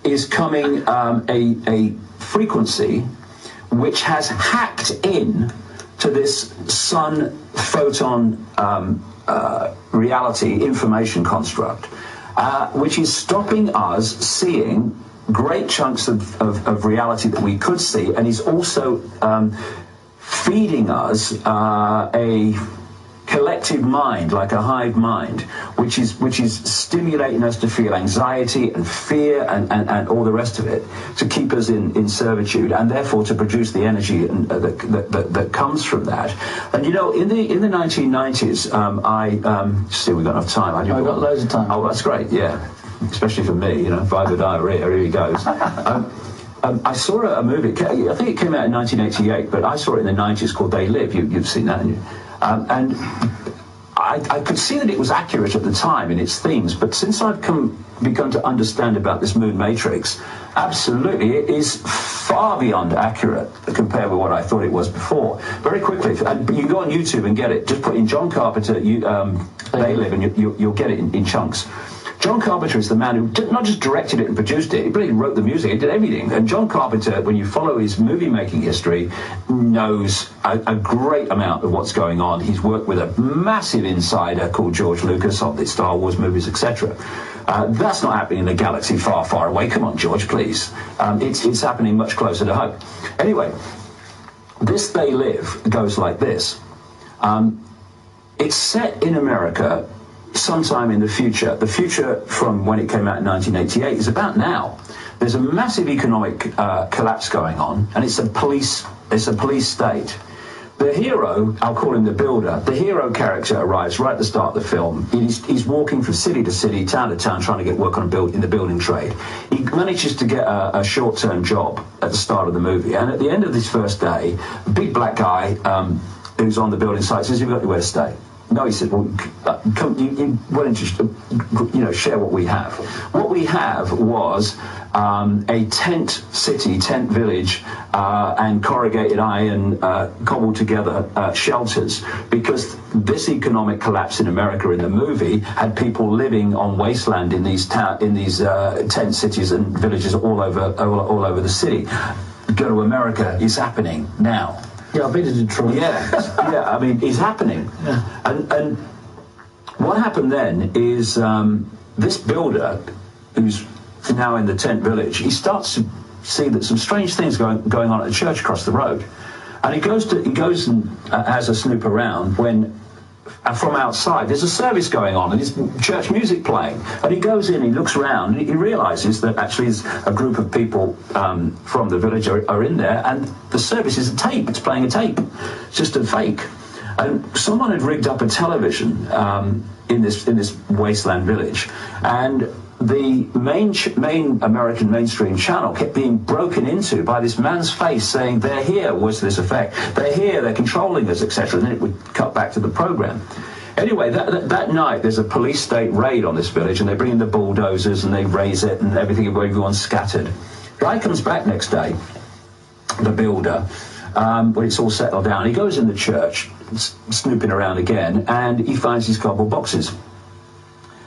is coming a frequency which has hacked in to this sun photon reality information construct, which is stopping us seeing great chunks of reality that we could see, and is also feeding us a collective mind, like a hive mind, which is stimulating us to feel anxiety and fear and all the rest of it, to keep us in servitude, and therefore to produce the energy that comes from that. And you know, in the 1990s, still we've got enough time. I've got loads of time. Oh, that's great. Yeah, especially for me. You know, Viber diarrhea. Here he goes. I saw a movie. I think it came out in 1988, but I saw it in the 90s called They Live. You've seen that, haven't you? And I could see that it was accurate at the time in its themes, but since I've begun to understand about this moon matrix, absolutely, it is far beyond accurate compared with what I thought it was before. Very quickly, and you can go on YouTube and get it. Just put in John Carpenter, They Live, and you'll get it in chunks. John Carpenter is the man who not just directed it and produced it, he really wrote the music, he did everything. And John Carpenter, when you follow his movie-making history, knows a great amount of what's going on. He's worked with a massive insider called George Lucas on the Star Wars movies, etc. That's not happening in a galaxy far, far away. Come on, George, please. It's happening much closer to home. Anyway, this They Live goes like this. It's set in America sometime in the future. The future from when it came out in 1988 is about now. There's a massive economic collapse going on, and it's a police state. The hero, I'll call him the builder, the hero character arrives right at the start of the film. He's walking from city to city, town to town, trying to get work in the building trade. He manages to get a short-term job at the start of the movie, and at the end of this first day, a big black guy who's on the building site says, "You've got anywhere to stay?" No, he said, "Well, come, why don't you share what we have?" What we have was a tent city, tent village, and corrugated iron, cobbled together shelters, because this economic collapse in America in the movie had people living on wasteland in these tent cities and villages all over the city. Go to America is happening now. Yeah, I've been to Detroit. Yeah, I mean, it's happening. Yeah. And what happened then is this builder, who's now in the tent village, he starts to see that some strange things going on at a church across the road. And he goes and has a snoop around when from outside there's a service going on and there's church music playing. And he goes in, he looks around, and he realizes that actually there's a group of people from the village are in there, and the service is a tape. It's playing a tape. It's just a fake. And someone had rigged up a television in this wasteland village, and the main American mainstream channel kept being broken into by this man's face saying, "They're here," was this effect. "They're here, they're controlling us," etc. And then it would cut back to the program. Anyway, that night there's a police state raid on this village, and they bring in the bulldozers and they raise it and everyone's scattered. Guy comes back next day, the builder, when it's all settled down. He goes in the church, snooping around again, and he finds these cardboard boxes.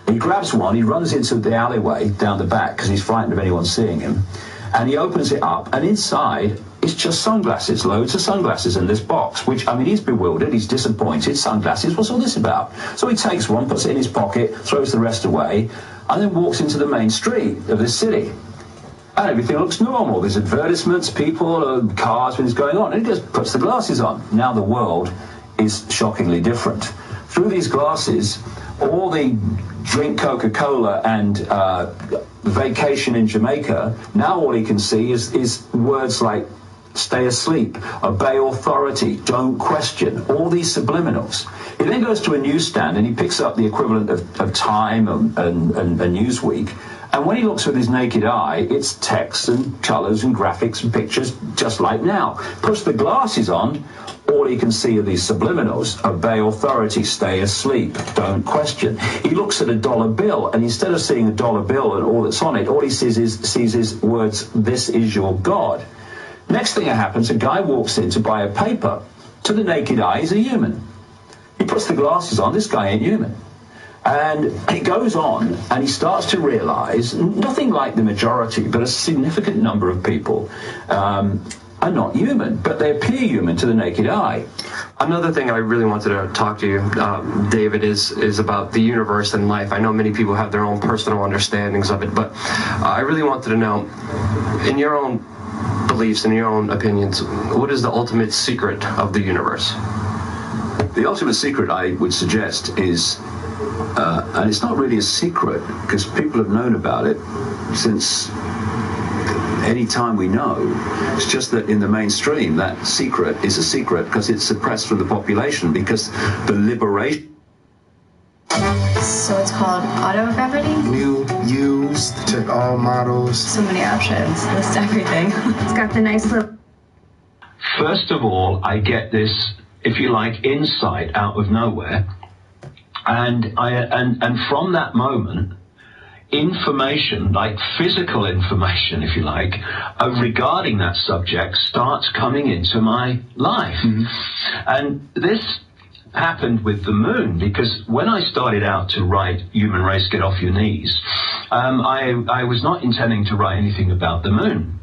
He grabs one, he runs into the alleyway down the back because he's frightened of anyone seeing him, and he opens it up, and inside it's just sunglasses, loads of sunglasses in this box, which, I mean, he's bewildered, he's disappointed. Sunglasses, what's all this about? So he takes one, puts it in his pocket, throws the rest away, and then walks into the main street of this city. And everything looks normal. There's advertisements, people, cars, things going on. And he just puts the glasses on. Now the world is shockingly different. Through these glasses, all the drink Coca-Cola and vacation in Jamaica, now all he can see is words like stay asleep, obey authority, don't question, all these subliminals. He then goes to a newsstand and he picks up the equivalent of Time and Newsweek, and when he looks with his naked eye, it's text and colours and graphics and pictures just like now. Puts the glasses on, all he can see are these subliminals: obey authority, stay asleep, don't question. He looks at a dollar bill, and instead of seeing a dollar bill and all that's on it, all he sees is words, this is your God. Next thing that happens, a guy walks in to buy a paper. To the naked eye, he's a human. He puts the glasses on, this guy ain't human. And it goes on, and he starts to realise, nothing like the majority, but a significant number of people are not human, but they appear human to the naked eye. Another thing I really wanted to talk to you, David, is about the universe and life. I know many people have their own personal understandings of it, but I really wanted to know, in your own beliefs, in your own opinions, what is the ultimate secret of the universe? The ultimate secret, I would suggest, is, and it's not really a secret, because people have known about it since any time we know. It's just that in the mainstream, that secret is a secret because it's suppressed from the population, because the liberation... So it's called autogravity? New, used, check all models. So many options, list everything. It's got the nice little... First of all, I get this, if you like, insight out of nowhere. And from that moment, information, like physical information, if you like, regarding that subject starts coming into my life. And this happened with the moon, because when I started out to write Human Race, Get Off Your Knees, I was not intending to write anything about the moon.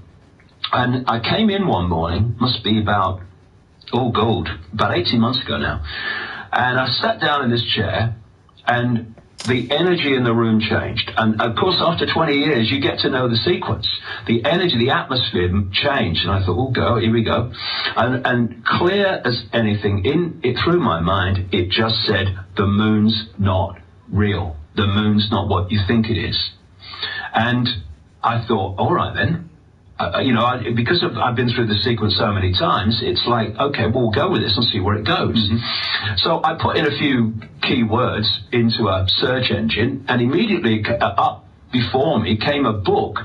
And I came in one morning, must be about 18 months ago now, and I sat down in this chair, and the energy in the room changed. And of course, after 20 years, you get to know the sequence. The energy, the atmosphere changed. And I thought, oh, go, here we go. And clear as anything, through my mind, it just said, the moon's not real. The moon's not what you think it is. And I thought, all right then. Because I've been through the sequence so many times, it's like, okay, we'll go with this and see where it goes. So I put in a few key words into a search engine, and immediately up before me came a book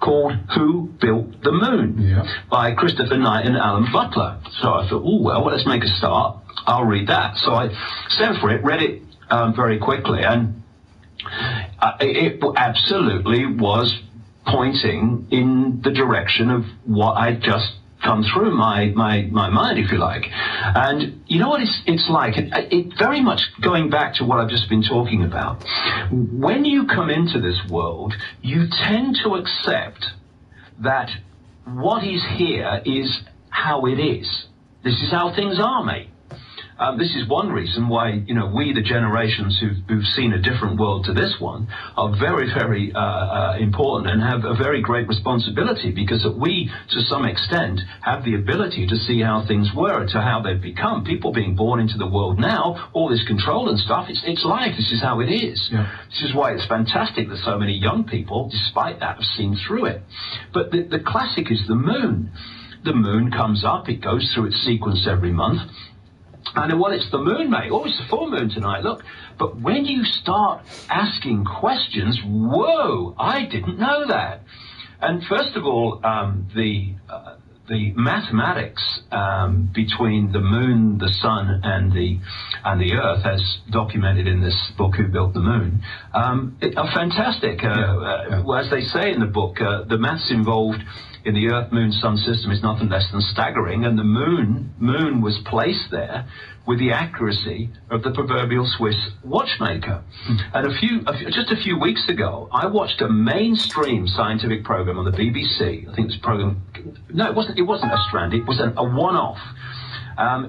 called Who Built the Moon by Christopher Knight and Alan Butler. So I thought, well, let's make a start. I'll read that. So I sent for it, read it very quickly, and it absolutely was pointing in the direction of what I'd just come through my mind, if you like. And you know what it's like? It very much going back to what I've just been talking about. When you come into this world, you tend to accept that what is here is how it is. This is how things are, mate. This is one reason why, we, the generations who've seen a different world to this one, are very, very important and have a very great responsibility, because we, to some extent, have the ability to see how things were, to how they've become. People being born into the world now, all this control and stuff, it's life. This is how it is. Yeah. This is why it's fantastic that so many young people, despite that, have seen through it. But the classic is the moon. The moon comes up, it goes through its sequence every month. And well, it's the moon, mate. Oh, it's the full moon tonight, look. But when you start asking questions, whoa, I didn't know that. And first of all, the mathematics between the moon, the sun, and the earth, as documented in this book, Who Built the Moon, are fantastic. As they say in the book, the maths involved in the Earth-Moon-Sun system is nothing less than staggering, and the moon was placed there with the accuracy of the proverbial Swiss watchmaker. And just a few weeks ago, I watched a mainstream scientific program on the BBC. I think it was a program. No, it wasn't a strand. It was a one-off.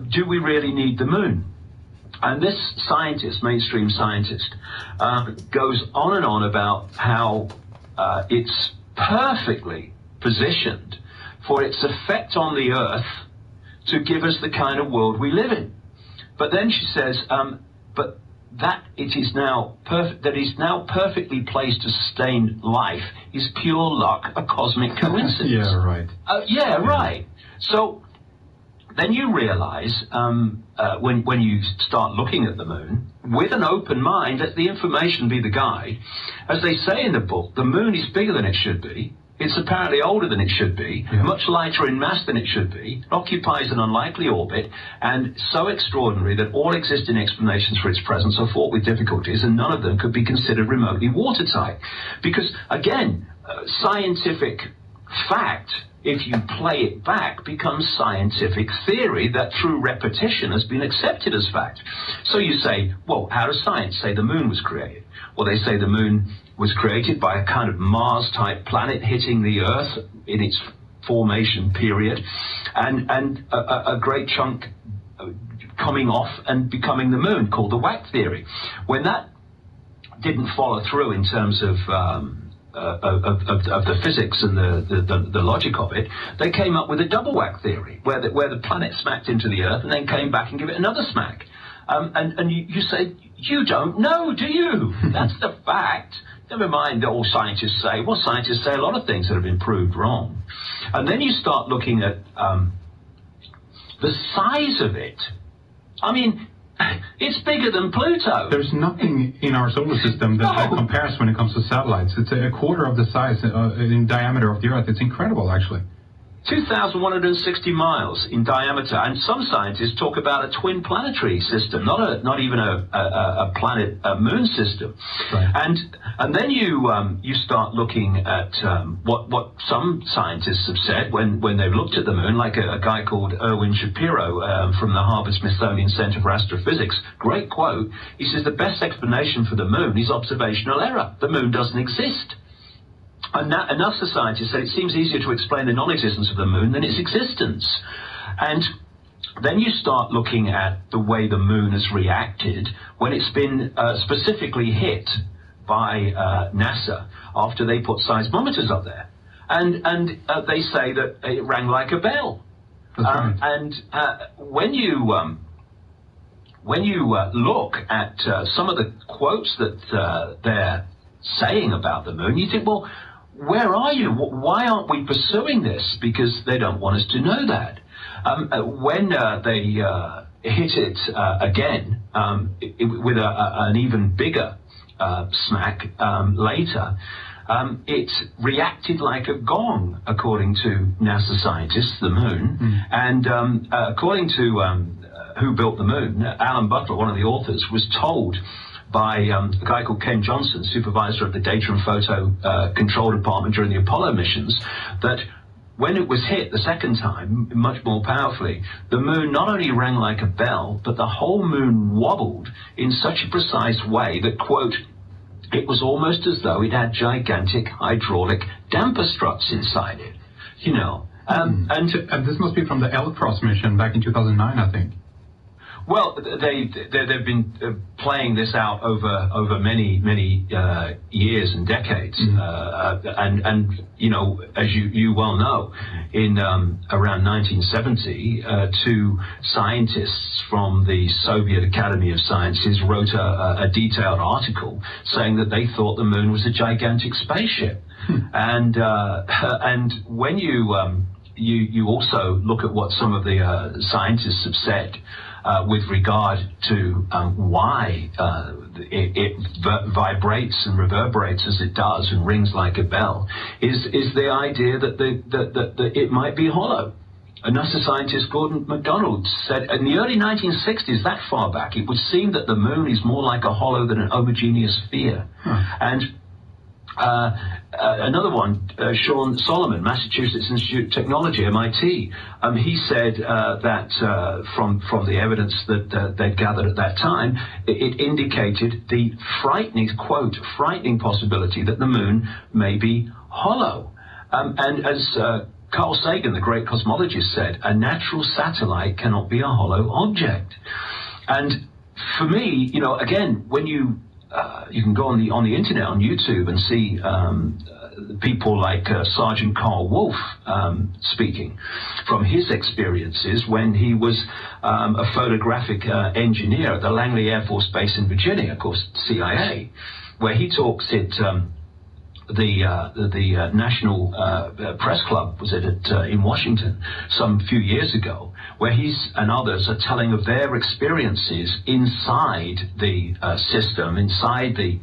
Do we really need the moon? And this scientist, mainstream scientist, goes on and on about how it's perfectly positioned for its effect on the Earth to give us the kind of world we live in. But then she says, but that it is now perfectly placed to sustain life is pure luck, a cosmic coincidence. Yeah, right. Right. So then you realize when you start looking at the moon with an open mind, let the information be the guide. As they say in the book, the moon is bigger than it should be. It's apparently older than it should be, much lighter in mass than it should be, occupies an unlikely orbit, and so extraordinary that all existing explanations for its presence are fraught with difficulties, and none of them could be considered remotely watertight. Because, again, scientific fact, if you play it back, becomes scientific theory that through repetition has been accepted as fact. So you say, well, how does science say the moon was created? Well, they say the moon was created by a kind of Mars-type planet hitting the Earth in its formation period, and a great chunk coming off and becoming the moon, called the Wack theory. When that didn't follow through in terms of the physics and the logic of it, they came up with a double Wack theory, where the planet smacked into the Earth and then came back and gave it another smack. And you say, you don't know, do you? That's the fact. Never mind all scientists say. Well, scientists say a lot of things that have been proved wrong. And then you start looking at the size of it. I mean, it's bigger than Pluto. There's nothing in our solar system that compares when it comes to satellites. It's a quarter of the size in diameter of the Earth. It's incredible, actually. 2,160 miles in diameter, and some scientists talk about a twin planetary system, not even a planet moon system. Right. And then you start looking at what some scientists have said when they've looked at the moon, like a guy called Erwin Shapiro from the Harvard-Smithsonian Center for Astrophysics. Great quote. He says the best explanation for the moon is observational error. The moon doesn't exist. And NASA scientists said it seems easier to explain the non-existence of the moon than its existence. And then you start looking at the way the moon has reacted when it's been specifically hit by NASA after they put seismometers up there. And they say that it rang like a bell. That's right. And when you look at some of the quotes that they're saying about the moon, you think, well, where are you? Why aren't we pursuing this? Because they don't want us to know that. When they hit it again with an even bigger smack later, it reacted like a gong, according to NASA scientists, the moon. And according to Who Built the Moon, Alan Butler, one of the authors, was told by a guy called Ken Johnson, supervisor of the Data and Photo Control Department during the Apollo missions, that when it was hit the second time, much more powerfully, the moon not only rang like a bell, but the whole moon wobbled in such a precise way that, quote, it was almost as though it had gigantic hydraulic damper struts inside it, you know. And this must be from the Alcross mission back in 2009, I think. Well, they've been playing this out over many years and decades, and you know, as you well know, in around 1970, two scientists from the Soviet Academy of Sciences wrote a detailed article saying that they thought the moon was a gigantic spaceship, and when you also look at what some of the scientists have said. With regard to why it vibrates and reverberates as it does and rings like a bell, is the idea that it might be hollow. A NASA scientist, Gordon MacDonald, said in the early 1960s, that far back, it would seem that the moon is more like a hollow than an homogeneous sphere. And Another one, Sean Solomon, Massachusetts Institute of Technology, MIT. He said that from the evidence that they'd gathered at that time, it indicated the frightening possibility that the moon may be hollow. And as Carl Sagan, the great cosmologist, said, a natural satellite cannot be a hollow object. And for me, again, when you can go on the internet, on YouTube, and see people like Sergeant Carl Wolf speaking from his experiences when he was a photographic engineer at the Langley Air Force Base in Virginia, of course, CIA, where he talks at the National Press Club was in Washington some few years ago, where he's and others are telling of their experiences inside the system, inside the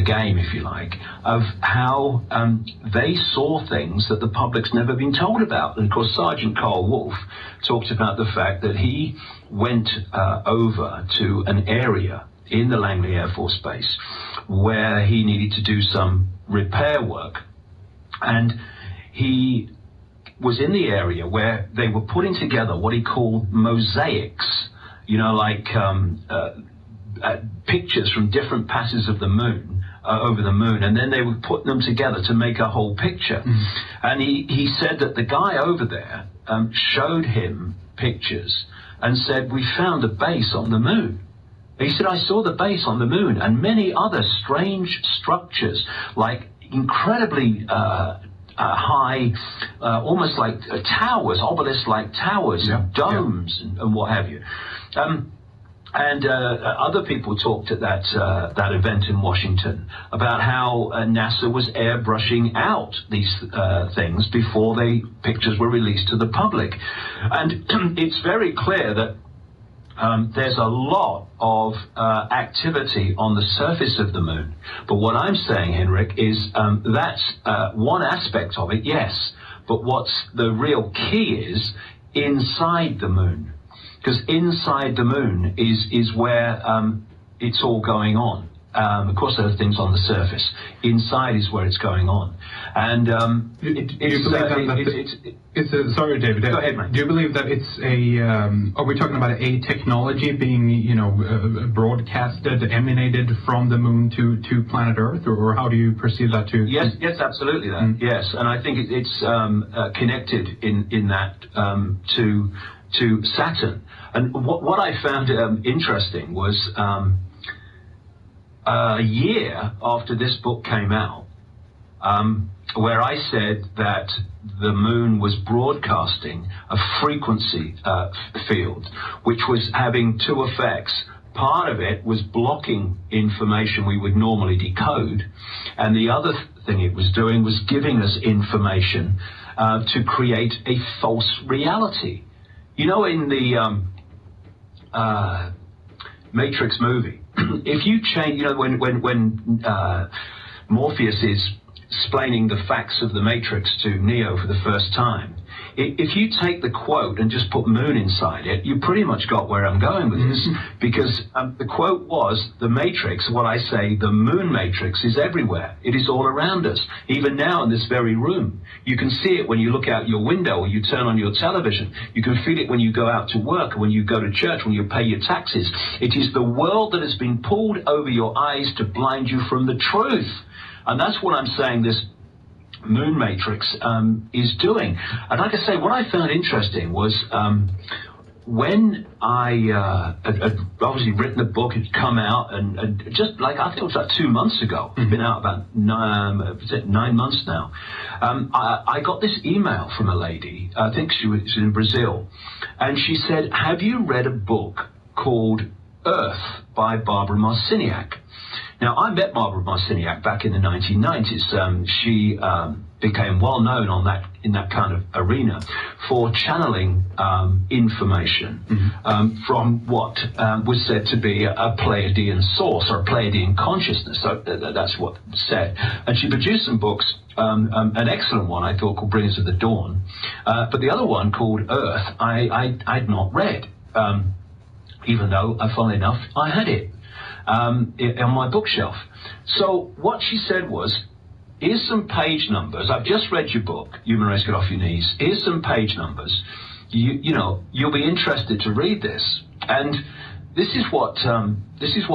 game, if you like, of how they saw things that the public's never been told about. And of course, Sergeant Carl Wolf talked about the fact that he went over to an area in the Langley Air Force Base where he needed to do some repair work. And he was in the area where they were putting together what he called mosaics, like pictures from different passes of the moon, over the moon, and then they were putting them together to make a whole picture. And he said that the guy over there showed him pictures and said, we found a base on the moon. He said, I saw the base on the moon and many other strange structures, like incredibly high, almost like towers, obelisk-like towers, and domes, and what have you. And other people talked at that event in Washington about how NASA was airbrushing out these things before pictures were released to the public. And it's very clear that there's a lot of activity on the surface of the moon. But what I'm saying, Henrik, is that's one aspect of it, yes. But what's the real key is inside the moon. Because inside the moon is where it's all going on. Of course, there are things on the surface. Inside is where it's going on. And sorry, David. Go ahead, mate. Do you believe that it's are we talking about a technology being, broadcasted, emanated from the moon to planet Earth, or how do you perceive that to? Yes, absolutely. Yes, and I think it's connected in that to Saturn. And what I found interesting was a year after this book came out, where I said that the moon was broadcasting a frequency field, which was having two effects. Part of it was blocking information we would normally decode, and the other thing it was doing was giving us information to create a false reality. In the Matrix movie, if you change, when Morpheus is explaining the facts of the Matrix to Neo for the first time, if you take the quote and just put moon inside it, you pretty much got where I'm going with this. Because the quote was, the Matrix, what I say, the moon matrix is everywhere. It is all around us. Even now in this very room. You can see it when you look out your window or you turn on your television. You can feel it when you go out to work, or when you go to church, when you pay your taxes. It is the world that has been pulled over your eyes to blind you from the truth. And that's what I'm saying this moon matrix is doing. And like I say, what I found interesting was when I had obviously written the book, it had come out, and just like, I think it was like 2 months ago, it's been out about 9 months now, I got this email from a lady, I think she was in Brazil, and she said, have you read a book called Earth by Barbara Marciniak? Now, I met Barbara Marciniak back in the 1990s. She became well known in that kind of arena for channeling information from what was said to be a Pleiadian source or a Pleiadian consciousness. So that's what was said. And she produced some books, an excellent one I thought called Bringers of the Dawn, but the other one called Earth I'd not read, even though, funnily enough, I had it. on my bookshelf. So what she said was, here's some page numbers. I've just read your book, Human Race Get Off Your Knees. Here's some page numbers. You know, you'll be interested to read this. And this is what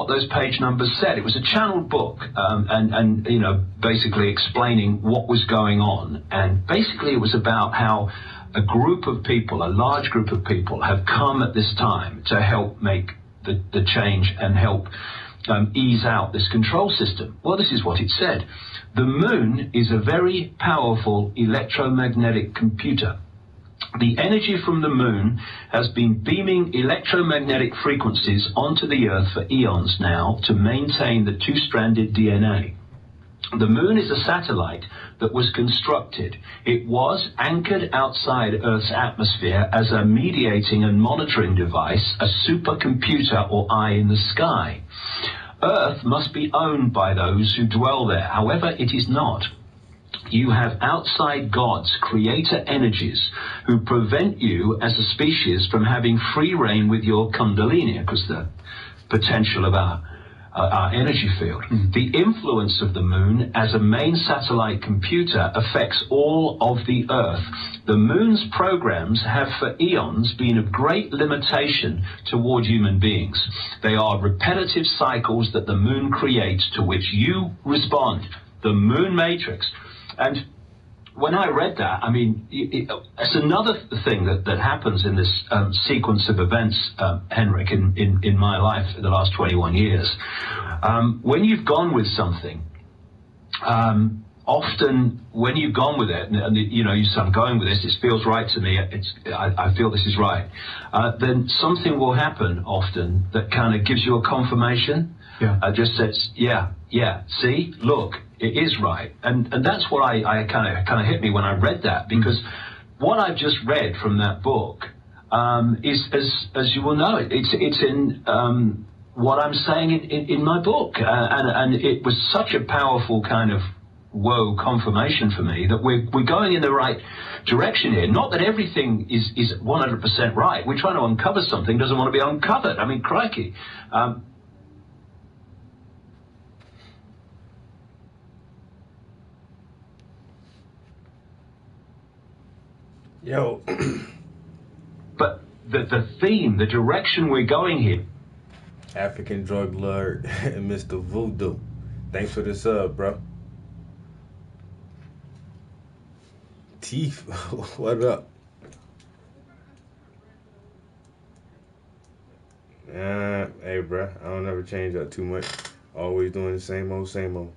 those page numbers said. It was a channeled book, and you know, basically explaining what was going on. And basically, it was about how a group of people, a large group of people, have come at this time to help make the change and help ease out this control system. Well, this is what it said. The moon is a very powerful electromagnetic computer. The energy from the moon has been beaming electromagnetic frequencies onto the Earth for eons now to maintain the two-stranded DNA. The moon is a satellite that was constructed. It was anchored outside Earth's atmosphere as a mediating and monitoring device, a supercomputer or eye in the sky. Earth must be owned by those who dwell there. However, it is not. You have outside gods, creator energies, who prevent you as a species from having free reign with your kundalini, because the potential of our energy field. The influence of the moon as a main satellite computer affects all of the Earth. The moon's programs have for eons been of great limitation toward human beings. They are repetitive cycles that the moon creates to which you respond. The moon matrix. And when I read that, I mean, it's another thing that happens in this sequence of events, Henrik, in my life in the last 21 years. When you've gone with something, often when you've gone with it, and you know, you say, I'm going with this, it feels right to me, I feel this is right, then something will happen often that kind of gives you a confirmation. Just says, yeah, see, look, it is right. And that's what I kind of hit me when I read that, because what I've just read from that book is, as you will know, it's in what I'm saying in my book. And it was such a powerful kind of confirmation for me that we're going in the right direction here. Not that everything is 100% right. We're trying to uncover something doesn't want to be uncovered. I mean, crikey. Yo. But the theme, the direction we're going here. African drug lord and Mr. Voodoo. Thanks for the sub, bro. Teeth, what up? Hey, bro, I don't ever change up too much. Always doing the same old, same old.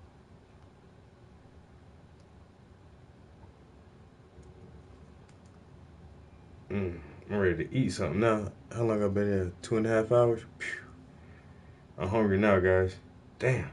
I'm ready to eat something now. How long I've been here? 2.5 hours? Phew. I'm hungry now, guys. Damn.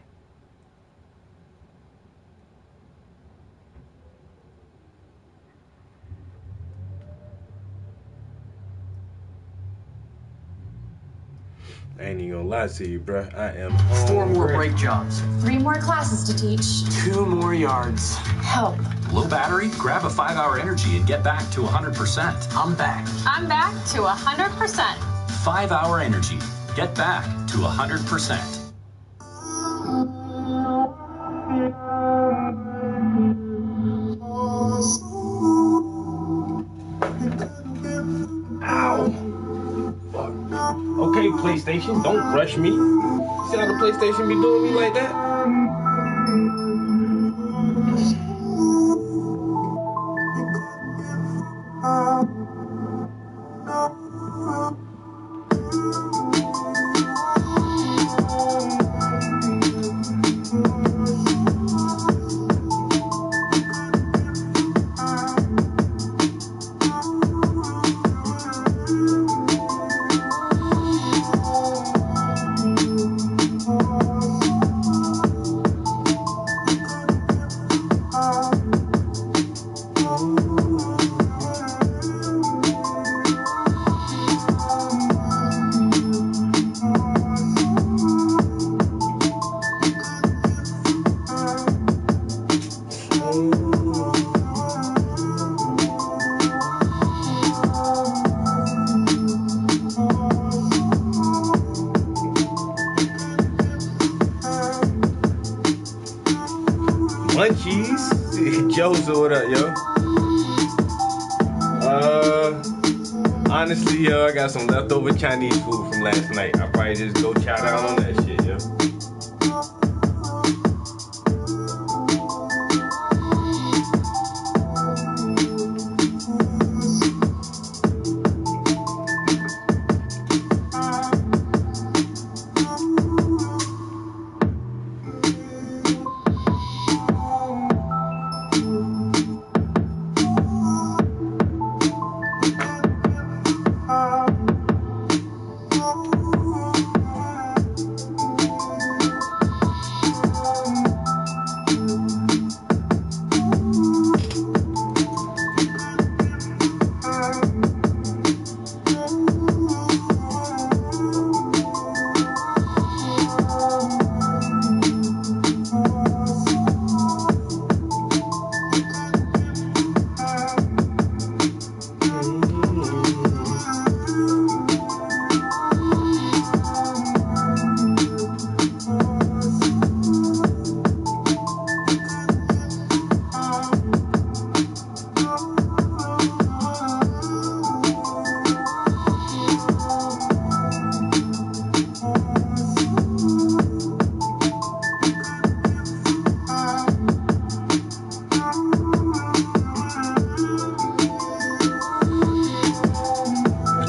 I ain't even gonna lie to you, bruh. I am hungry. 4 more brake jobs. 3 more classes to teach. 2 more yards. Help. Low battery? Grab a 5-hour energy and get back to 100%. I'm back. I'm back to 100%. 5-hour energy. Get back to 100%. Okay, PlayStation, don't rush me. See how the PlayStation be doing me like that? cheese. Joseph, what up, yo? Honestly, yo, I got some leftover Chinese food from last night. I'll probably just go chow down on that shit, yo.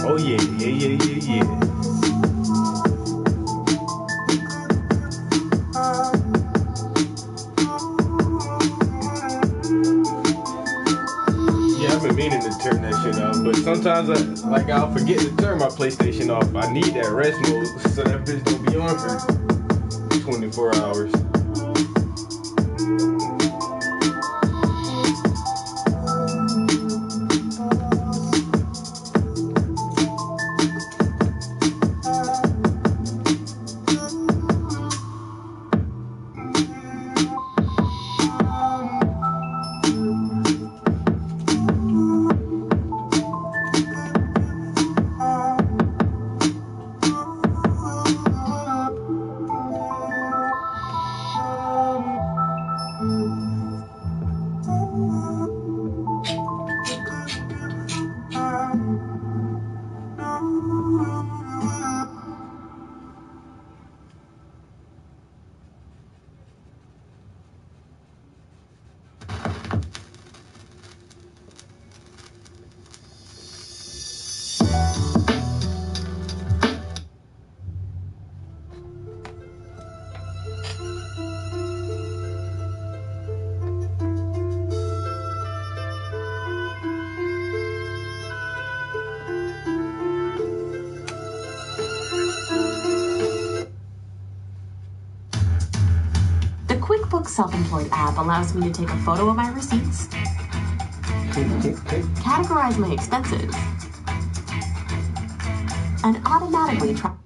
Oh yeah. Yeah, I've been meaning to turn that shit off, but sometimes I'll forget to turn my PlayStation off. I need that rest mode so that bitch don't be on for 24 hours. The QuickBooks Self-Employed app allows me to take a photo of my receipts, categorize my expenses, and automatically track.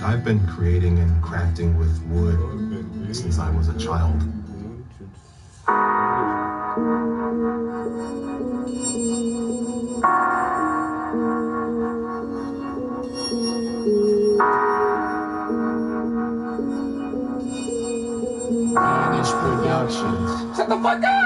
I've been creating and crafting with wood since I was a child. Danish Productions. Shut the fuck up!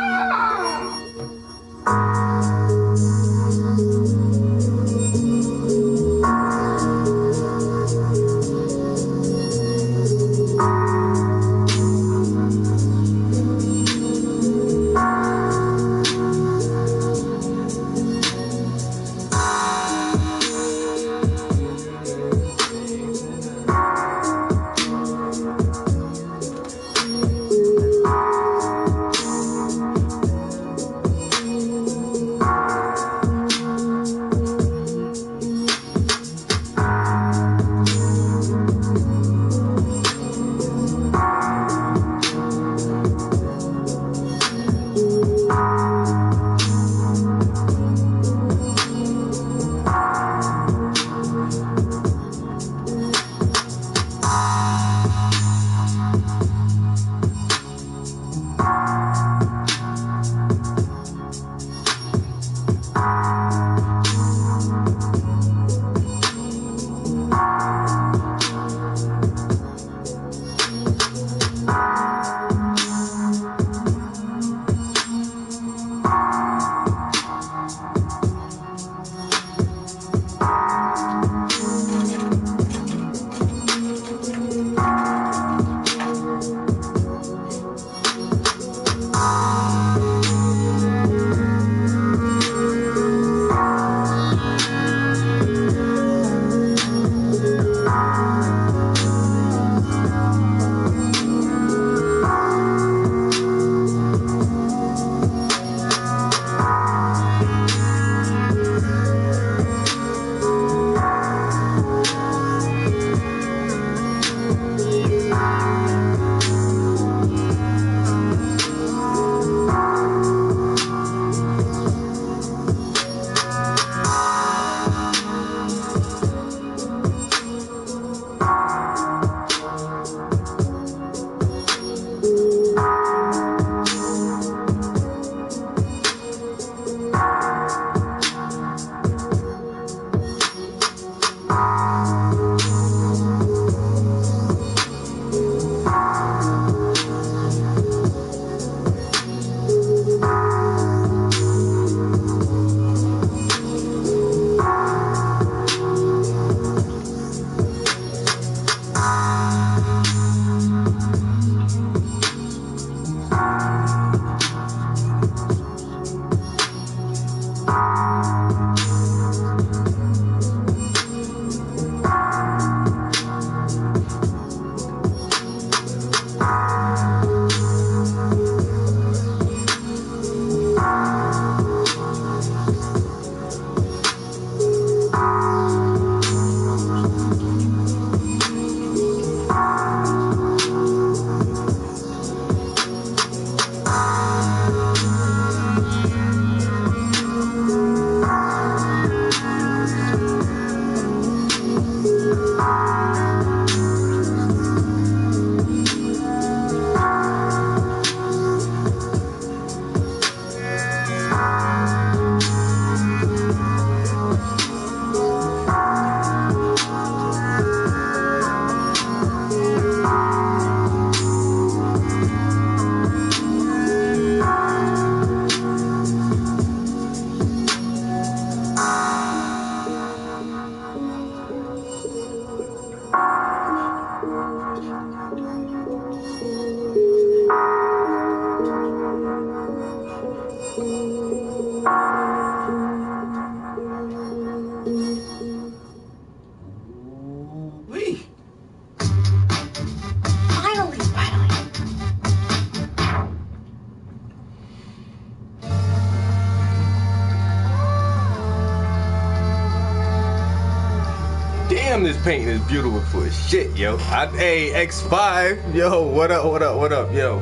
Damn, this painting is beautiful for shit, yo. Hey, X5, yo, what up, what up, what up, yo.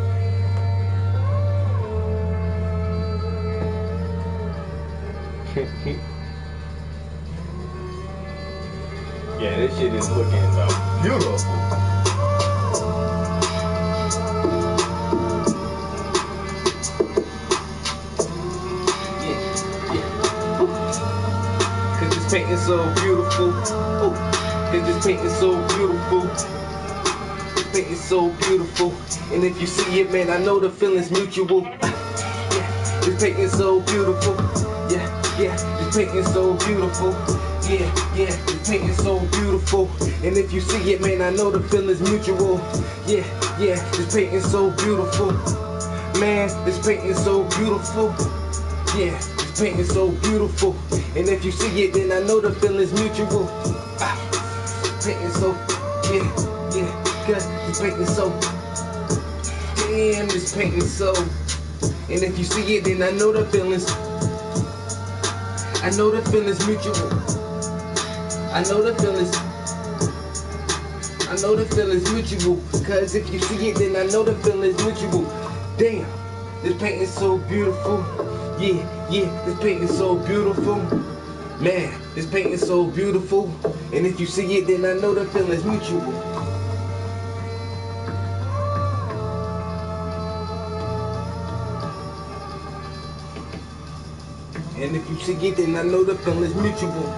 Yeah, this shit is looking beautiful. Cause this painting so beautiful. Ooh. Cause this painting so beautiful. This painting so beautiful. And if you see it, man, I know the feeling's mutual. Yeah, this painting so beautiful. Yeah, this painting so beautiful. Yeah, this painting so beautiful. And if you see it, man, I know the feeling's mutual. Yeah, this painting so beautiful. Man, this painting so beautiful. Yeah, this painting so beautiful. And if you see it, then I know the feeling's mutual. Painting so, yeah, cause this painting so, damn, this painting so. And if you see it, then I know the feelings mutual. I know the feelings mutual. Cause if you see it, then I know the feelings mutual. Damn, this painting so beautiful. Yeah, this painting so beautiful. Man, this painting so beautiful. And if you see it, then I know the feelings mutual. And if you see it, then I know the feelings mutual.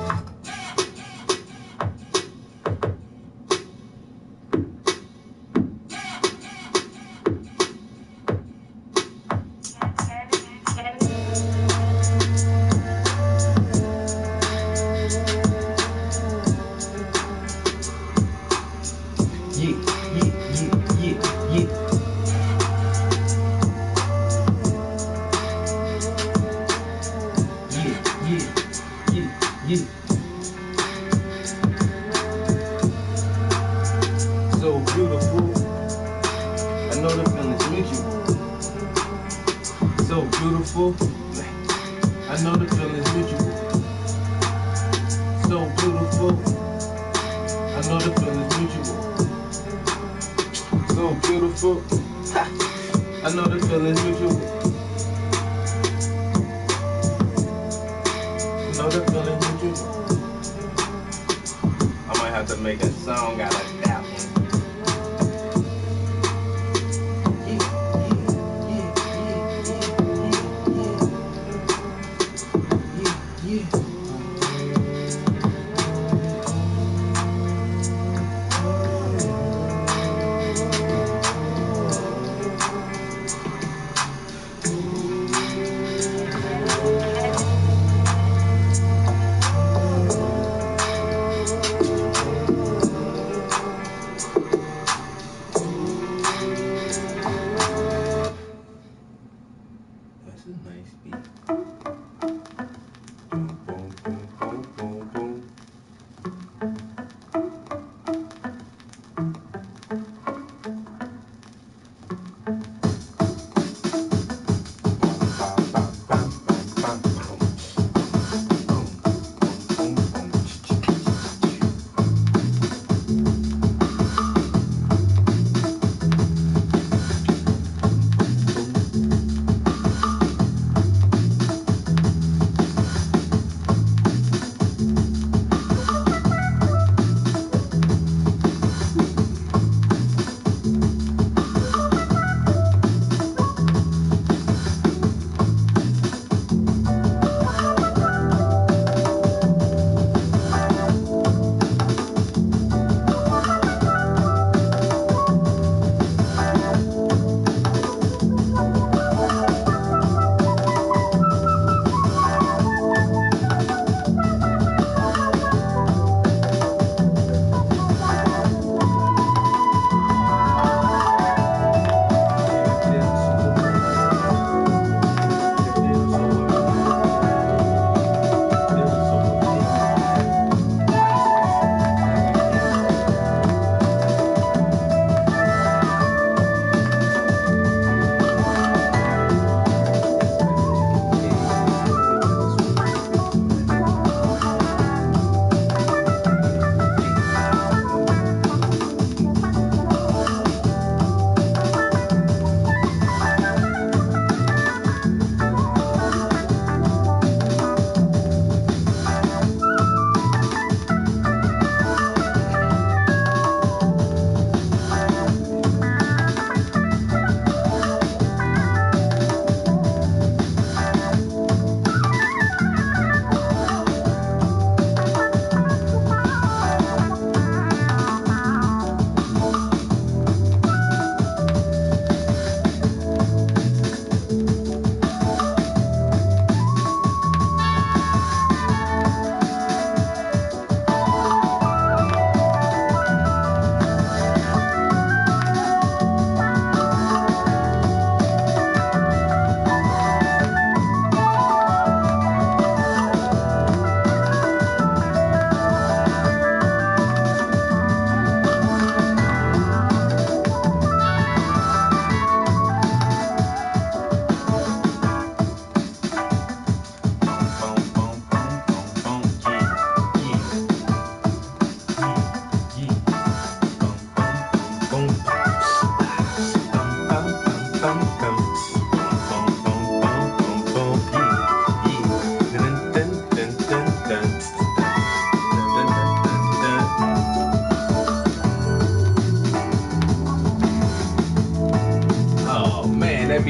So beautiful. I know the feelings mutual. So beautiful. I know the feelings mutual. So beautiful. I know the feelings mutual. So beautiful. I know the feelings mutual. I know the feelings mutual. I might have to make a song out of that one.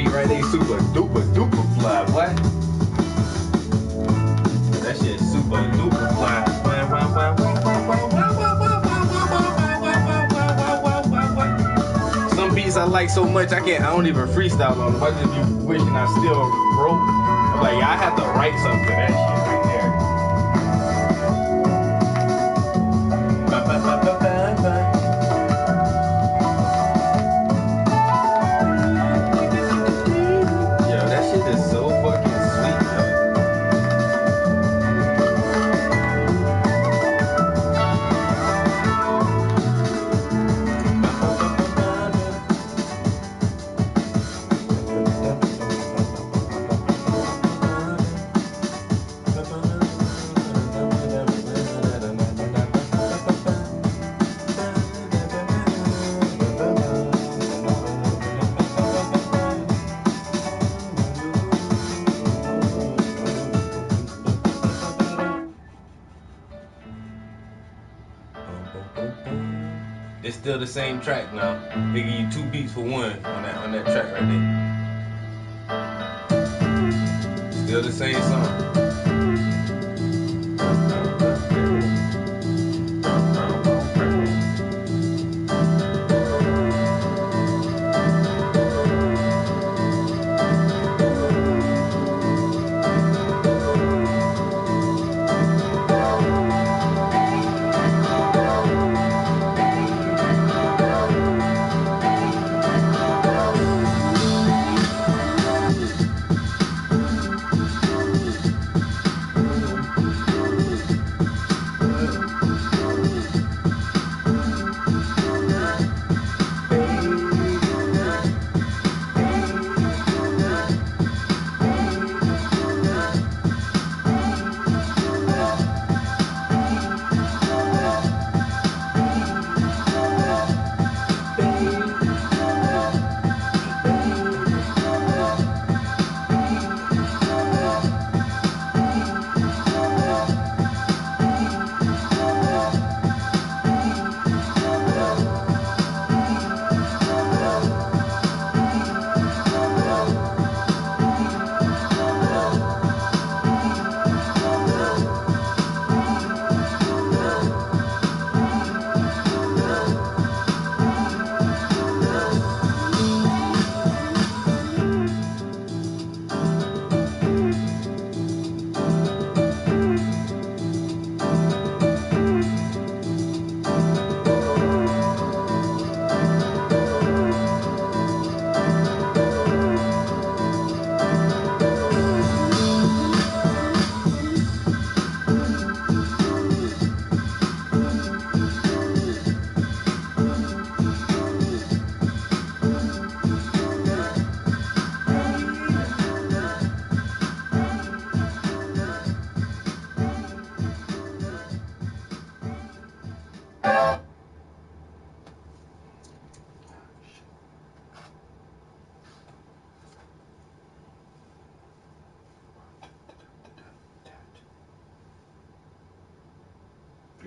speed right there, super duper fly, boy. That shit super duper fly. Some beats I like so much I don't even freestyle on them. I just be wishing I still wrote. I'm like, yeah, I have to write something for that shit right there. Yo, that shit is so fucking sweet, yo. It's still the same track now. They give you 2 beats for one on that track right there. Still the same song.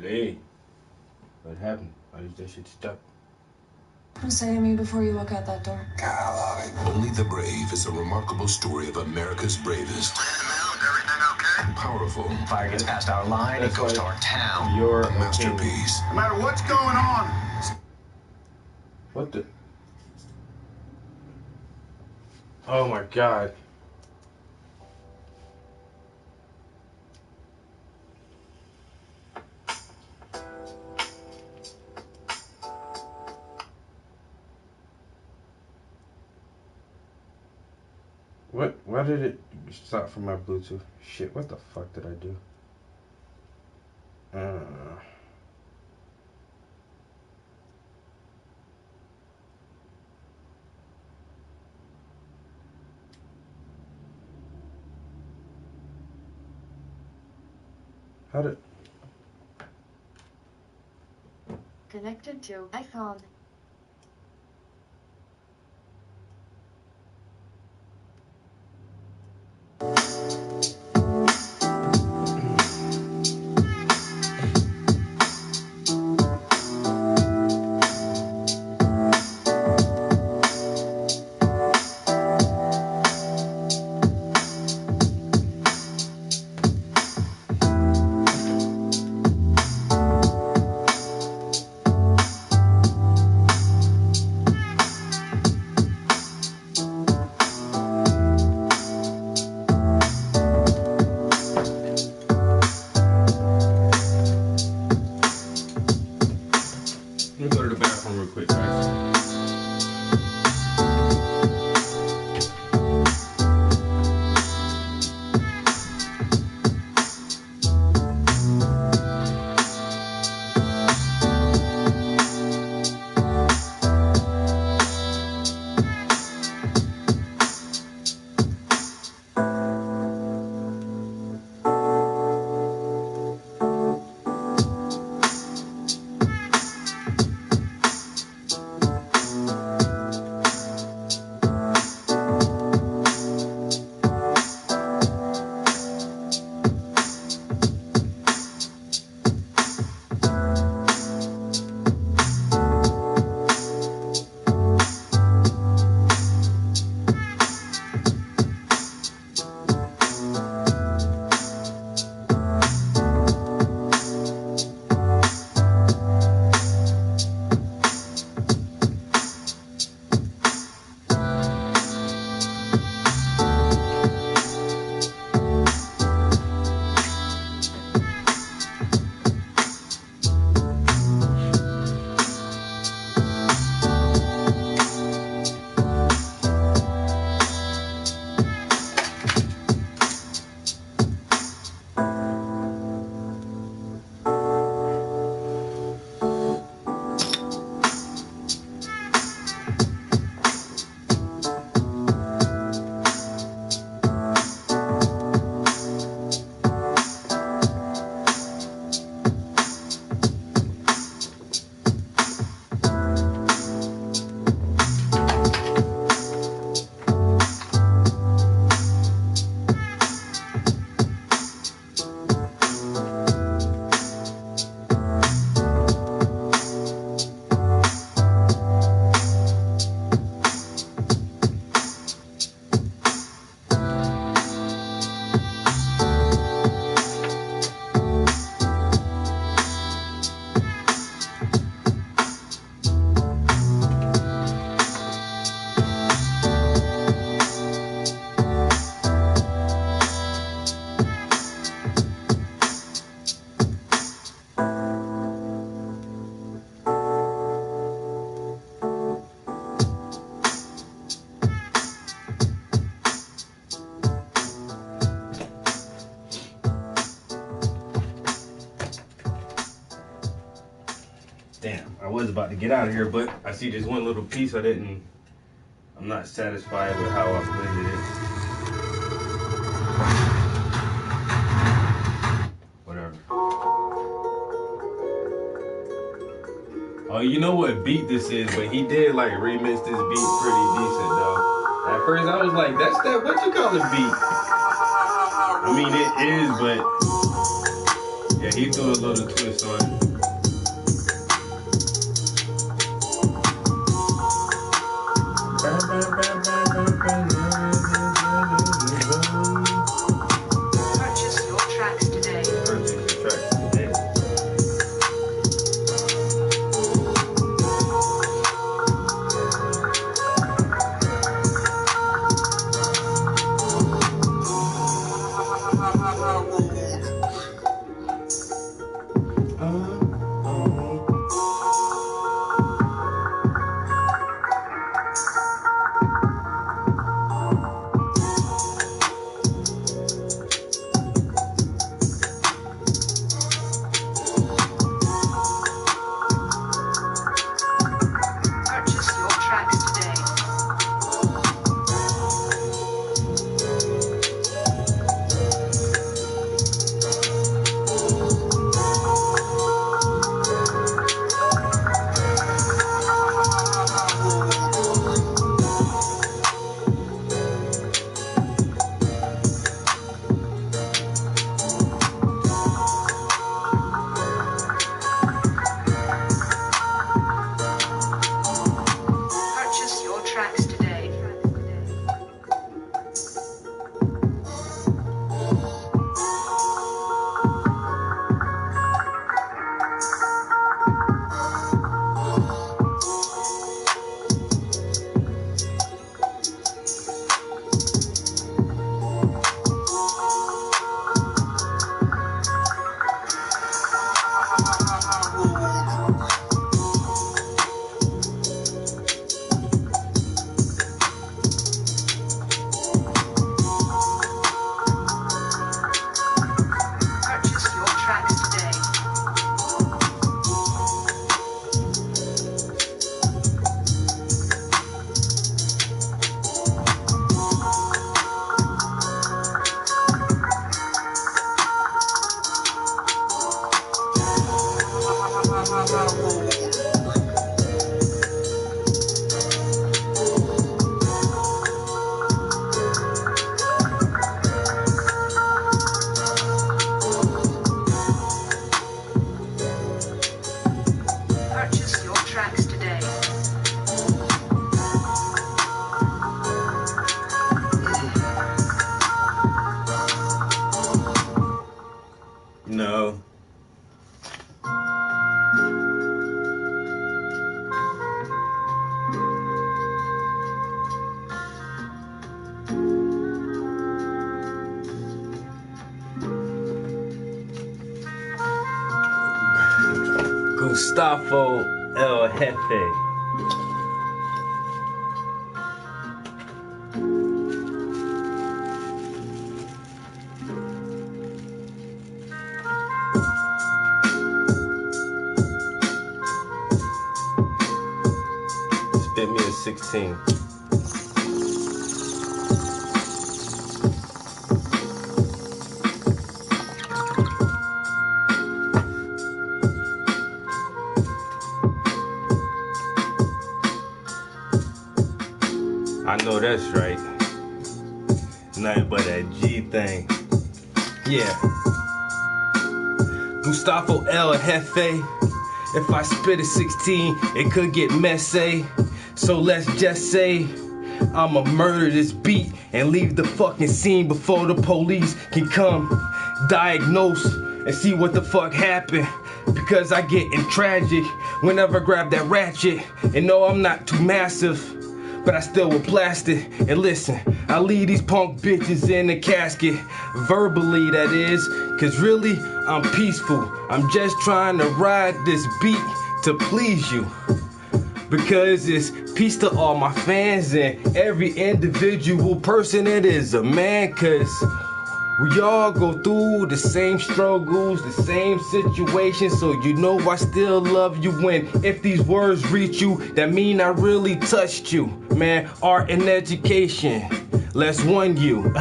Hey, what happened? Why did that shit stop? Say to me before you walk out that door. Caroline, Only the Brave is a remarkable story of America's bravest. And powerful. Fire gets past our line, it goes to our town. You're a masterpiece. No matter what's going on. What the? Oh my god. What? Why did it stop from my Bluetooth? Shit, what the fuck did I do? How did... Connected to iPhone. Let me go to the bathroom real quick, guys. Damn, I was about to get out of here, but I see this one little piece I'm not satisfied with how I blended it. Whatever. Oh, you know what beat this is, but he did like remix this beat pretty decent though. At first I was like, that's that, what you call it beat? I mean, it is, but yeah, he threw a little twist on it. Purchase your tracks today. Gustavo El Jefe. Spit me a 16. I know that's right. Nothing but that G thing. Yeah. Gustavo El Jefe. If I spit a 16, it could get messy. So let's just say I'ma murder this beat and leave the fucking scene before the police can come diagnose and see what the fuck happened. Because I get in tragic whenever I grab that ratchet. And no, I'm not too massive, but I still will blast it. And listen, I leave these punk bitches in the casket, verbally that is, cause really I'm peaceful. I'm just trying to ride this beat to please you, because it's peace to all my fans and every individual person that is a man, cause we all go through the same struggles, the same situations, so you know I still love you. When if these words reach you, that mean I really touched you. Man, art and education, let's one you.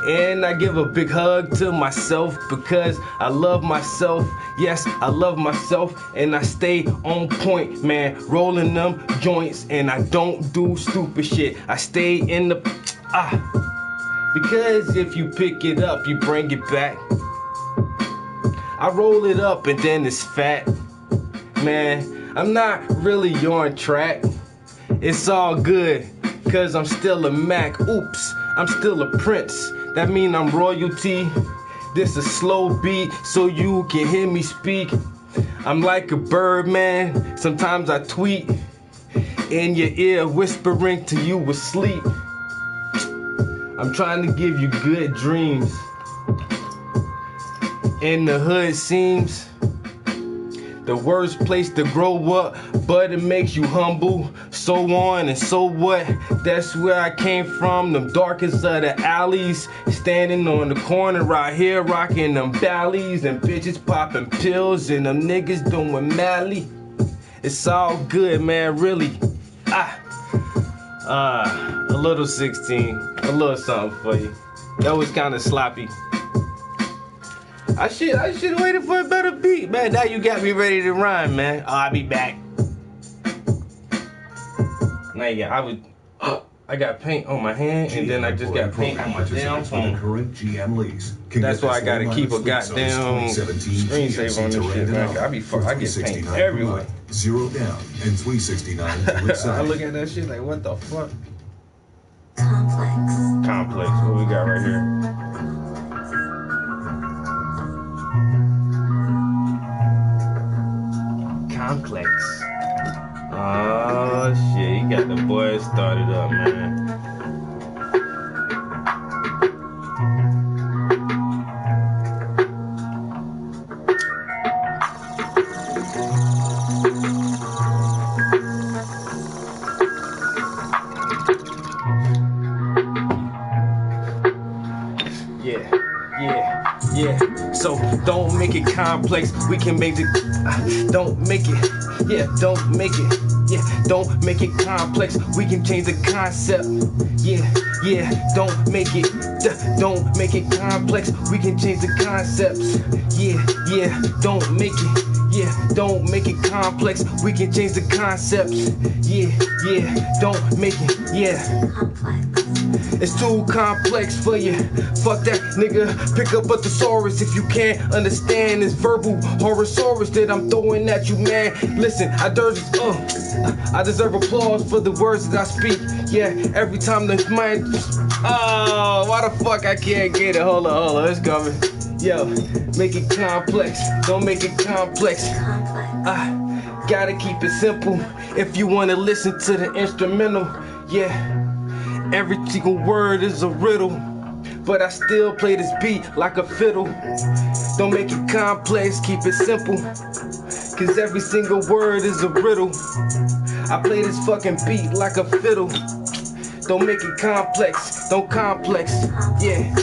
And I give a big hug to myself because I love myself. Yes, I love myself and I stay on point, man. Rolling them joints and I don't do stupid shit. I stay in the because if you pick it up, you bring it back. I roll it up and then it's fat. Man, I'm not really on track. It's all good, cause I'm still a Mac. Oops, I'm still a prince. That mean I'm royalty. This a slow beat, so you can hear me speak. I'm like a bird, man. Sometimes I tweet in your ear, whispering to you asleep. I'm trying to give you good dreams. In the hood seems the worst place to grow up, but it makes you humble. So on and so what? That's where I came from, them darkest of the alleys. Standing on the corner right here, rocking them valleys, and bitches popping pills, and them niggas doing Mally. It's all good, man, really. A little 16, a little something for you. That was kind of sloppy. I should have waited for a better beat, man. Now you got me ready to rhyme, man. Oh, I'll be back. Now yeah, I got paint on my hand, and then I just got paint on my damn phone. That's why I gotta keep a goddamn screensaver on this shit, man. I get paint everywhere. 0 down and 369. I look at that shit like, what the fuck? Complex. What we got right here? Complex. Oh shit, you got the boys started up, man. Yeah, so don't make it complex, we can make it, don't make it, yeah, don't make it, yeah, don't make it complex, we can change the concept, yeah, don't make it complex, we can change the concepts, yeah, don't make it, yeah, don't make it complex, we can change the concepts, yeah, don't make it, yeah. It's too complex for you. Fuck that, nigga. Pick up a thesaurus if you can't understand this verbal horosaurus that I'm throwing at you, man. Listen, I deserve applause for the words that I speak. Yeah, every time the mind. Oh, why the fuck I can't get it? Hold on, it's coming. Yo, make it complex. Don't make it complex. Gotta keep it simple if you wanna listen to the instrumental. Yeah. Every single word is a riddle, but I still play this beat like a fiddle. Don't make it complex, keep it simple. cause every single word is a riddle. I play this fucking beat like a fiddle. Don't make it complex, don't complex, yeah.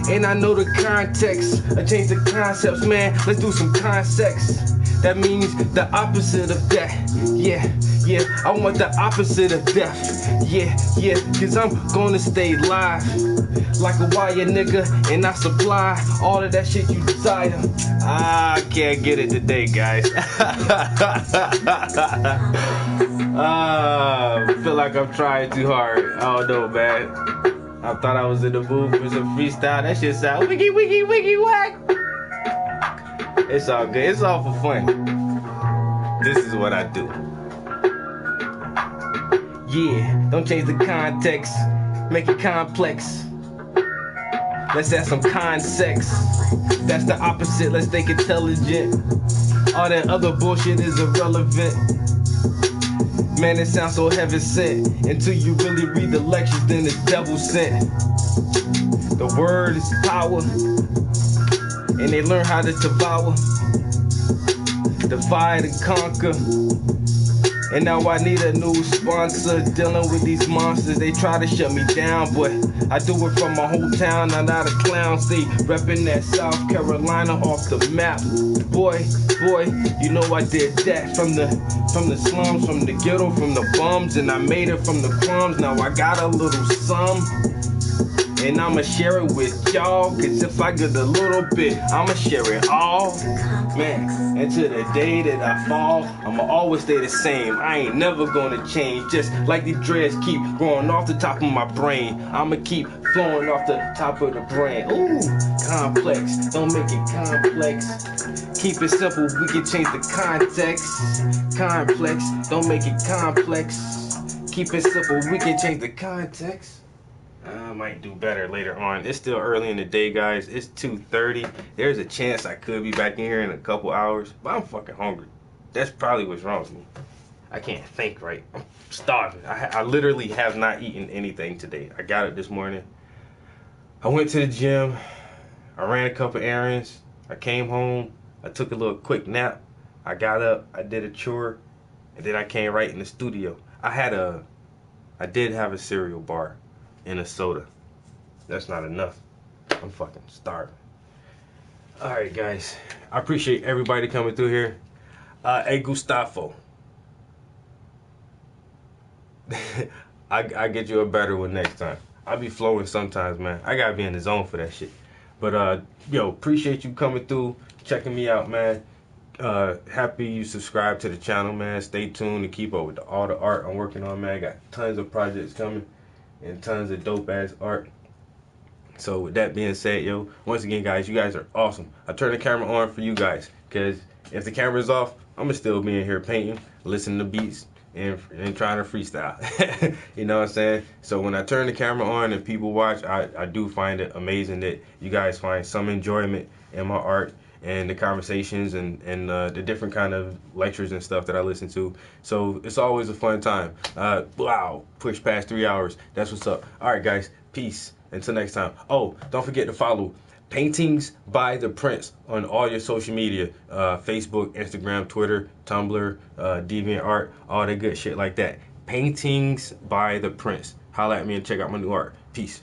And I know the context, I change the concepts, man. Let's do some concepts. That means the opposite of that, yeah, yeah. I want the opposite of death, yeah, yeah. Cause I'm gonna stay live like a wire nigga, and I supply all of that shit you desire. I can't get it today, guys. Feel like I'm trying too hard. I don't know, man. I thought I was in the mood for some freestyle. That shit sound wiggy, wiggy, wiggy, whack. It's all good. It's all for fun. This is what I do. Yeah, don't change the context. Make it complex. Let's have some context. That's the opposite. Let's think intelligent. All that other bullshit is irrelevant. Man, it sounds so heaven sent. Until you really read the lectures, then it's devil sent. The word is power. And they learn how to devour, divide and conquer. And now I need a new sponsor. Dealing with these monsters, they try to shut me down, but I do it from my hometown. I'm not a clown. See, repping that South Carolina off the map. Boy, you know I did that from the slums, from the ghetto, from the bums, and I made it from the crumbs. Now I got a little some. And I'ma share it with y'all, cause if I get a little bit, I'ma share it all. Man, until the day that I fall, I'ma always stay the same. I ain't never gonna change, just like the dreads keep growing off the top of my brain. I'ma keep flowing off the top of the brain. Ooh, complex, don't make it complex. Keep it simple, we can change the context. Complex, don't make it complex. Keep it simple, we can change the context. I might do better later on. It's still early in the day, guys. It's 2:30. There's a chance I could be back in here in a couple hours, but I'm fucking hungry. That's probably what's wrong with me. I can't think right. I'm starving. I literally have not eaten anything today. I got it this morning. I went to the gym. I ran a couple errands. I came home. I took a little quick nap. I got up. I did a chore. And then I came right in the studio. I did have a cereal bar and a soda. That's not enough. I'm fucking starving. Alright, guys. I appreciate everybody coming through here. Hey, Gustavo. I get you a better one next time. I be flowing sometimes, man. I gotta be in the zone for that shit. But, yo, appreciate you coming through, checking me out, man. Happy you subscribe to the channel, man. Stay tuned to keep up with all the art I'm working on, man. I got tons of projects coming and tons of dope ass art. So with that being said, yo, once again, guys, you guys are awesome. I turn the camera on for you guys, because if the camera's off, I'm gonna still be in here painting, listening to beats, and trying to freestyle. You know what I'm saying? So when I turn the camera on and people watch, I do find it amazing that you guys find some enjoyment in my art and the conversations and the different kind of lectures and stuff that I listen to. So it's always a fun time. Wow, push past 3 hours. That's what's up. All right, guys, peace. Until next time. Oh, don't forget to follow Paintings by the Prince on all your social media. Facebook, Instagram, Twitter, Tumblr, DeviantArt, all that good shit like that. Paintings by the Prince. Holla at me and check out my new art. Peace.